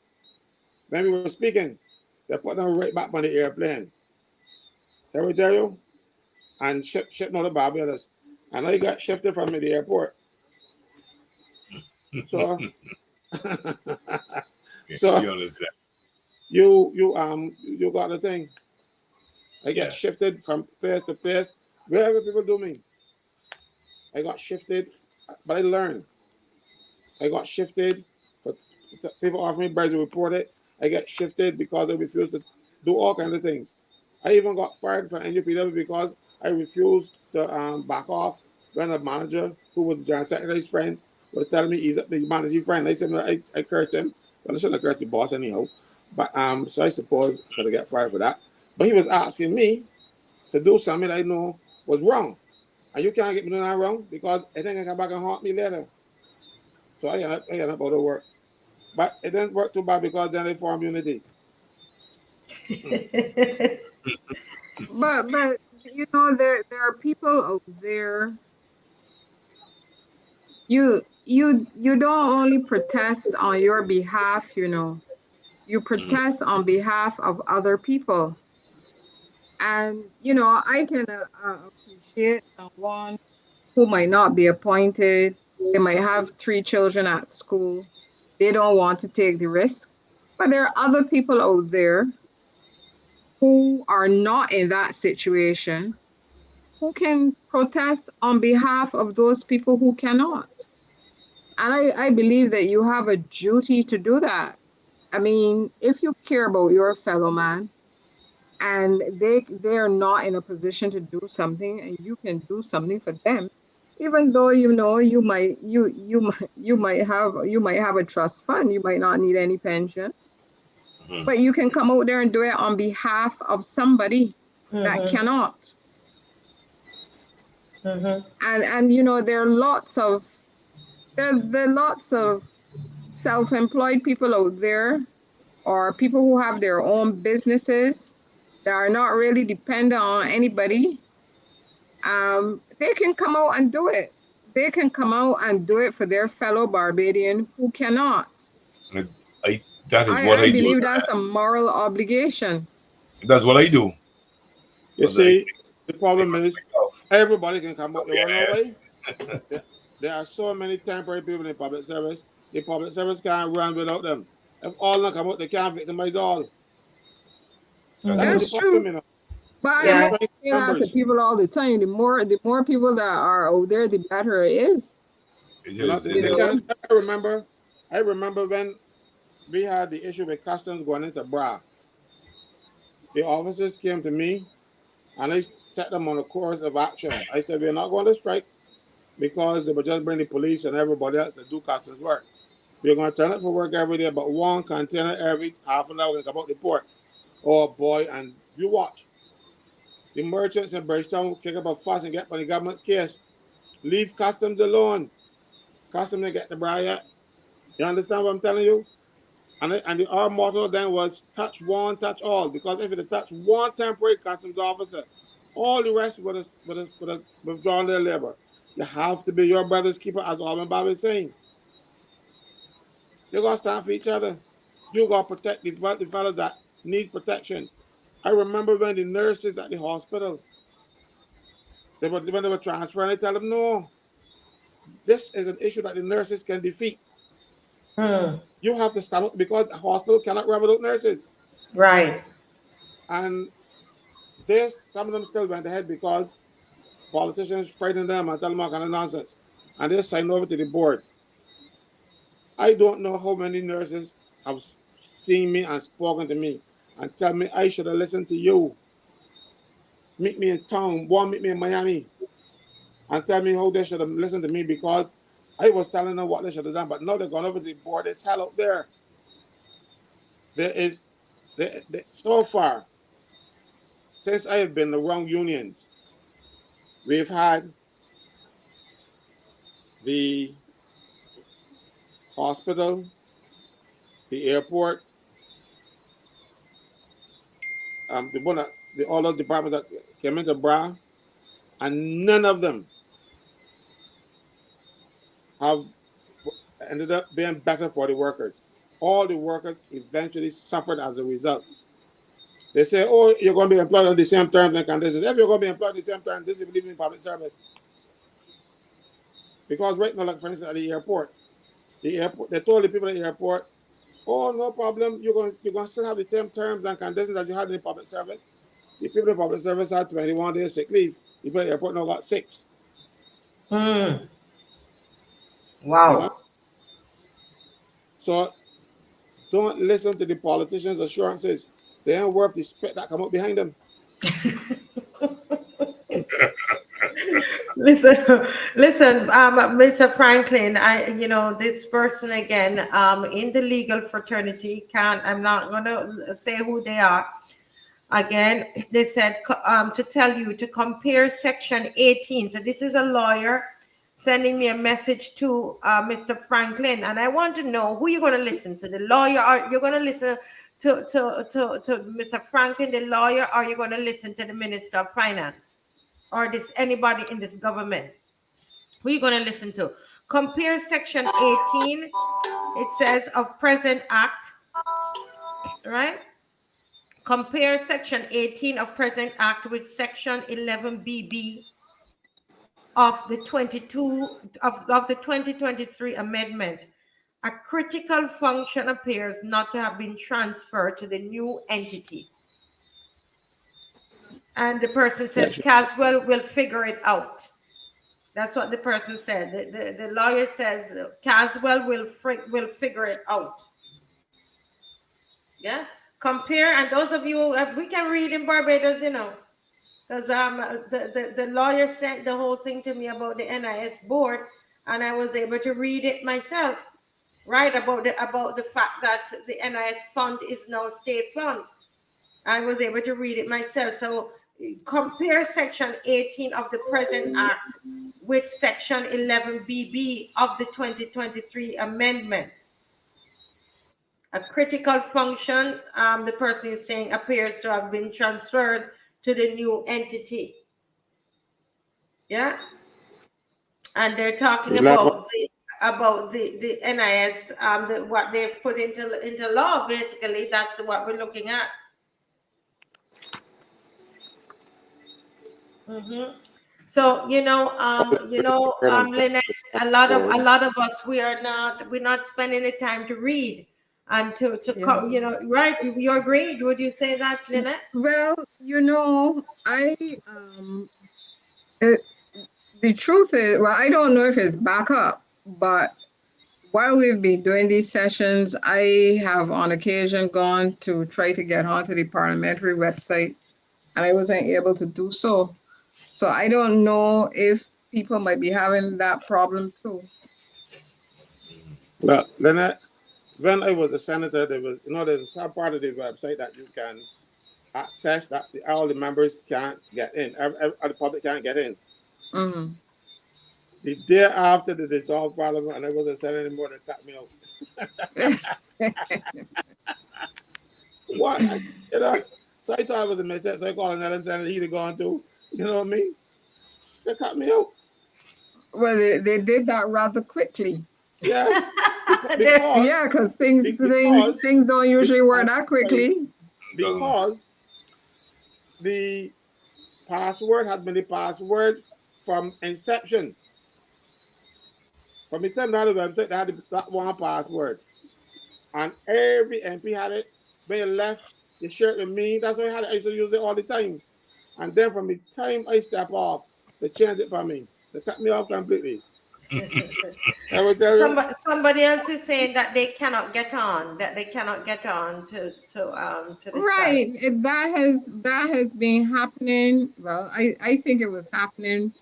When we were speaking, they put them right back on the airplane. Did we tell you? And shipped out to Barbados. And I got shifted from the airport. So, so you understand? You got the thing. I get shifted from place to place, wherever people do me. I got shifted, but I learned. I got shifted for people offering me birds to report it. I get shifted because I refused to do all kinds of things. I even got fired from NUPW because I refused to back off when a manager who was the general secretary's friend was telling me he's the manager's friend. I said, I cursed him. Well, I shouldn't have cursed the boss anyhow. But so I suppose I could get fired for that. But he was asking me to do something that I know was wrong. And you can't get me doing that wrong because I think I come back and haunt me later. So I ended up out of work. But it didn't work too bad because then they formed unity. But you know, there are people out there. You don't only protest on your behalf, you know. You protest on behalf of other people. And you know, I can appreciate someone who might not be appointed. They might have 3 children at school. They don't want to take the risk. But there are other people out there who are not in that situation, who can protest on behalf of those people who cannot. And I believe that you have a duty to do that. I mean, if you care about your fellow man and they're not in a position to do something and you can do something for them, even though you know you might have a trust fund, you might not need any pension, but you can come out there and do it on behalf of somebody that cannot. And you know, there are lots of self-employed people out there, or people who have their own businesses that are not really dependent on anybody. They can come out and do it. They can come out and do it for their fellow Barbadian who cannot. That is what I do. believe that's a moral obligation. That's what I do. You see, the problem is everybody can come out their own way. There are so many temporary people in public service. The public service can't run without them. If all of them come out, they can't victimize all. That's true. You know. But I say that to people all the time. The more people that are out there, the better it is. I remember when we had the issue with customs going into Bra. The officers came to me and I set them on a course of action. I said, we're not going to strike because they would just bring the police and everybody else to do customs work. We're going to turn up for work every day, but one container every half an hour can come out the port. Oh boy, and you watch. The merchants in Bridgetown kick up a fuss and get on the government's case. Leave customs alone. Customs didn't get the Bra yet. You understand what I'm telling you? And our motto then was touch one, touch all. Because if you touch one temporary customs officer, all the rest would have withdrawn their labor. You have to be your brother's keeper, as Alvin Bob is saying. You're going to stand for each other. You're going to protect the fellas that need protection. I remember when the nurses at the hospital, when they were transferring, I tell them, no, this is an issue that the nurses can defeat. You have to stand up because the hospital cannot run without nurses. Right. And some of them still went ahead because politicians frightened them and tell them all kind of nonsense. And they signed over to the board. I don't know how many nurses have seen me and spoken to me and tell me I should have listened to you. Meet me in town, meet me in Miami, and tell me how they should have listened to me because I was telling them what they should have done, but now they're gone over to the board. It's hell out there. So far, since I have been around unions, we've had the hospital, the airport, all those departments that came into Bra, and none of them have ended up being better for the workers. All the workers eventually suffered as a result. They say, oh, you're going to be employed on the same terms and conditions. If you're going to be employed on the same terms, this is believe in public service. Because right now, like for instance, at the airport, they told the people at the airport, oh, no problem, you're going to still have the same terms and conditions as you had in the public service. The people in public service had 21 days sick leave. The people at the airport now got 6. Wow. You know? So don't listen to the politicians' assurances. They ain't worth the spit that come up behind them. Listen, Mr. Franklin, this person again, in the legal fraternity, I'm not going to say who they are. Again, they said to tell you to compare section 18. So this is a lawyer sending me a message to Mr. Franklin, and I want to know who you're going to listen to, the lawyer, or you're going to listen to Mr. Franklin, the lawyer, or you're going to listen to the Minister of Finance, or anybody in this government. Who are you going to listen to? Compare section 18, it says, of present act, right? Compare section 18 of present act with section 11BB of the 2023 amendment. A critical function appears not to have been transferred to the new entity. And the person says Caswell will figure it out. That's what the person said. The lawyer says Caswell will figure it out. Yeah. Compare, and those of you, we can read in Barbados, you know, because the lawyer sent the whole thing to me about the NIS board, and I was able to read it myself, right, about the fact that the NIS fund is now state fund. I was able to read it myself. So compare section 18 of the present act with section 11BB of the 2023 amendment. A critical function, the person is saying, appears to have been transferred to the new entity. Yeah. And they're talking about the NIS, what they've put into law. Basically, that's what we're looking at. So Lynette, a lot of us, we're not spending the time to read and to come, right? You agree? Would you say that, Lynette? Well, the truth is, well, I don't know if it's back up, but while we've been doing these sessions, I have on occasion gone to try to get onto the parliamentary website, and I wasn't able to do so. So I don't know if people might be having that problem too. Well, then when I was a senator, there was, there's some part of the website that you can access that all the members can't get in, the public can't get in. Mm-hmm. The day after the dissolved parliament, and I wasn't senator anymore, they cut me out. What? So I thought I was a mistake, so I called another senator, he'd have gone too. You know what I mean? They cut me out. Well, they did that rather quickly. Yeah. Because things don't usually work that quickly. Because the password had been the password from inception. From the time they had the website, they had that one password. And every MP had it. When you left, you shared with me. That's why I had it. I used to use it all the time. And then from the time I step off, they changed it for me. They cut me off completely. Somebody else is saying that they cannot get on. To the right site. That has been happening. Well, I think it was happening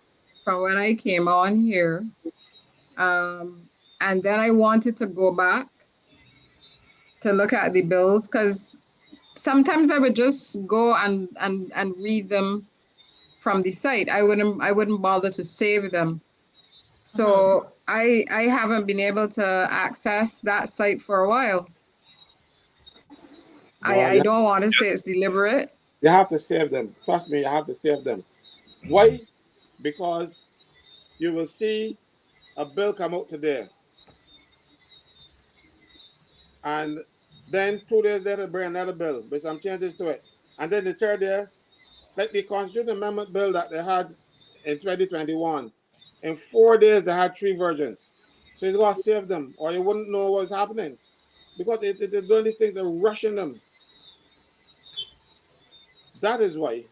from when I came on here, and then I wanted to go back to look at the bills, because sometimes I would just go and read them from the site. I wouldn't bother to save them. So I haven't been able to access that site for a while. I don't want to say it's deliberate. You have to save them. Trust me, you have to save them. Why? Because you will see a bill come out today. And then 2 days later, bring another bill with some changes to it. And then the third day, like the Constitutional Amendment bill that they had in 2021, in 4 days, they had 3 versions. So you got to save them, or you wouldn't know what's happening. Because they're doing these things, they're rushing them. That is why,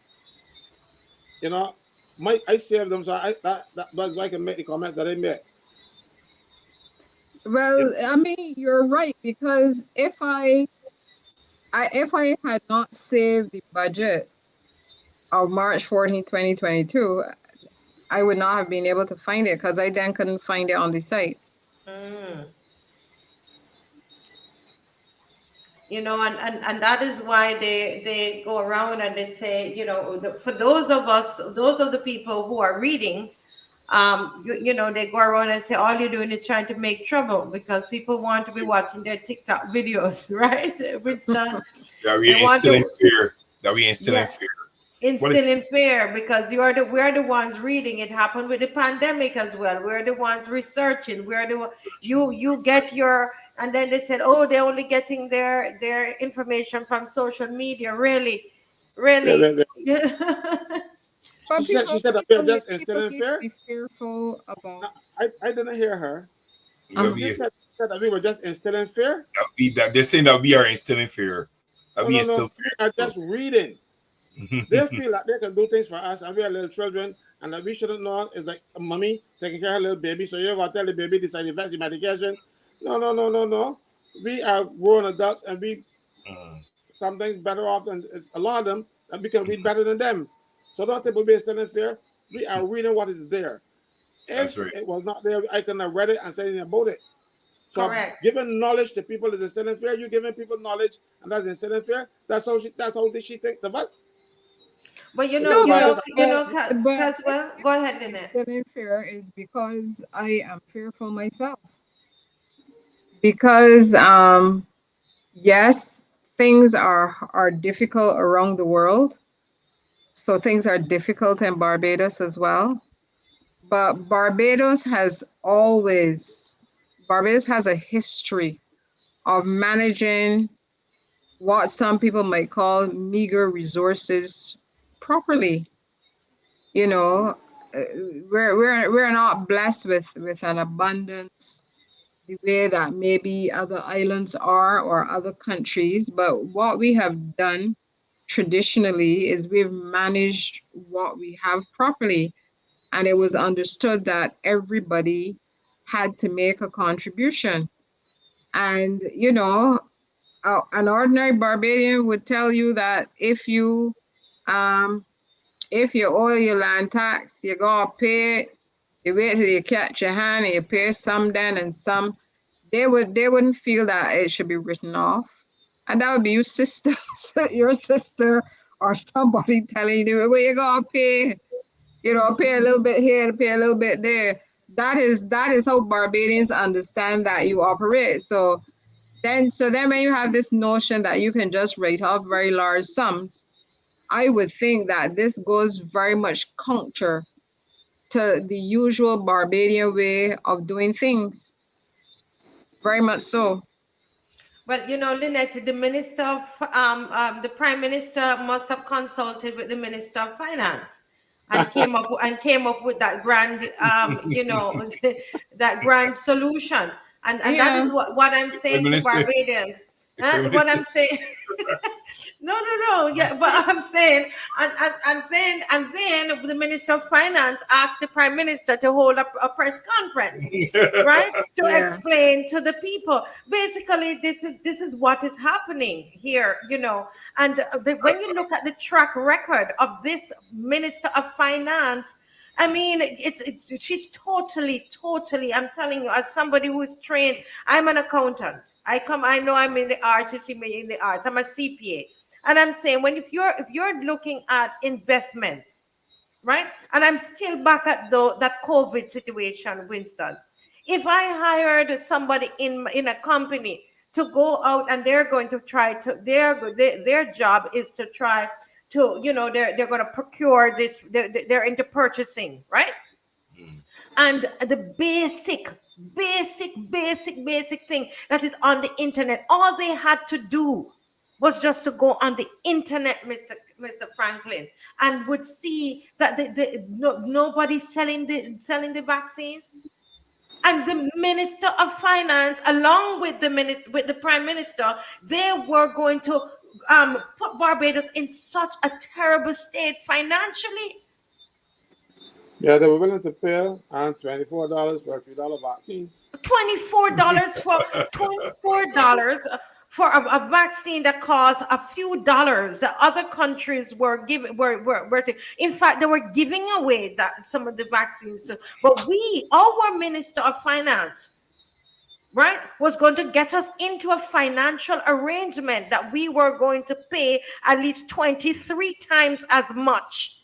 I saved them, so that's why I can make the comments that I made. Well, I mean, you're right, because if I had not saved the budget of March 14, 2022, I would not have been able to find it, because I then couldn't find it on the site. And that is why they go around and they say, for those of the people who are reading, you know, they go around and say all you're doing is trying to make trouble because people want to be watching their TikTok videos, right, Winston? That They we want instill in to, fear. That we instill in yeah, fear. What is, instilling fear because we're the ones reading. It happened with the pandemic as well. We're the ones researching. You get your, and then they said, oh, they're only getting their information from social media. Really, Yeah, really. But she said that we are just people instilling need to fear. be fearful No, about. I didn't hear her. that Um, She we, said that we were just instilling fear. that they're saying that we are instilling fear. That No, we no, no. instill We are fear. just reading. They feel like they can do things for us, and we are little children, and that we shouldn't know. It's like a mommy taking care of a little baby, so you're gonna tell the baby this side effects the medication. No, no, no, no, no. We are grown adults, and we Mm, sometimes better off than it's a lot of them, and we can read better than them. So don't think we're still in fear. We are reading what is there. that's If right. it was not there, I couldn't have read it and said anything about it. So Correct. giving knowledge to people is instilling fear. You giving people knowledge, and that's instilling fear. That's how she thinks of us. But So that's no, why I just but Caswell, go ahead, Lynette. still in fear is because I am fearful myself. Because yes, things are difficult around the world. So things are difficult in Barbados as well. But Barbados has a history of managing what some people might call meager resources properly. You know, uh, we're not blessed with an abundance the way that maybe other islands are or other countries. But what we have done traditionally is we've managed what we have properly. And it was understood that everybody had to make a contribution. And, an ordinary Barbadian would tell you that um, if you owe your land tax, you gotta pay it. You wait till you catch your hand and you pay some then and some. They wouldn't feel that it should be written off. And that would be your sister, your sister or somebody telling you, well, you gotta pay, pay a little bit here, pay a little bit there. That is how Barbadians understand that you operate. So then when you have this notion that you can just write off very large sums, I would think that this goes very much counter to the usual Barbadian way of doing things. Very much so. Well, you know, Lynette, the prime minister must have consulted with the minister of finance and came up with that grand, that grand solution. And that is Yeah. what I'm Prime saying to Minister. Barbadians. Prime What Minister. I'm saying. No. Yeah, but I'm saying, and then the minister of finance asked the prime minister to hold a press conference, right, to Yeah. explain to the people. Basically, this is what is happening here, you know. And when you look at the track record of this minister of finance, I mean, she's totally. I'm telling you, as somebody who is trained, I'm an accountant. I know I'm in the arts. You see me in the arts. I'm a CPA, and I'm saying if you're looking at investments, right? And I'm still back at that COVID situation, Winston. If I hired somebody in a company to go out and they're going to try to their job is to try to, they're going to procure this, they're into purchasing, right? Mm. And the basic thing that is on the internet, all they had to do was just to go on the internet, Mr. Franklin, and would see that nobody's selling the vaccines. And the minister of finance, along with the prime minister, they were going to put Barbados in such a terrible state financially. yeah, they were willing to pay $24 for a $3 vaccine. $24 for $24 for a vaccine that costs a few dollars. The other countries were giving in fact, they were giving away that some of the vaccines. But our minister of finance, right, was going to get us into a financial arrangement that we were going to pay at least 23 times as much.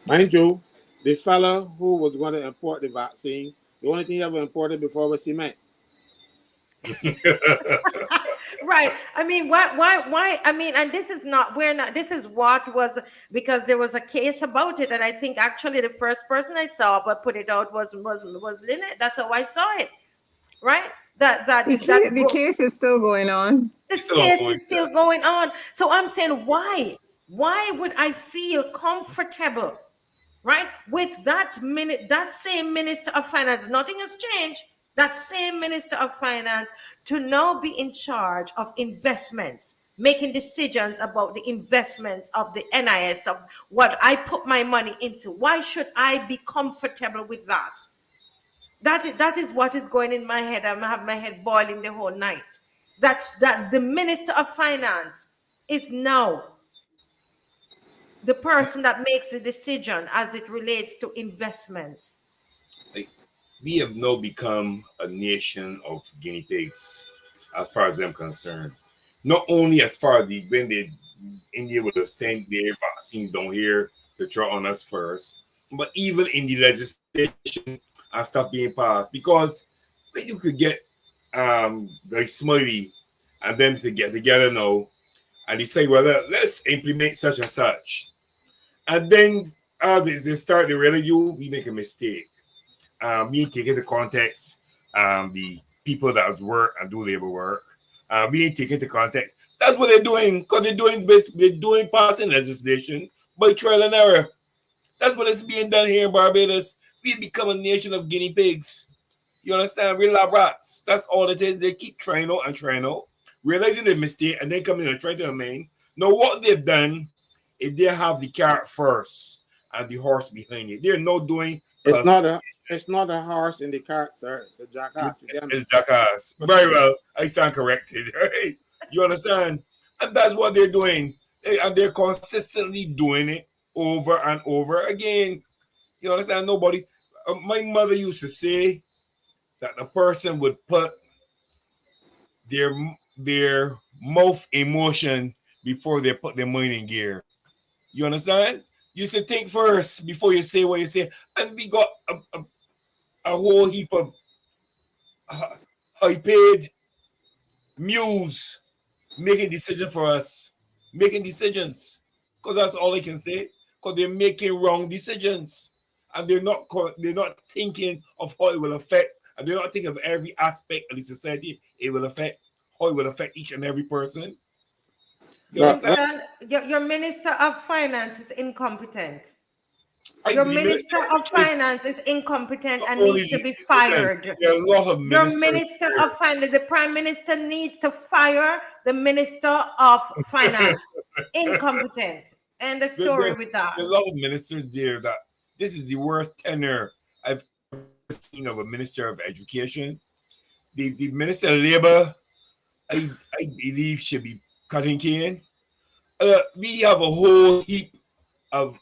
Mind you, the fella who was going to import the vaccine, the only thing he ever imported before was cement. Right. I mean, why? I mean, and this is not, we're not, this is what was, because there was a case about it. And I think actually the first person I saw but put it out was Lynette. That's how I saw it. Right. The case is still going on. This case is still going on. So I'm saying, why? Why would I feel comfortable, right, with that same Minister of Finance? Nothing has changed. That same Minister of Finance to now be in charge of investments, making decisions about the investments of the NIS, of what I put my money into. Why should I be comfortable with that? That is what is going in my head. I have my head boiling the whole night. That the Minister of Finance is now the person that makes the decision as it relates to investments. We have now become a nation of guinea pigs, as far as I'm concerned. Not only as far as when India would have sent their vaccines down here to try on us first, but even in the legislation and stuff being passed, because when you could get like Smiley and them to get together now and they say, well, let's implement such and such, and then as they start to really we make a mistake. We ain't taking the context, the people that work and do labor work. We ain't taking the context. That's what they're doing, because they're doing passing legislation by trial and error. That's what is being done here in Barbados. We become a nation of guinea pigs. You understand? We're lab rats. That's all it is. They keep trying out, realizing the mistake, and then come in and try to amend. Now, what they've done is they have the carrot first and the horse behind it. They're not doing. It's not a horse in the cart, sir. It's a jackass. It's a jackass. Very well. I stand corrected. Right? You understand? And that's what they're doing. And they're consistently doing it over and over again. You understand? Nobody. My mother used to say that the person would put their mouth in motion before they put their mind in gear. You understand? You should think first before you say what you say. And we got a whole heap of high-paid mules making decisions for us. Making decisions. Because that's all I can say. Because they're making wrong decisions. And they're not thinking of how it will affect, and they're not thinking of every aspect of the society it will affect, how it will affect each and every person. You understand? Your Minister of Finance is incompetent. Your Minister of Finance is incompetent and needs to be fired. There are a lot of ministers. Your Minister of Finance, the Prime Minister needs to fire the Minister of Finance. Incompetent. End the story with that. There are a lot of ministers there that this is the worst tenure I've ever seen of a Minister of Education. The Minister of Labor, I believe, should be cutting cane. We have a whole heap of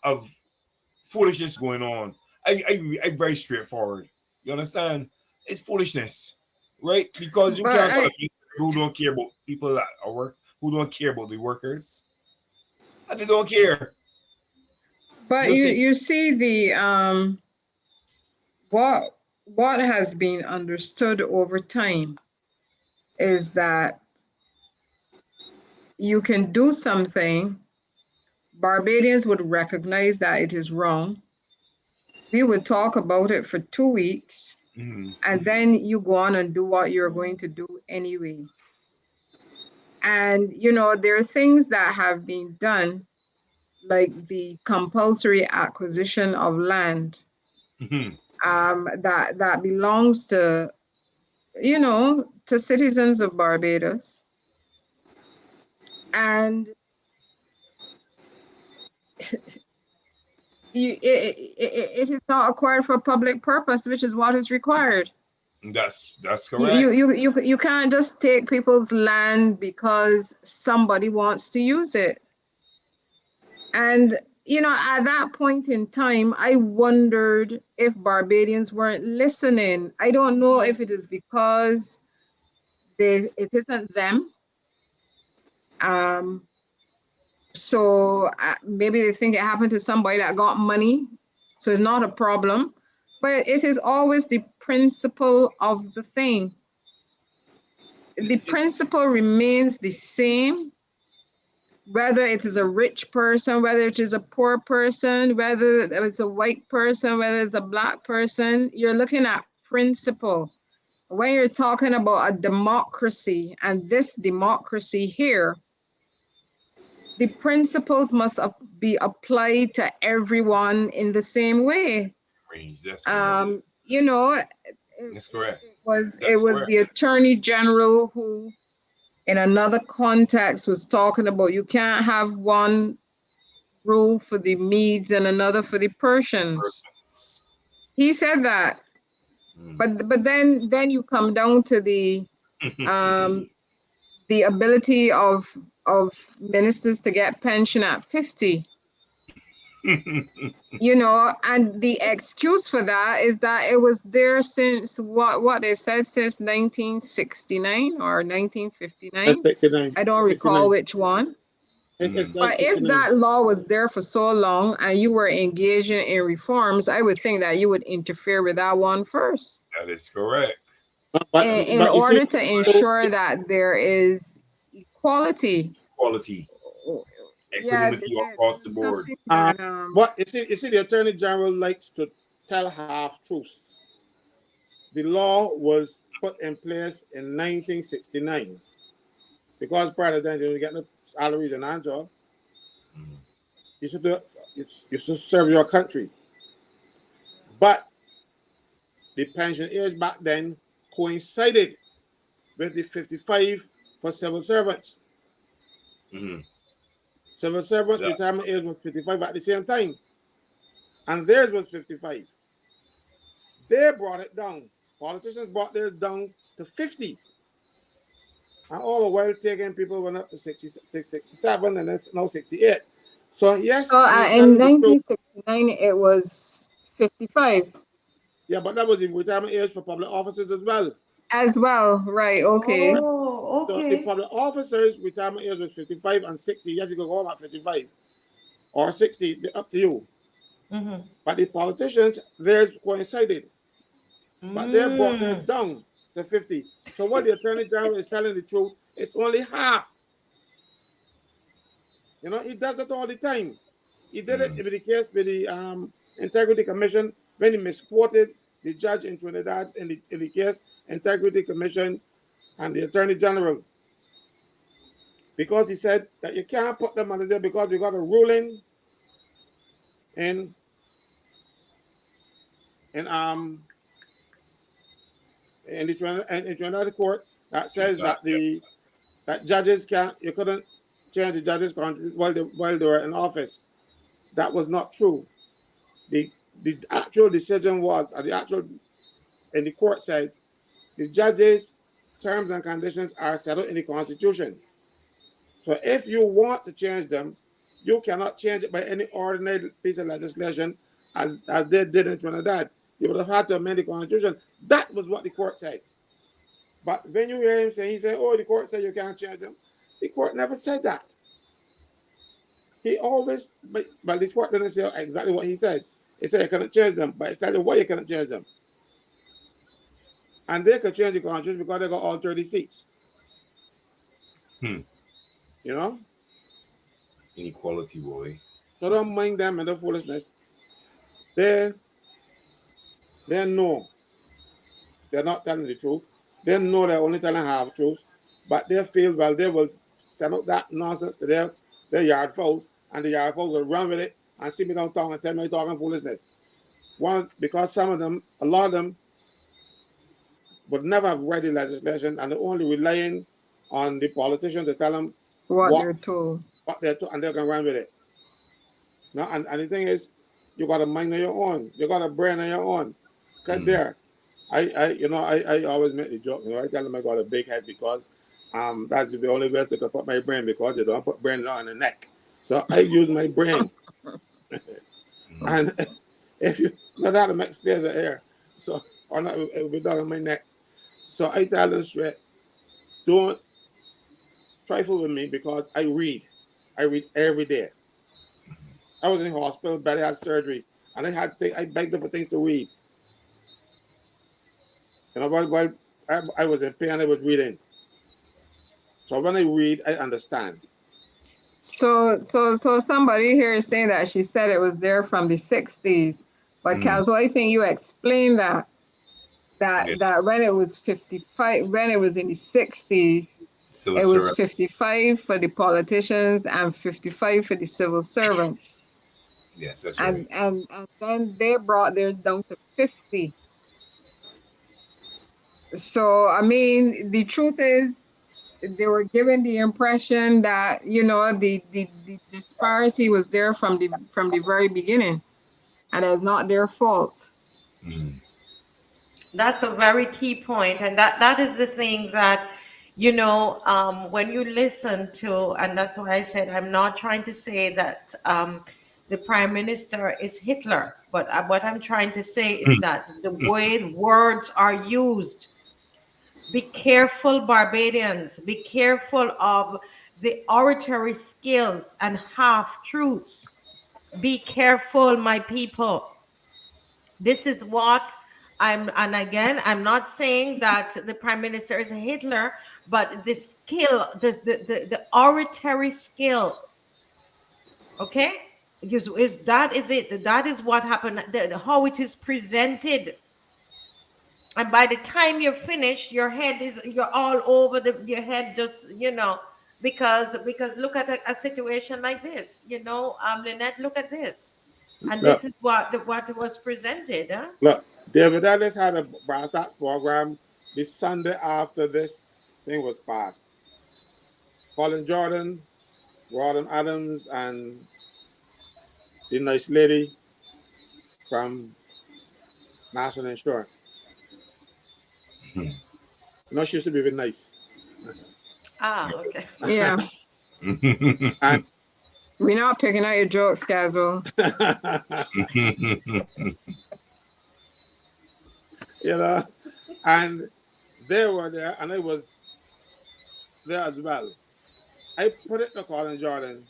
foolishness going on. I'm very straightforward. You understand? It's foolishness, right? Because you can't put people who don't care about people that are work, who don't care about the workers, and they don't care. But you see the what has been understood over time is that you can do something, Barbadians would recognize that it is wrong. We would talk about it for 2 weeks, and then you go on and do what you're going to do anyway. And, there are things that have been done, like the compulsory acquisition of land that belongs to, to citizens of Barbados. And it is not acquired for public purpose, which is what is required. That's correct. You can't just take people's land because somebody wants to use it. And, at that point in time, I wondered if Barbadians weren't listening. I don't know if it is because it isn't them. So maybe they think it happened to somebody that got money So it's not a problem, but it is always the principle of the thing. The principle remains the same, whether it is a rich person, whether it is a poor person, whether it's a white person, whether it's a black person, you're looking at principle. When you're talking about a democracy, and this democracy here, the principles must be applied to everyone in the same way. That's correct. You know, That's correct. It was the Attorney General who, in another context, was talking about you can't have one rule for the Medes and another for the Persians. He said that. But then you come down to the ability of ministers to get pension at 50. You know, and the excuse for that is that it was there since what they said, since 1969 or 1959. I don't recall which one. But if that law was there for so long and you were engaging in reforms, I would think that you would interfere with that one first. That is correct. In order to ensure that there is equality. Equanimity across the board. But you see, the Attorney General likes to tell half truths. The law was put in place in 1969 because prior to then you get no salaries and hand job. You should serve your country. But the pension age back then coincided with the 55 for civil servants. Civil servants' retirement age was 55 at the same time. And theirs was 55. They brought it down. Politicians brought theirs down to 50. And all the while taking people went up to 67 and it's now 68. So yes. So in 1969 it was 55. Yeah, but that was the retirement age for public officers as well. As well, right? Okay. Oh, okay. So the public officers' retirement age was 55 and 60. Yes, you could go at 55 or 60, up to you. But the politicians, theirs coincided. But they brought theirs down to 50. So what the Attorney General is telling the truth, it's only half. You know, he does it all the time. He did it with the case with the Integrity Commission when he misquoted the judge in Trinidad in the case, Integrity Commission and the Attorney General. Because he said that you can't put them under there because we got a ruling in the Trinidad court that says that that judges you couldn't change the judges' contracts while they were in office. That was not true. The actual decision was, and the court said, the judges' terms and conditions are settled in the Constitution. So if you want to change them, you cannot change it by any ordinary piece of legislation as they did in Trinidad. You would have had to amend the Constitution. That was what the court said. But when you hear him say, he said, oh, the court said you can't change them. The court never said that. He always, but the court didn't say exactly what he said. He said you couldn't change them, but exactly why you couldn't change them. And they could change the Constitution because they got all 30 seats. You know? Inequality, boy. So don't mind them and their foolishness. They know they're not telling the truth. They know they're only telling half truth, but they feel, well, they will send out that nonsense to their yard folks, and the yard folks will run with it and see me downtown and tell me talking foolishness. Because some of them, a lot of them, would never have read the legislation and they're only relying on the politicians to tell them what they're told. And they're going to run with it. Now, and the thing is, you got a mind of your own. You got a brain of your own. Because there, I always make the joke. I tell them I got a big head because that's the only way to put my brain, because you don't put brain on the neck. So I use my brain. And if you not how to make space of air, so or not, it will be down on my neck. So I tell them straight, don't trifle with me because I read. I read every day. I was in the hospital, Betty had surgery. and I begged her for things to read. You know, while I was in pain, I was reading. So when I read, I understand. So somebody here is saying that she said it was there from the 60s. But Caswell, I think you explained that Yes. when it was 55, when it was in the 60s, Civil it was servants. 55 for the politicians and 55 for the civil servants. Yes, that's right. And then they brought theirs down to 50. So I mean, the truth is, they were given the impression that, you know, the disparity was there from the very beginning, and it's not their fault. Mm. That's a very key point, and that is the thing that, you know, when you listen to, and that's why I said I'm not trying to say that the prime minister is Hitler, but what I'm trying to say is that the way words are used. Be careful, Barbadians. Be careful of the oratory skills and half truths. Be careful, my people. This is what and again, I'm not saying that the prime minister is a Hitler, but the skill, the oratory skill, okay, is that is it. That is what happened, how it is presented. And by the time you're finished, you're all over your head, just, you know, because look at a situation like this, you know, Lynette, look at this. And Look, this is what was presented, huh? look, David Ellis had a brass tacks program the Sunday after this thing was passed. Colin Jordan, Rawdon Adams, and the nice lady from National Insurance. You know, she used to be very nice. Ah, okay. Yeah, And we're not picking out your jokes, Caswell. you know, and they were there, and I was there as well. I put it to Colin Jordan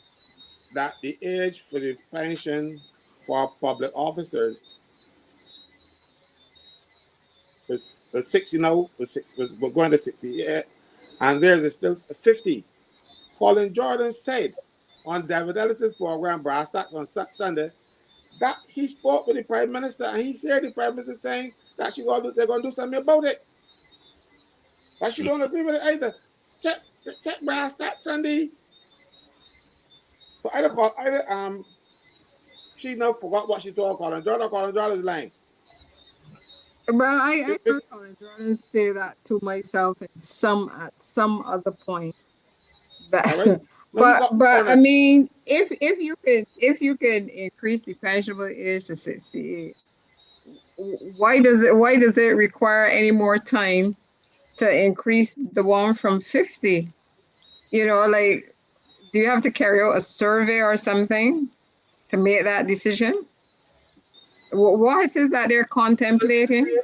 that the age for the pension for public officers was 60 now, we're going to 68, and theirs is still 50. Colin Jordan said on David Ellis's program, Brass Tacks, on Sunday, that he spoke with the Prime Minister, and he heard the Prime Minister saying that they're going to do something about it. But she don't agree with it either. Check Brass Tacks Sunday. So she now forgot what she told Colin Jordan. Colin Jordan is lying. Well, I heard Colin Jordan say that to myself at some other point. That, Right? but I mean, if you can increase the pensionable age to 68, why does it require any more time to increase the one from 50? You know, like, do you have to carry out a survey or something to make that decision? What is that they're contemplating?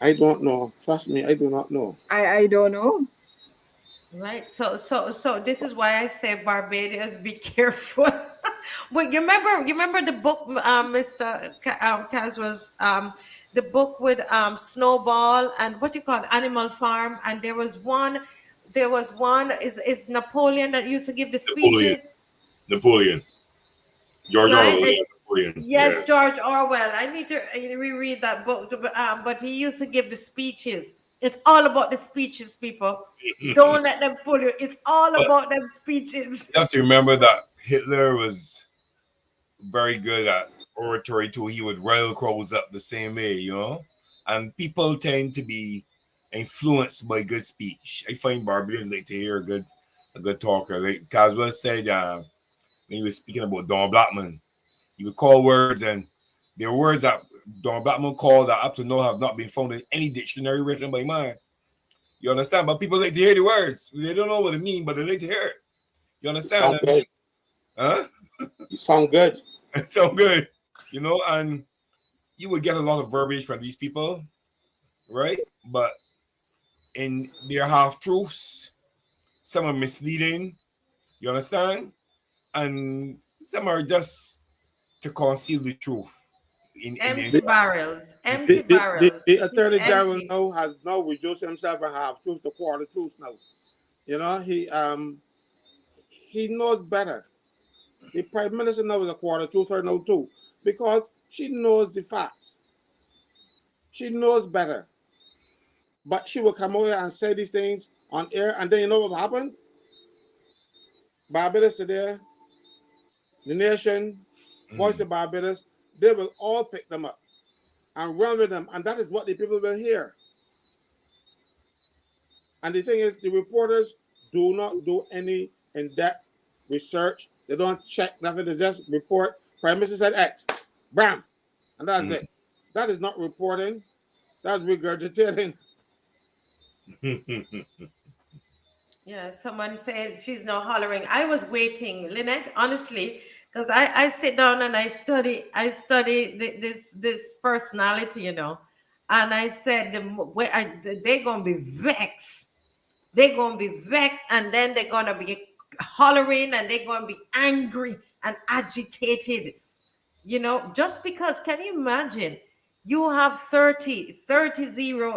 I don't know. Trust me, I do not know. I don't know. Right. So this is why I say, Barbadians, be careful. Well, you remember the book, Mr. Kaz, was the book with Snowball and what you call it, Animal Farm, and there was one is Napoleon that used to give the speeches. Napoleon. George Right? Orwell. Napoleon. Yes, George Orwell. I need to reread that book. But he used to give the speeches. It's all about the speeches, people. Don't let them fool you. It's all But about them speeches. you have to remember that Hitler was very good at oratory too. He would rile crowds up the same way, you know. And people tend to be influenced by good speech. I find Barbadians like to hear a good talker. Like Caswell said when he was speaking about Don Blackman, he would call words, and there are words that Don Blackman called that up to now have not been found in any dictionary written by man. You understand? But people like to hear the words. They don't know what it means, but they like to hear it. You understand? Huh? You sound good. It sounds good. You know, and you would get a lot of verbiage from these people, right? But in their half truths, some are misleading. You understand? And some are just to conceal the truth. Empty barrels. Empty The, barrels. the It's Attorney General empty. now has now reduced himself and half truth to quarter truth now. You know, he knows better. The Prime Minister now is a quarter truther now too, because she knows the facts. She knows better. But she will come over and say these things on air, and then you know what happened? Barbados today, the nation, Voice of Barbados, they will all pick them up and run with them, and that is what the people will hear. And the thing is, the reporters do not do any in-depth research. They don't check nothing. They just report. Prime Minister said X, bam, and that's it. That is not reporting. That's regurgitating. Yeah, someone said she's now hollering. I was waiting, Lynette, honestly, because I sit down and I study this personality, you know, and I said they're gonna be vexed. They're gonna be vexed, and then they're gonna be hollering, and they're gonna be angry and agitated. You know, just because, can you imagine? You have 30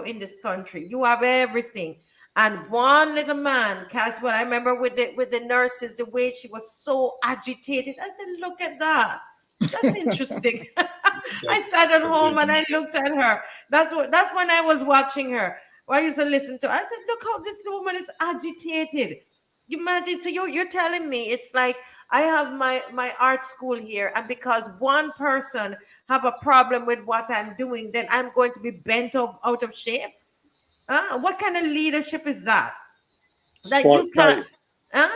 in this country. You have everything. And one little man, Caswell, I remember with the nurses, the way she was so agitated. I said, look at that. That's interesting. I sat at home and I looked at her. That's when I was watching her. I used to listen to her. I said, look how this woman is agitated. You imagine, so you're telling me it's like I have my art school here, and because one person have a problem with what I'm doing, then I'm going to be bent out of shape. What kind of leadership is that? That Spoiled you can't, child.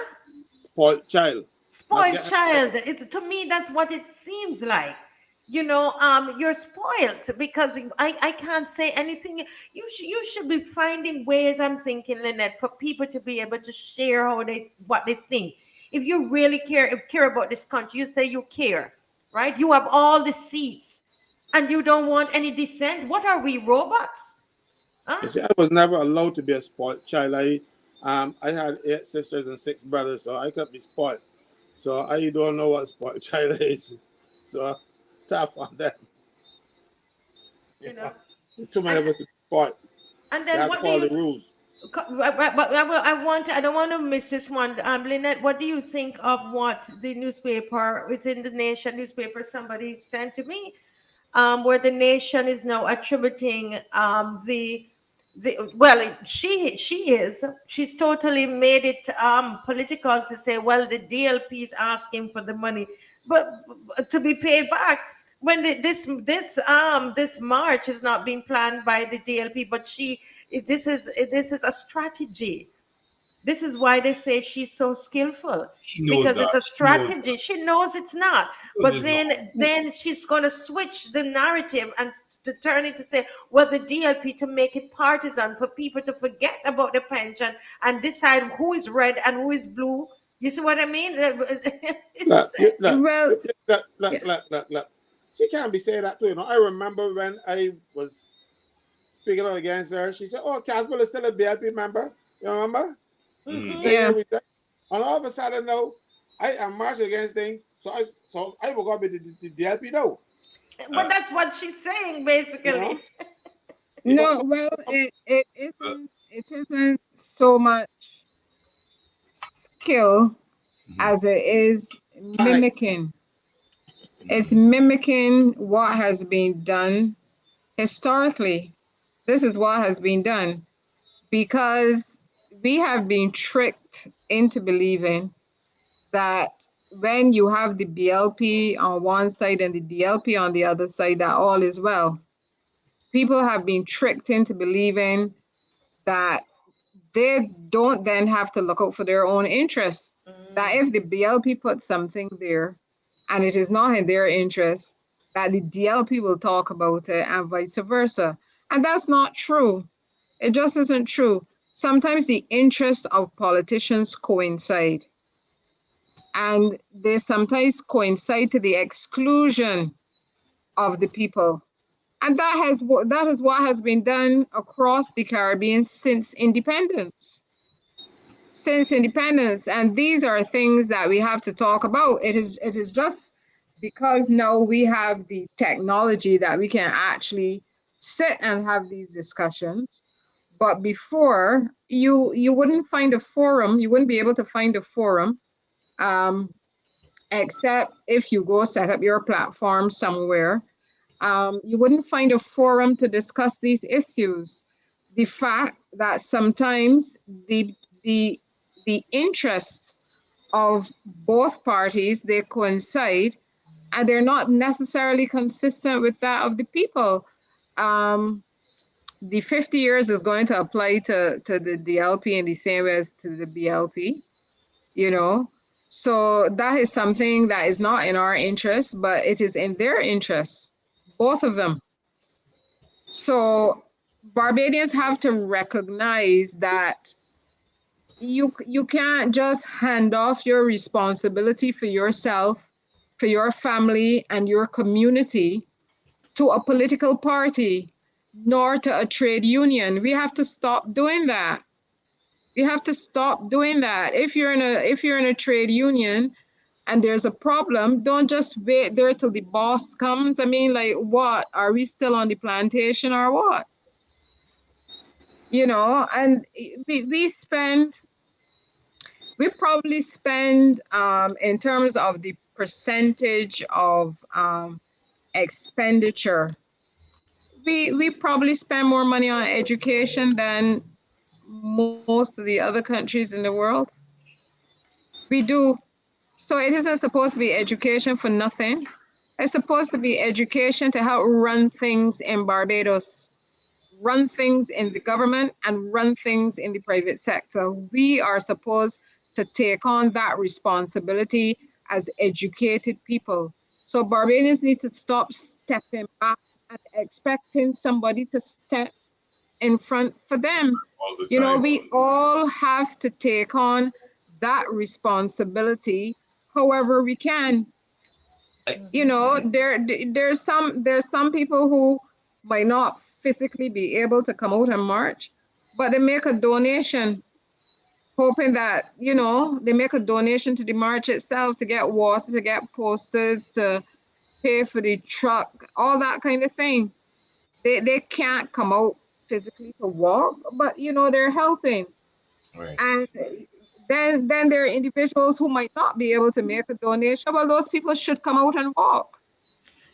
Spoiled child. spoiled child. It's, to me, that's what it seems like. You know, you're spoiled because I can't say anything. You should be finding ways, I'm thinking, Lynette, for people to be able to share what they think. If you really care about this country, you say you care, right? You have all the seats and you don't want any dissent. What are we, robots? You see, I was never allowed to be a spoiled child. I had 8 sisters and 6 brothers, so I could be spoiled. So I don't know what spoiled child is. So tough on them. You know, There's too many of us to be spoiled. and They then have to what do follow you the rules. But I don't want to miss this one. Lynette, what do you think of what the newspaper, it's in the Nation newspaper, somebody sent to me, where the Nation is now attributing well, she's totally made it political to say, well, the DLP is asking for the money, but to be paid back. When this march is not being planned by the DLP, but this is a strategy. This is why they say she's so skillful, She knows because that. it's a She knows strategy. She knows it's not, Knows but it's then she's going to switch the narrative and to turn it to say, well, the DLP, to make it partisan, for people to forget about the pension and decide who is red and who is blue. You see what I mean? Look. She can't be saying that too. You know, I remember when I was speaking out against her, she said, "Oh, Caswell is still a DLP member." You remember? Yeah. Everything. And all of a sudden, now I am marching against things, so I will go be the DLP now. But that's what she's saying, basically. You know? No, well, it isn't so much skill as it is mimicking. It's mimicking what has been done historically. This is what has been done because we have been tricked into believing that when you have the BLP on one side and the DLP on the other side, that all is well. People have been tricked into believing that they don't then have to look out for their own interests. That if the BLP puts something there and it is not in their interest, that the DLP will talk about it and vice versa. And that's not true. It just isn't true. Sometimes the interests of politicians coincide. And they sometimes coincide to the exclusion of the people. And that is what has been done across the Caribbean since independence. And these are things that we have to talk about. It is just because now we have the technology that we can actually sit and have these discussions. But before, you wouldn't find a forum, you wouldn't be able to find a forum, except if you go set up your platform somewhere. You wouldn't find a forum to discuss these issues. The fact that sometimes the interests of both parties, they coincide, and they're not necessarily consistent with that of the people. The 50 years is going to apply to the DLP in the same way as to the BLP, you know. So that is something that is not in our interest, but it is in their interest, both of them. So Barbadians have to recognize that you can't just hand off your responsibility for yourself, for your family and your community to a political party, nor to a trade union. We have to stop doing that. We have to stop doing that. If you're in a trade union and there's a problem, don't just wait there till the boss comes. I mean, like, what? Are we still on the plantation or what? You know, and we probably spend in terms of the percentage of expenditure, we probably spend more money on education than most of the other countries in the world. We do. So it isn't supposed to be education for nothing. It's supposed to be education to help run things in Barbados, run things in the government, and run things in the private sector. We are supposed to take on that responsibility as educated people. So Barbadians need to stop stepping back and expecting somebody to step in front for them. All the You know, time. we all have to take on that responsibility however we can. You know, there's some people who might not physically be able to come out and march, but they make a donation, hoping that, you know, they make a donation to the march itself, to get water, to get posters, to pay for the truck, all that kind of thing. They can't come out physically to walk, but you know, they're helping. Right. And then there are individuals who might not be able to make a donation. Well, those people should come out and walk.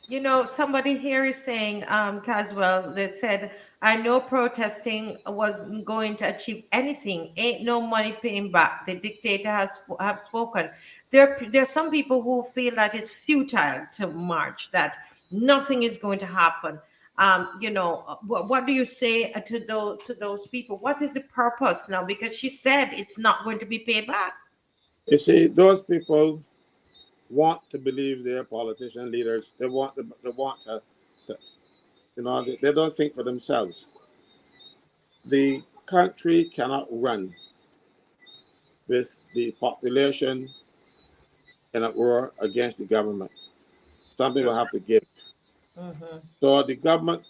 You know, somebody here is saying, Caswell, they said, I know protesting wasn't going to achieve anything. Ain't no money paying back. The dictator have spoken. There's some people who feel that it's futile to march, that nothing is going to happen. You know, what do you say to those people? What is the purpose now? Because she said it's not going to be paid back. You see, those people want to believe their politician leaders. They want to you know, they don't think for themselves. The country cannot run with the population in a war against the government. Something will have to give. Mm-hmm. So the government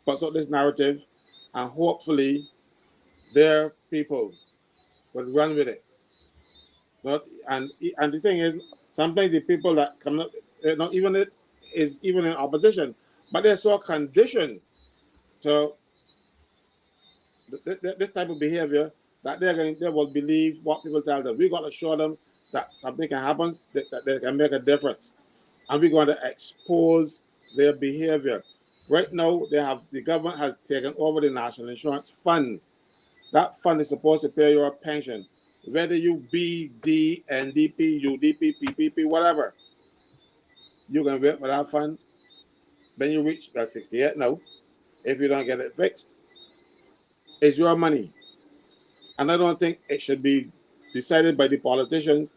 puts out this narrative, and hopefully their people will run with it. And the thing is, sometimes the people that come up, not even it is even in opposition, but they're so conditioned to this type of behavior that they will believe what people tell them. We got to show them that something can happen, that they can make a difference, and we're going to expose their behavior. Right now, the government has taken over the National Insurance Fund. That fund is supposed to pay your pension, whether you B, D, NDP, UDP, PPP, whatever. You can wait for that fund. Then you reach that 68 now. If you don't get it fixed, it's your money. And I don't think it should be decided by the politicians.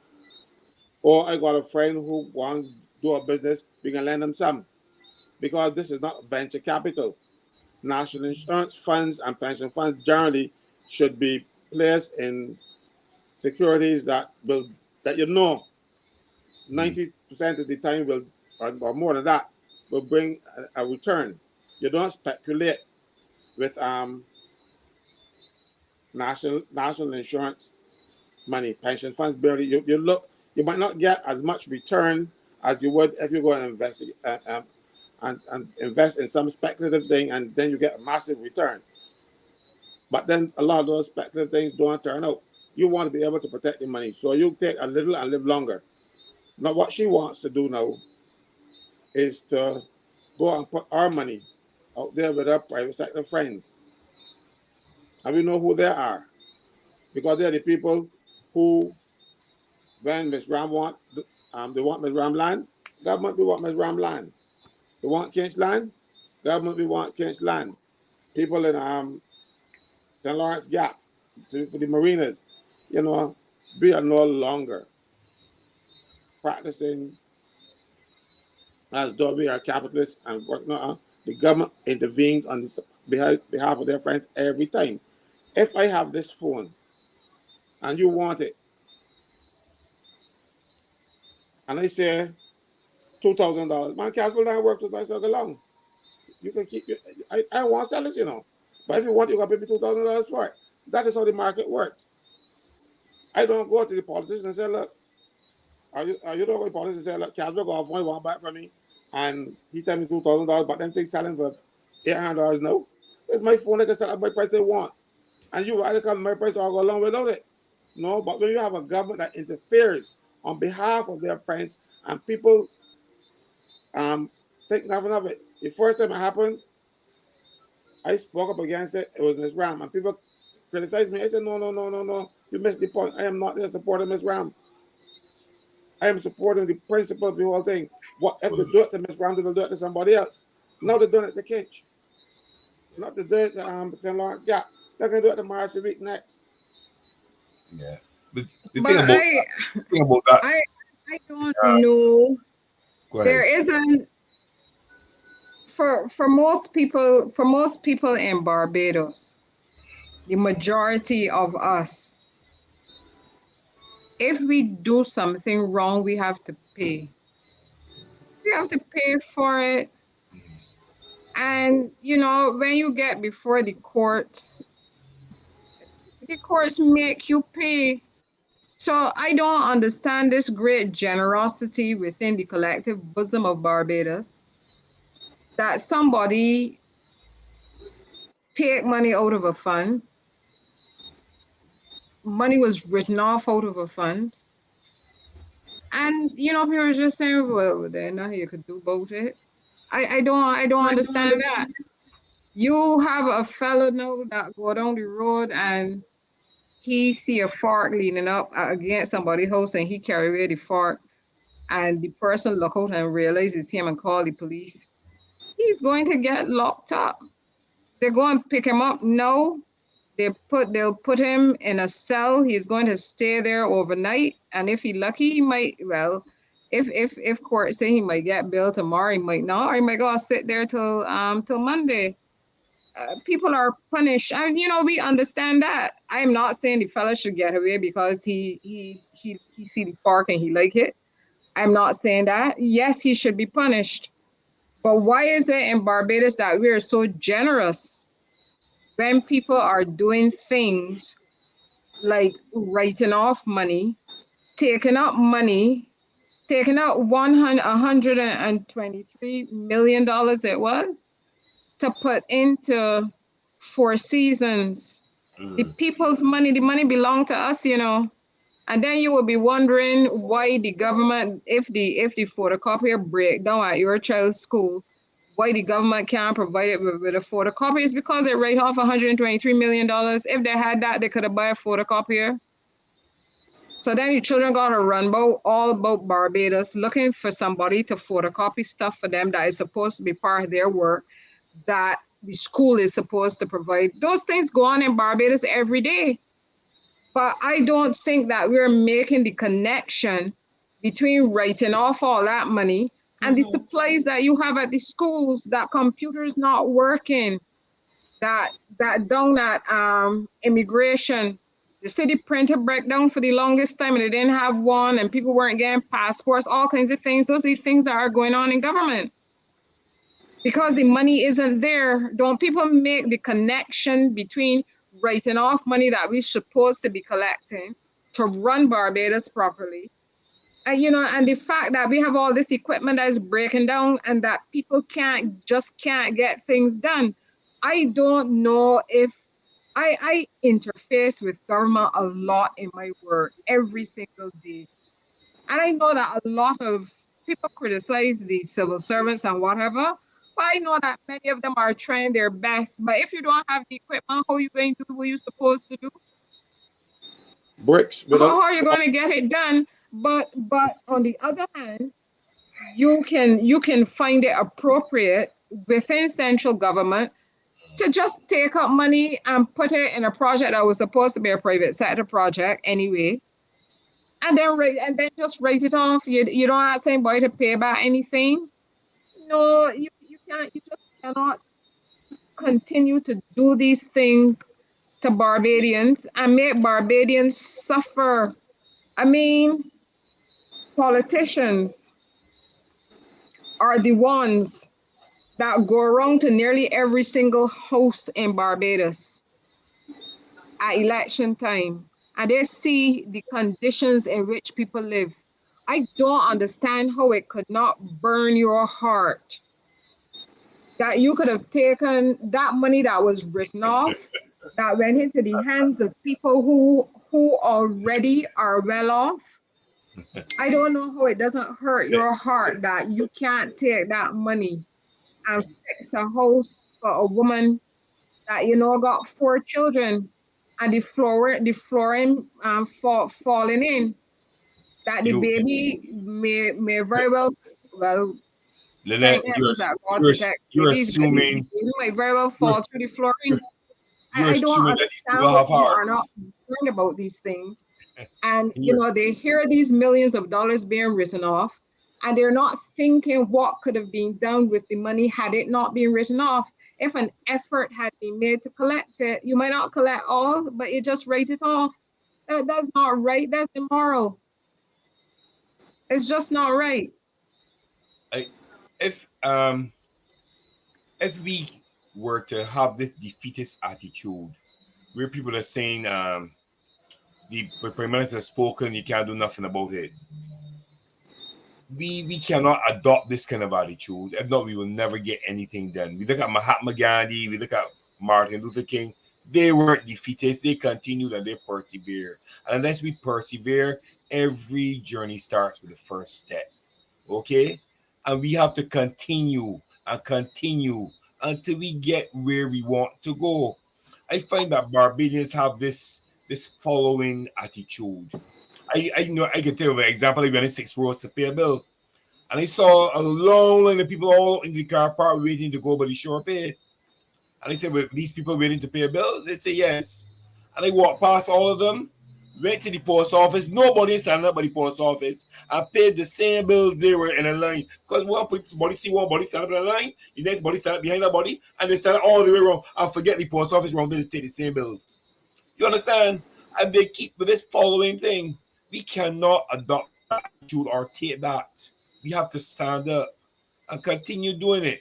Or I got a friend who wants to do a business, we can lend them some. Because this is not venture capital. National insurance funds and pension funds generally should be placed in securities that you know 90% of the time will, or more than that, will bring a return. You don't speculate with national insurance money, pension funds. Barely you might not get as much return as you would if you go and invest and invest in some speculative thing, and then you get a massive return. But then a lot of those speculative things don't turn out. You want to be able to protect your money, so you take a little and live longer. Now, what she wants to do now is to go and put our money out there with our private sector friends. And we know who they are, because they're the people who, when Ms. Ram they want Ms. Ram land, government we want Ms. Ram land. They want Kent's land, government we want Kent's land. People in St. Lawrence Gap, for the marinas, you know, we are no longer practicing as though we are capitalists and work. No, the government intervenes on behalf of their friends every time. If I have this phone and you want it, and I say $2,000, man, cash will not work to I go along. You can keep it. I don't want to sell this, you know. But if you want, you got to pay me $2,000 for it. That is how the market works. I don't go to the politician and say, look, you don't go to the politician and say, look, cash will go off, you want back from me. And he tell me $2,000, but them things selling for $800 now. It's my phone, I can sell at my price they want. And you either come my price or I'll go along without it. No, but when you have a government that interferes on behalf of their friends and people think nothing of it. The first time it happened, I spoke up against it. It was Ms. Ram. And people criticized me. I said, no. You missed the point. I am not there supporting Ms. Ram. I am supporting the principle of the whole thing. What if they do it to Ms. Ram, they will do it to somebody else. Now they're doing it to Kinch. Not to do it to St. Lawrence Gap. They're going to do it to Marshall Week next. Yeah. The thing about that. I don't know. There isn't for most people in Barbados, the majority of us, if we do something wrong, we have to pay. We have to pay for it. And you know, when you get before the courts make you pay. So I don't understand this great generosity within the collective bosom of Barbados, that somebody take money out of a fund. Money was written off out of a fund. And, you know, people are just saying, well, there's nothing you could do about it. I don't understand that. You have a fellow now that go down the road and he see a fork leaning up against somebody's house and he carry away the fork, and the person look out and realize it's him and call the police. He's going to get locked up. They're going to pick him up. No, they'll put him in a cell. He's going to stay there overnight. And if he's lucky, he might, well, if court say he might get bail tomorrow, he might not, or he might go sit there till Monday. People are punished, and you know, we understand that. I'm not saying the fella should get away because he see the fork and he like it. I'm not saying that. Yes, he should be punished. But why is it in Barbados that we are so generous when people are doing things like writing off money, taking out money, taking out $123 million it was, to put into Four Seasons. The people's money, the money belonged to us, you know. And then you will be wondering why the government, if the photocopier break down at your child's school, why the government can't provide it with a photocopy. It's because they write off $123 million. If they had that, they could have bought a photocopier. So then the children got to run all about Barbados looking for somebody to photocopy stuff for them that is supposed to be part of their work, that the school is supposed to provide. Those things go on in Barbados every day. But I don't think that we're making the connection between writing off all that money and the supplies that you have at the schools, that computers not working, that immigration. The city printer breakdown for the longest time and they didn't have one, and people weren't getting passports, all kinds of things. Those are things that are going on in government. Because the money isn't there, don't people make the connection between writing off money that we're supposed to be collecting to run Barbados properly And the fact that we have all this equipment that is breaking down and that people can't get things done. I don't know if I interface with government a lot in my work every single day. And I know that a lot of people criticize the civil servants and whatever, but I know that many of them are trying their best. But if you don't have the equipment, how are you going to do what you're supposed to do? Bricks without How are you going to get it done? But on the other hand, you can find it appropriate within central government to just take up money and put it in a project that was supposed to be a private sector project anyway, and then just write it off. You don't ask anybody to pay back anything. No, you can't. You just cannot continue to do these things to Barbadians and make Barbadians suffer. I mean, politicians are the ones that go around to nearly every single house in Barbados at election time, and they see the conditions in which people live. I don't understand how it could not burn your heart that you could have taken that money that was written off, that went into the hands of people who already are well off. I don't know how it doesn't hurt your heart that you can't take that money and fix a house for a woman that got 4 children, and the flooring falling in, that the You, baby may very well, thank Lynette, heavens that God you're protect you're babies, but the assuming baby might very well you're fall through the flooring. you're I don't assuming that these understand people how have people are not hearts. concerned about these things. And And you're they hear these millions of dollars being written off, and they're not thinking what could have been done with the money had it not been written off. If an effort had been made to collect it, you might not collect all, but you just write it off. That's not right. That's immoral. It's just not right. I, if we were to have this defeatist attitude where people are saying the prime minister has spoken, you can't do nothing about it. We cannot adopt this kind of attitude. If not, we will never get anything done. We look at Mahatma Gandhi, we look at Martin Luther King. They weren't defeated. They continued and they persevered. And unless we persevere, every journey starts with the first step. Okay? And we have to continue and continue until we get where we want to go. I find that Barbadians have this following attitude. I know I can tell you an example. I went in 6 rows to pay a bill, and I saw a long line of people all in the car park waiting to go by the shore pay. And I said, "Well, these people waiting to pay a bill?" They say yes. And I walked past all of them, went to the post office. Nobody standing up by the post office. I paid the same bills they were in a line. Because body see one body stand up in a line, the next body stand up behind that body, and they stand all the way around and forget the post office wrong. They just take the same bills. You understand? And they keep with this following thing. We cannot adopt that attitude or take that. We have to stand up and continue doing it.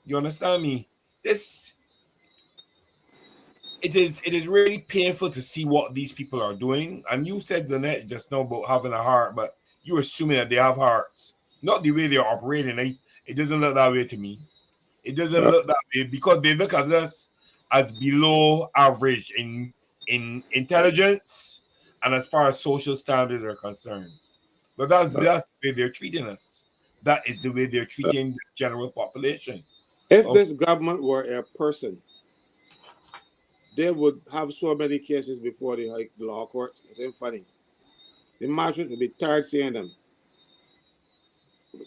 You understand me? This it is really painful to see what these people are doing. And you said, Lynette, just now about having a heart, but you're assuming that they have hearts, not the way they're operating. It doesn't look that way to me. It doesn't look that way because they look at us as below average in intelligence and as far as social standards are concerned. But that's the way they're treating us. That is the way they're treating the general population. If Okay. this government were a person, they would have so many cases before the law courts. It ain't funny. The magistrates would be tired seeing them.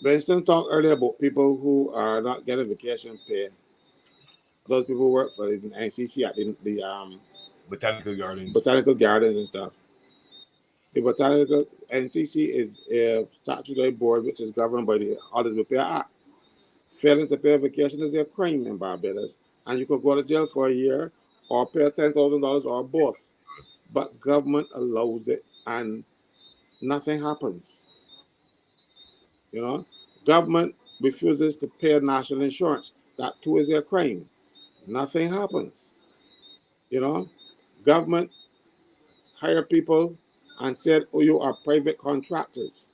Winston talked earlier about people who are not getting vacation pay. Those people who work for the NCC at the Botanical gardens. botanical gardens and stuff. The botanical NCC is a statutory board which is governed by the Holidays Repair Act. Failing to pay vacation is a crime in Barbados, and you could go to jail for a year or pay $10,000 or both. But government allows it, and nothing happens. Government refuses to pay national insurance. That too is a crime. Nothing happens. Government hire people and said, "Oh, you are private contractors."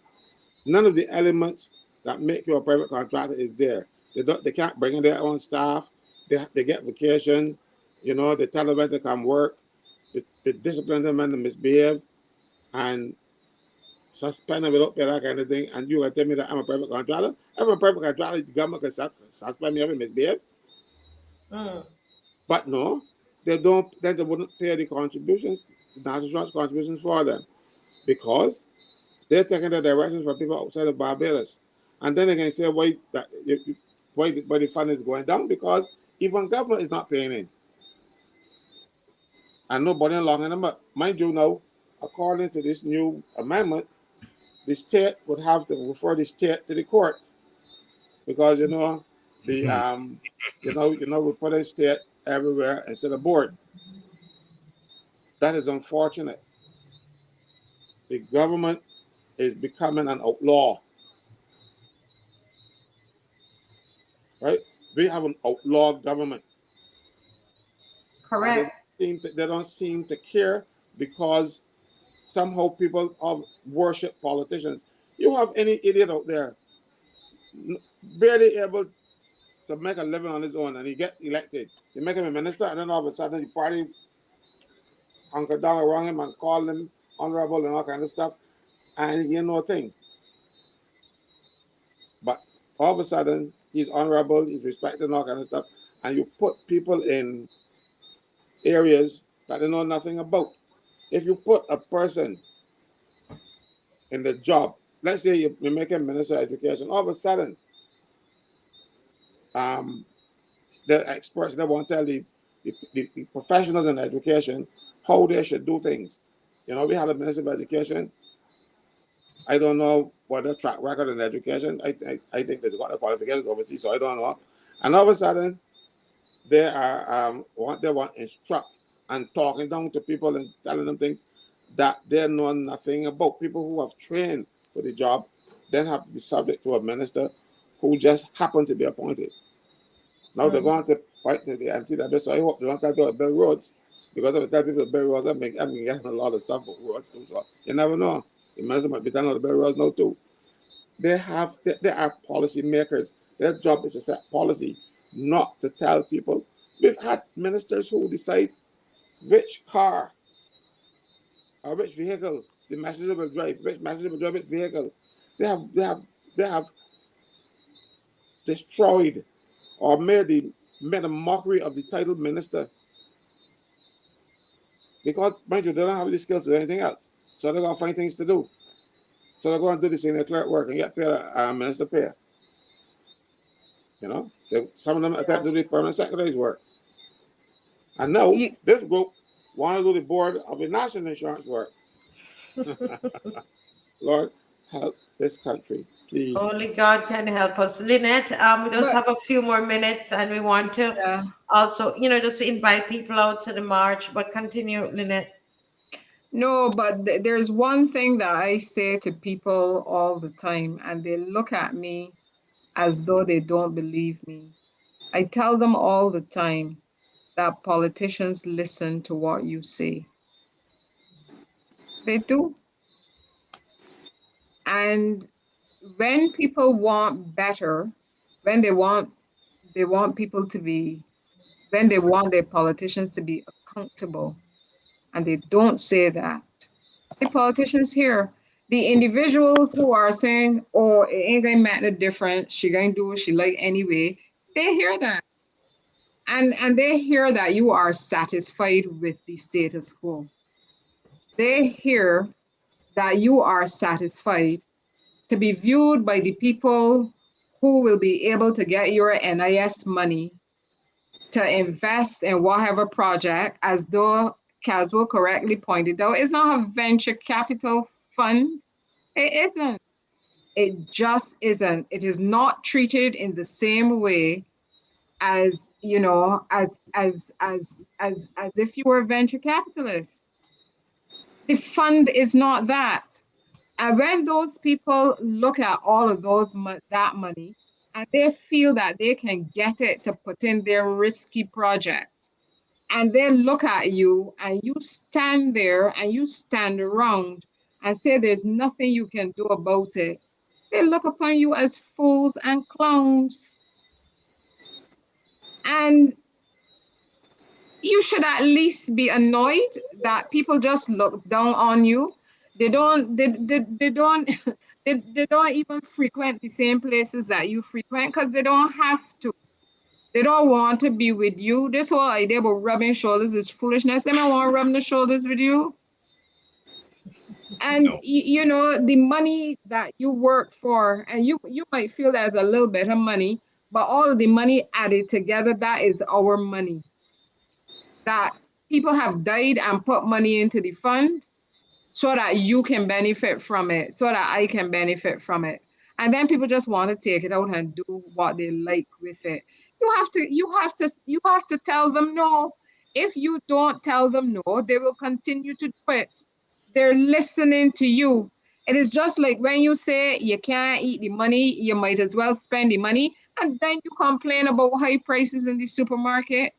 None of the elements that make you a private contractor is there. They can't bring in their own staff. They get vacation. You know, they tell them when to come work. They discipline them when they misbehave and suspend them without pay, that kind of thing. And you gonna tell me that I'm a private contractor? I'm a private contractor. The government can suspend me if I misbehave. But no, they don't. Then they wouldn't pay the contributions, the national insurance contributions for them, because they're taking the directions from people outside of Barbados. And then they can say why the fund is going down, because even government is not paying in. And nobody long in them. But mind you now, according to this new amendment, the state would have to refer the state to the court, because you know the we put a state everywhere instead of board. That is unfortunate. The government is becoming an outlaw. Right? We have an outlaw government. Correct. They don't seem to care, because somehow people worship politicians. You have any idiot out there barely able to make a living on his own, and he gets elected. You make him a minister, and then all of a sudden the party hunker down around him and call him honorable and all kind of stuff, and he ain't no thing. But all of a sudden he's honorable, he's respected and all kind of stuff, and you put people in areas that they know nothing about. If you put a person in the job, let's say you make a minister of education, all of a sudden the experts, they want to tell the professionals in education how they should do things. You know, we had a minister of education. I don't know what their track record in education. I think they've got the qualifications overseas, so I don't know. And all of a sudden, they want to instruct and talking down to people and telling them things that they know nothing about. People who have trained for the job then have to be subject to a minister who just happened to be appointed. Now they're going to fight to the MTW, so I hope they don't tell people to build roads, because if they tell people to build roads, I've been getting a lot of stuff for roads too, so you never know. The minister might be telling them to build roads now too. They are policy makers. Their job is to set policy, not to tell people. We've had ministers who decide which car or which vehicle the messenger will drive, which messenger will drive which vehicle. They have destroyed or made a mockery of the title minister, because, mind you, they don't have the skills to do anything else. So they're going to find things to do. So they're going to do the senior clerk work and get paid a minister pay. You know, some of them attempt to do the permanent secretary's work. And now this group want to do the board of the national insurance work. Lord, help this country, please. Only God can help us. Lynette, we just have a few more minutes, and we want to also, just invite people out to the march, but continue, Lynette. No, but there's one thing that I say to people all the time, and they look at me as though they don't believe me. I tell them all the time that politicians listen to what you say. They do. And when people want better, when they want people to be, when they want their politicians to be accountable, and they don't say that, the politicians here, the individuals who are saying, oh, it ain't gonna make no difference, she gonna do what she like anyway, they hear that. And they hear that you are satisfied with the status quo. They hear that you are satisfied to be viewed by the people who will be able to get your NIS money to invest in whatever project, as though Caswell correctly pointed out, it's not a venture capital fund. It isn't. It just isn't. It is not treated in the same way as, as if you were a venture capitalist. The fund is not that. And when those people look at all of that money, and they feel that they can get it to put in their risky project, and they look at you and you stand there and you stand around and say there's nothing you can do about it, They look upon you as fools and clowns. And you should at least be annoyed that people just look down on you. They don't they don't they don't even frequent the same places that you frequent because they don't have to. They don't want to be with you. This whole idea about rubbing shoulders is foolishness. They don't want to rub the shoulders with you. And No. you know, the money that you work for, and you might feel there's a little bit of money, but all of the money added together, that is our money. That people have died and put money into the fund so that you can benefit from it, so that I can benefit from it. And then people just want to take it out and do what they like with it. You have to tell them no. If you don't tell them no, they will continue to do it. They're listening to you. It is just like when you say you can't eat the money, you might as well spend the money, and then you complain about high prices in the supermarket.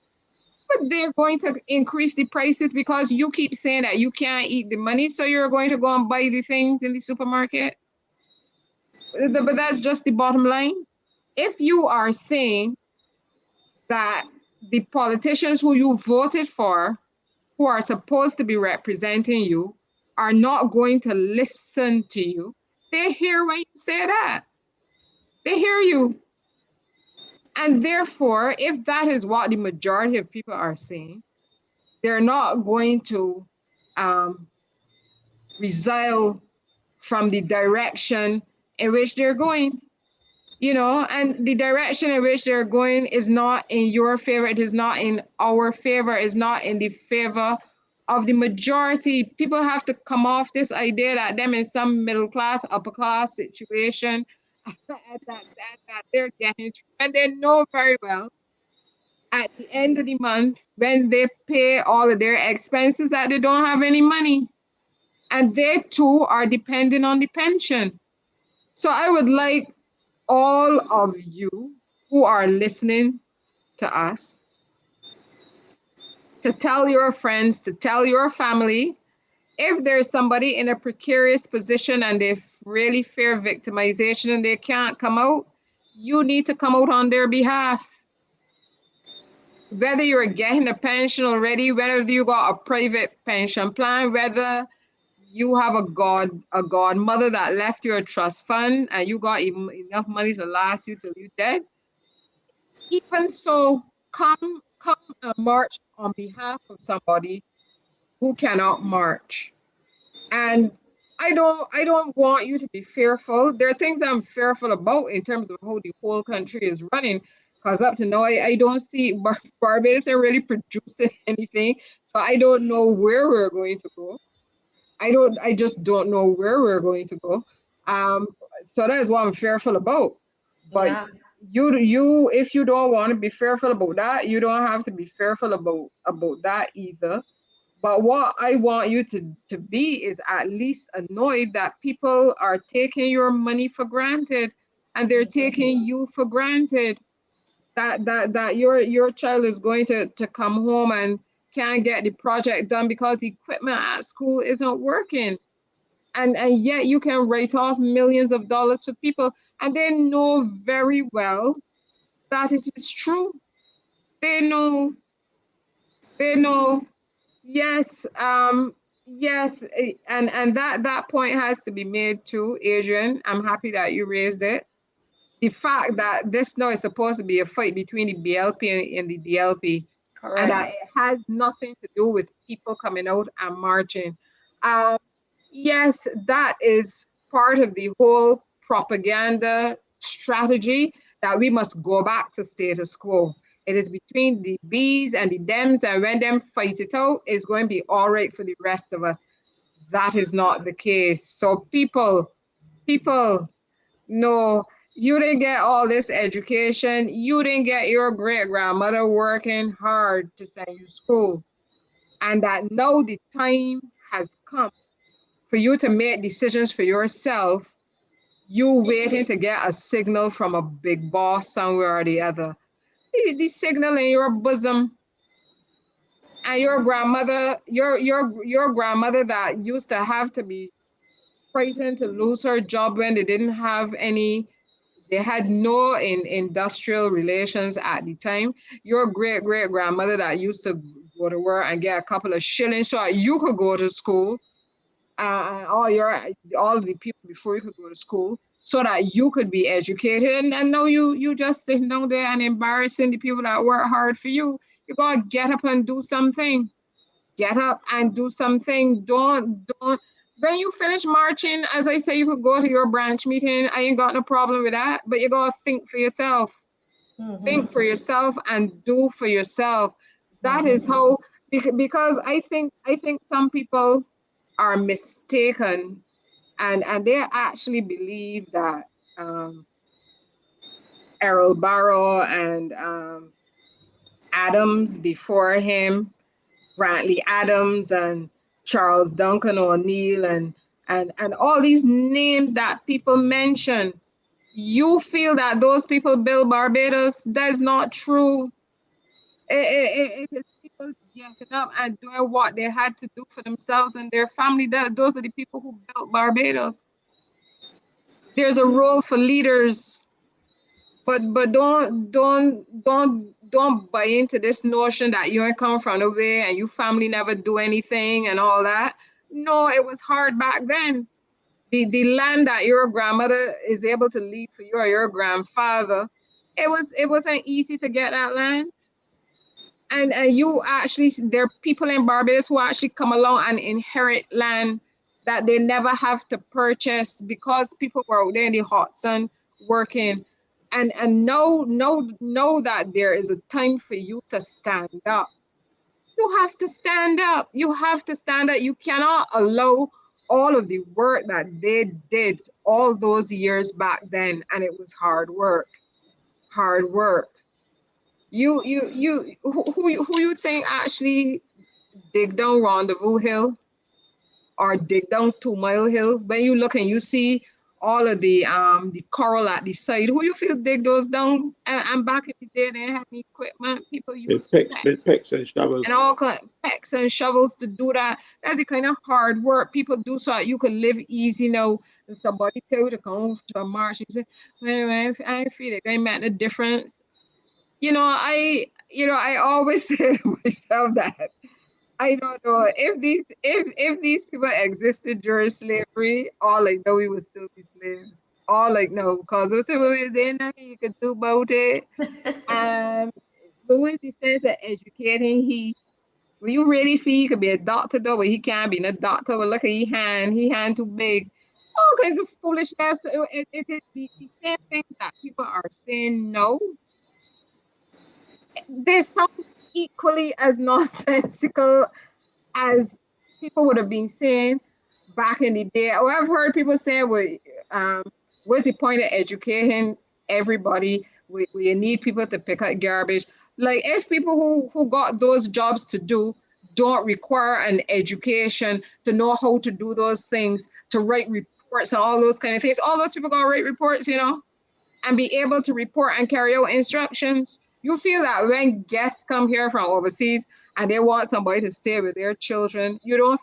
But they're going to increase the prices because you keep saying that you can't eat the money, so you're going to go and buy the things in the supermarket. But that's just the bottom line. If you are saying that the politicians who you voted for, who are supposed to be representing you, are not going to listen to you, they hear when you say that. They hear you. And therefore, if that is what the majority of people are saying, they're not going to resile from the direction in which they're going, you know, and the direction in which they're going is not in your favor. It is not in our favor. It's not in the favor of the majority. People have to come off this idea that them in some middle class, upper class situation that they're getting through. And they know very well at the end of the month when they pay all of their expenses that they don't have any money. And they too are depending on the pension. So I would like all of you who are listening to us to tell your friends, to tell your family, if there's somebody in a precarious position and they really fear victimization and they can't come out, you need to come out on their behalf. Whether you're getting a pension already, whether you got a private pension plan, whether you have a godmother that left you a trust fund and you got enough money to last you till you're dead, even so, come and march on behalf of somebody who cannot march. And I don't want you to be fearful. There are things I'm fearful about in terms of how the whole country is running. Because up to now, I don't see Barbados are really producing anything. So I don't know where we're going to go. I just don't know where we're going to go. Um, so that is what I'm fearful about. But Yeah. you if you don't want to be fearful about that, you don't have to be fearful about that either. But what I want you to be is at least annoyed that people are taking your money for granted and they're taking you for granted. That your child is going to come home and can't get the project done because the equipment at school isn't working. And yet you can write off millions of dollars for people, and they know very well that it is true. They know, they know. Yes, yes, and that point has to be made too, Adrian. I'm happy that you raised it. The fact that this now is supposed to be a fight between the BLP and the DLP, and that Correct. it has nothing to do with people coming out and marching. Um, yes, that is part of the whole propaganda strategy that we must go back to status quo. It is between the Bs and the Dems, and when them fight it out, it's going to be all right for the rest of us. That is not the case. So people, no, you didn't get all this education. You didn't get your great grandmother working hard to send you to school. And that now the time has come for you to make decisions for yourself. You waiting to get a signal from a big boss somewhere or the other. The signal in your bosom. And your grandmother, your grandmother that used to have to be frightened to lose her job when they didn't have any, they had no industrial relations at the time. Your great great grandmother that used to go to work and get a couple of shillings so that you could go to school, all the people before you could go to school, so that you could be educated. And now you just sitting down there and embarrassing the people that work hard for you. You gotta get up and do something. Get up and do something. Don't. When you finish marching, as I say, you could go to your branch meeting. I ain't got no problem with that. But you gotta think for yourself. Think for yourself and do for yourself. That is how, because I think some people are mistaken, and they actually believe that Errol Barrow and Adams before him, Brantley Adams and Charles Duncan O'Neill and all these names that people mention. You feel that those people built Barbados? That's not true. It is people getting up and doing what they had to do for themselves and their family. Those are the people who built Barbados. There's a role for leaders, but don't buy into this notion that you ain't come from the way and your family never do anything and all that. No, it was hard back then. The land that your grandmother is able to leave for you or your grandfather, it wasn't easy to get that land. And you actually, there are people in Barbados who actually come along and inherit land that they never have to purchase because people were out there in the hot sun working. And know that there is a time for you to stand up. You have to stand up. You have to stand up. You cannot allow all of the work that they did all those years back then, and it was hard work. Hard work. Who you think actually dig down Rendezvous Hill or dig down 2 Mile Hill? When you look and you see all of the coral at the side, who you feel dig those down? And back in the day, they had any equipment. People used Picks and shovels. and all kind of picks and shovels to do that. That's the kind of hard work people do so that you can live easy now. And somebody tell you to come to a march, you say, well, I feel it ain't make a difference. I always say to myself that I don't know if these people existed during slavery, all like no, we would still be slaves. All like no, because they say, well, there's nothing you could do about it. But with the sense of educating, will you really feel he could be a doctor though, but he can't be a doctor? But look at he hand too big. All kinds of foolishness. It is the same things that people are saying no. They sound equally as nonsensical as people would have been saying back in the day. Or I've heard people say, what's the point of educating everybody? We need people to pick up garbage. Like if people who got those jobs to do don't require an education to know how to do those things, to write reports and all those kind of things. All those people got to write reports, and be able to report and carry out instructions. You feel that when guests come here from overseas and they want somebody to stay with their children, you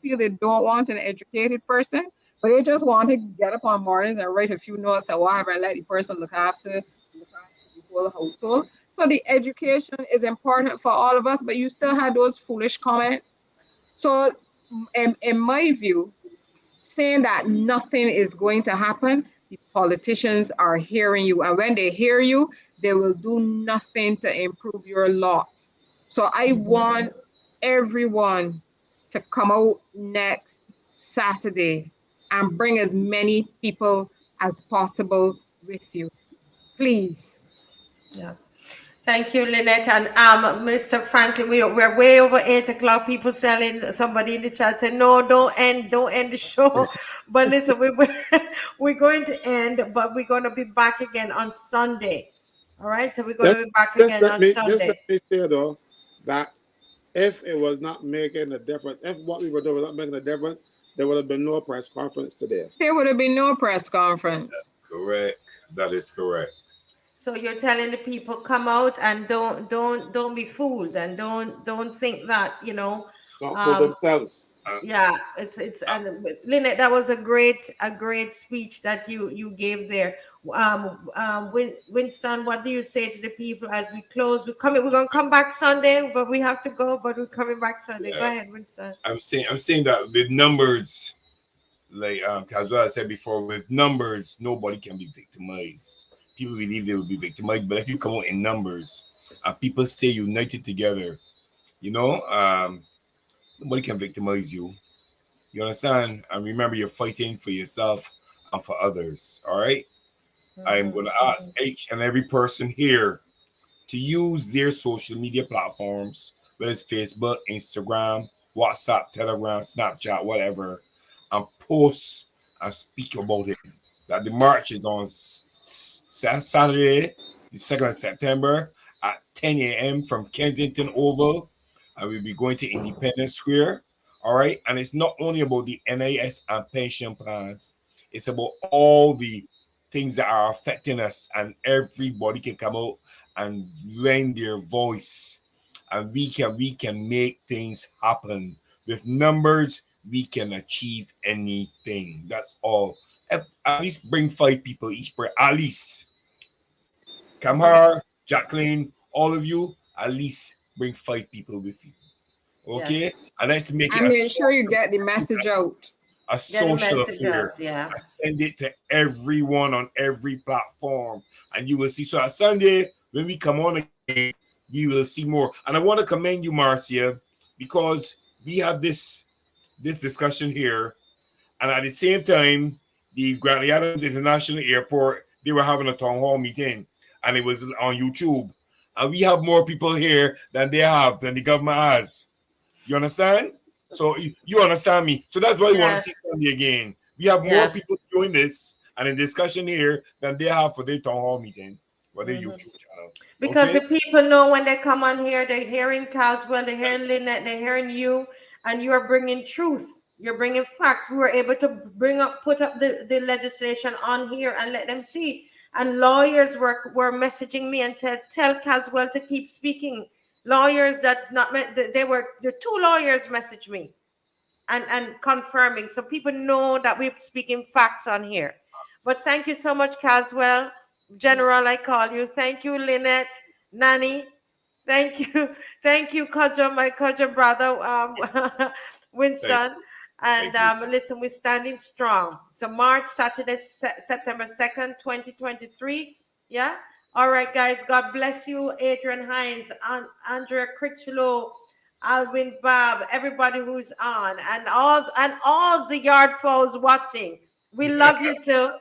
feel they don't want an educated person, but they just want to get up on mornings and write a few notes or whatever and let the person look after the whole household. So the education is important for all of us, but you still had those foolish comments. So in my view, saying that nothing is going to happen, the politicians are hearing you. And when they hear you, they will do nothing to improve your lot. So I want everyone to come out next Saturday and bring as many people as possible with you. Please. Yeah. Thank you, Lynette. And Mr. Franklin, we're way over 8 o'clock. People selling, somebody in the chat said, no, don't end the show. But listen, we're going to end, but we're going to be back again on Sunday. All right, so we're going to be back again on Sunday. Just let me say though that if it was not making a difference, if what we were doing was not making a difference, there would have been no press conference today. There would have been no press conference. That's correct. That is correct. So you're telling the people come out and don't be fooled and don't think that Not for themselves. Yeah, it's and Lynette, that was a great speech that you gave there. Winston, what do you say to the people as we close? We're gonna come back Sunday, but we have to go, but we're coming back Sunday. Go Yeah, ahead, Winston. I'm saying that with numbers, like as well I said before, with numbers, nobody can be victimized. People believe they will be victimized, but if you come out in numbers and people stay united together, you know, nobody can victimize you. You understand? And remember, you're fighting for yourself and for others. All right. I'm going to ask each and every person here to use their social media platforms, whether it's Facebook, Instagram, WhatsApp, Telegram, Snapchat, whatever, and post and speak about it. That the march is on Saturday, the 2nd of September at 10 a.m. from Kensington Oval. And we'll be going to Independence Square. All right. And it's not only about the NIS and pension plans, it's about all the things that are affecting us, and everybody can come out and lend their voice, and we can make things happen. With numbers, we can achieve anything. That's all. At least bring 5 people each per, at least. Kamhar, Jacqueline, all of you, at least bring 5 people with you. Okay? Yes. And let's make I it mean, sure you get the message out. a Get the social message affair. out, yeah. I send it to everyone on every platform, and you will see. So on Sunday, when we come on again, we will see more. And I want to commend you, Marcia, because we had this discussion here, and at the same time, the Grantley Adams International Airport, they were having a town hall meeting, and it was on YouTube. And we have more people here than the government has. You understand? So you understand me. So that's why we want to see Sunday again. We have more people doing this and in discussion here than they have for their town hall meeting or their YouTube channel. Because Okay? the people know when they come on here, they're hearing Caswell, they're hearing Lynette, they're hearing you, and you are bringing truth. You're bringing facts. We were able to put up the legislation on here and let them see. And lawyers were messaging me and tell Caswell to keep speaking. Lawyers that the 2 lawyers messaged me and confirming. So people know that we're speaking facts on here. But thank you so much, Caswell. General, I call you. Thank you, Lynette, Nanny. Thank you, Kodja, my Kodja brother, Winston. And listen, we're standing strong. So Saturday, September 2nd, 2023. Yeah. All right, guys. God bless you, Adrian Hines, Andrea Critchlow, Alvin Bob, everybody who's on, and all the yard foes watching. We love you too.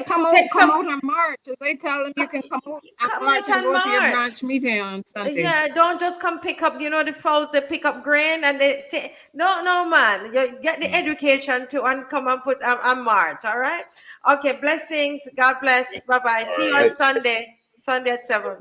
Come out and march. They tell them you can come out and march and go to your branch meeting on Sunday. Yeah, don't just come pick up, the folks, they pick up grain and they no, man. You get the education too and come and put a march, all right? Okay, blessings. God bless. Bye-bye. See you on Sunday. Sunday at 7.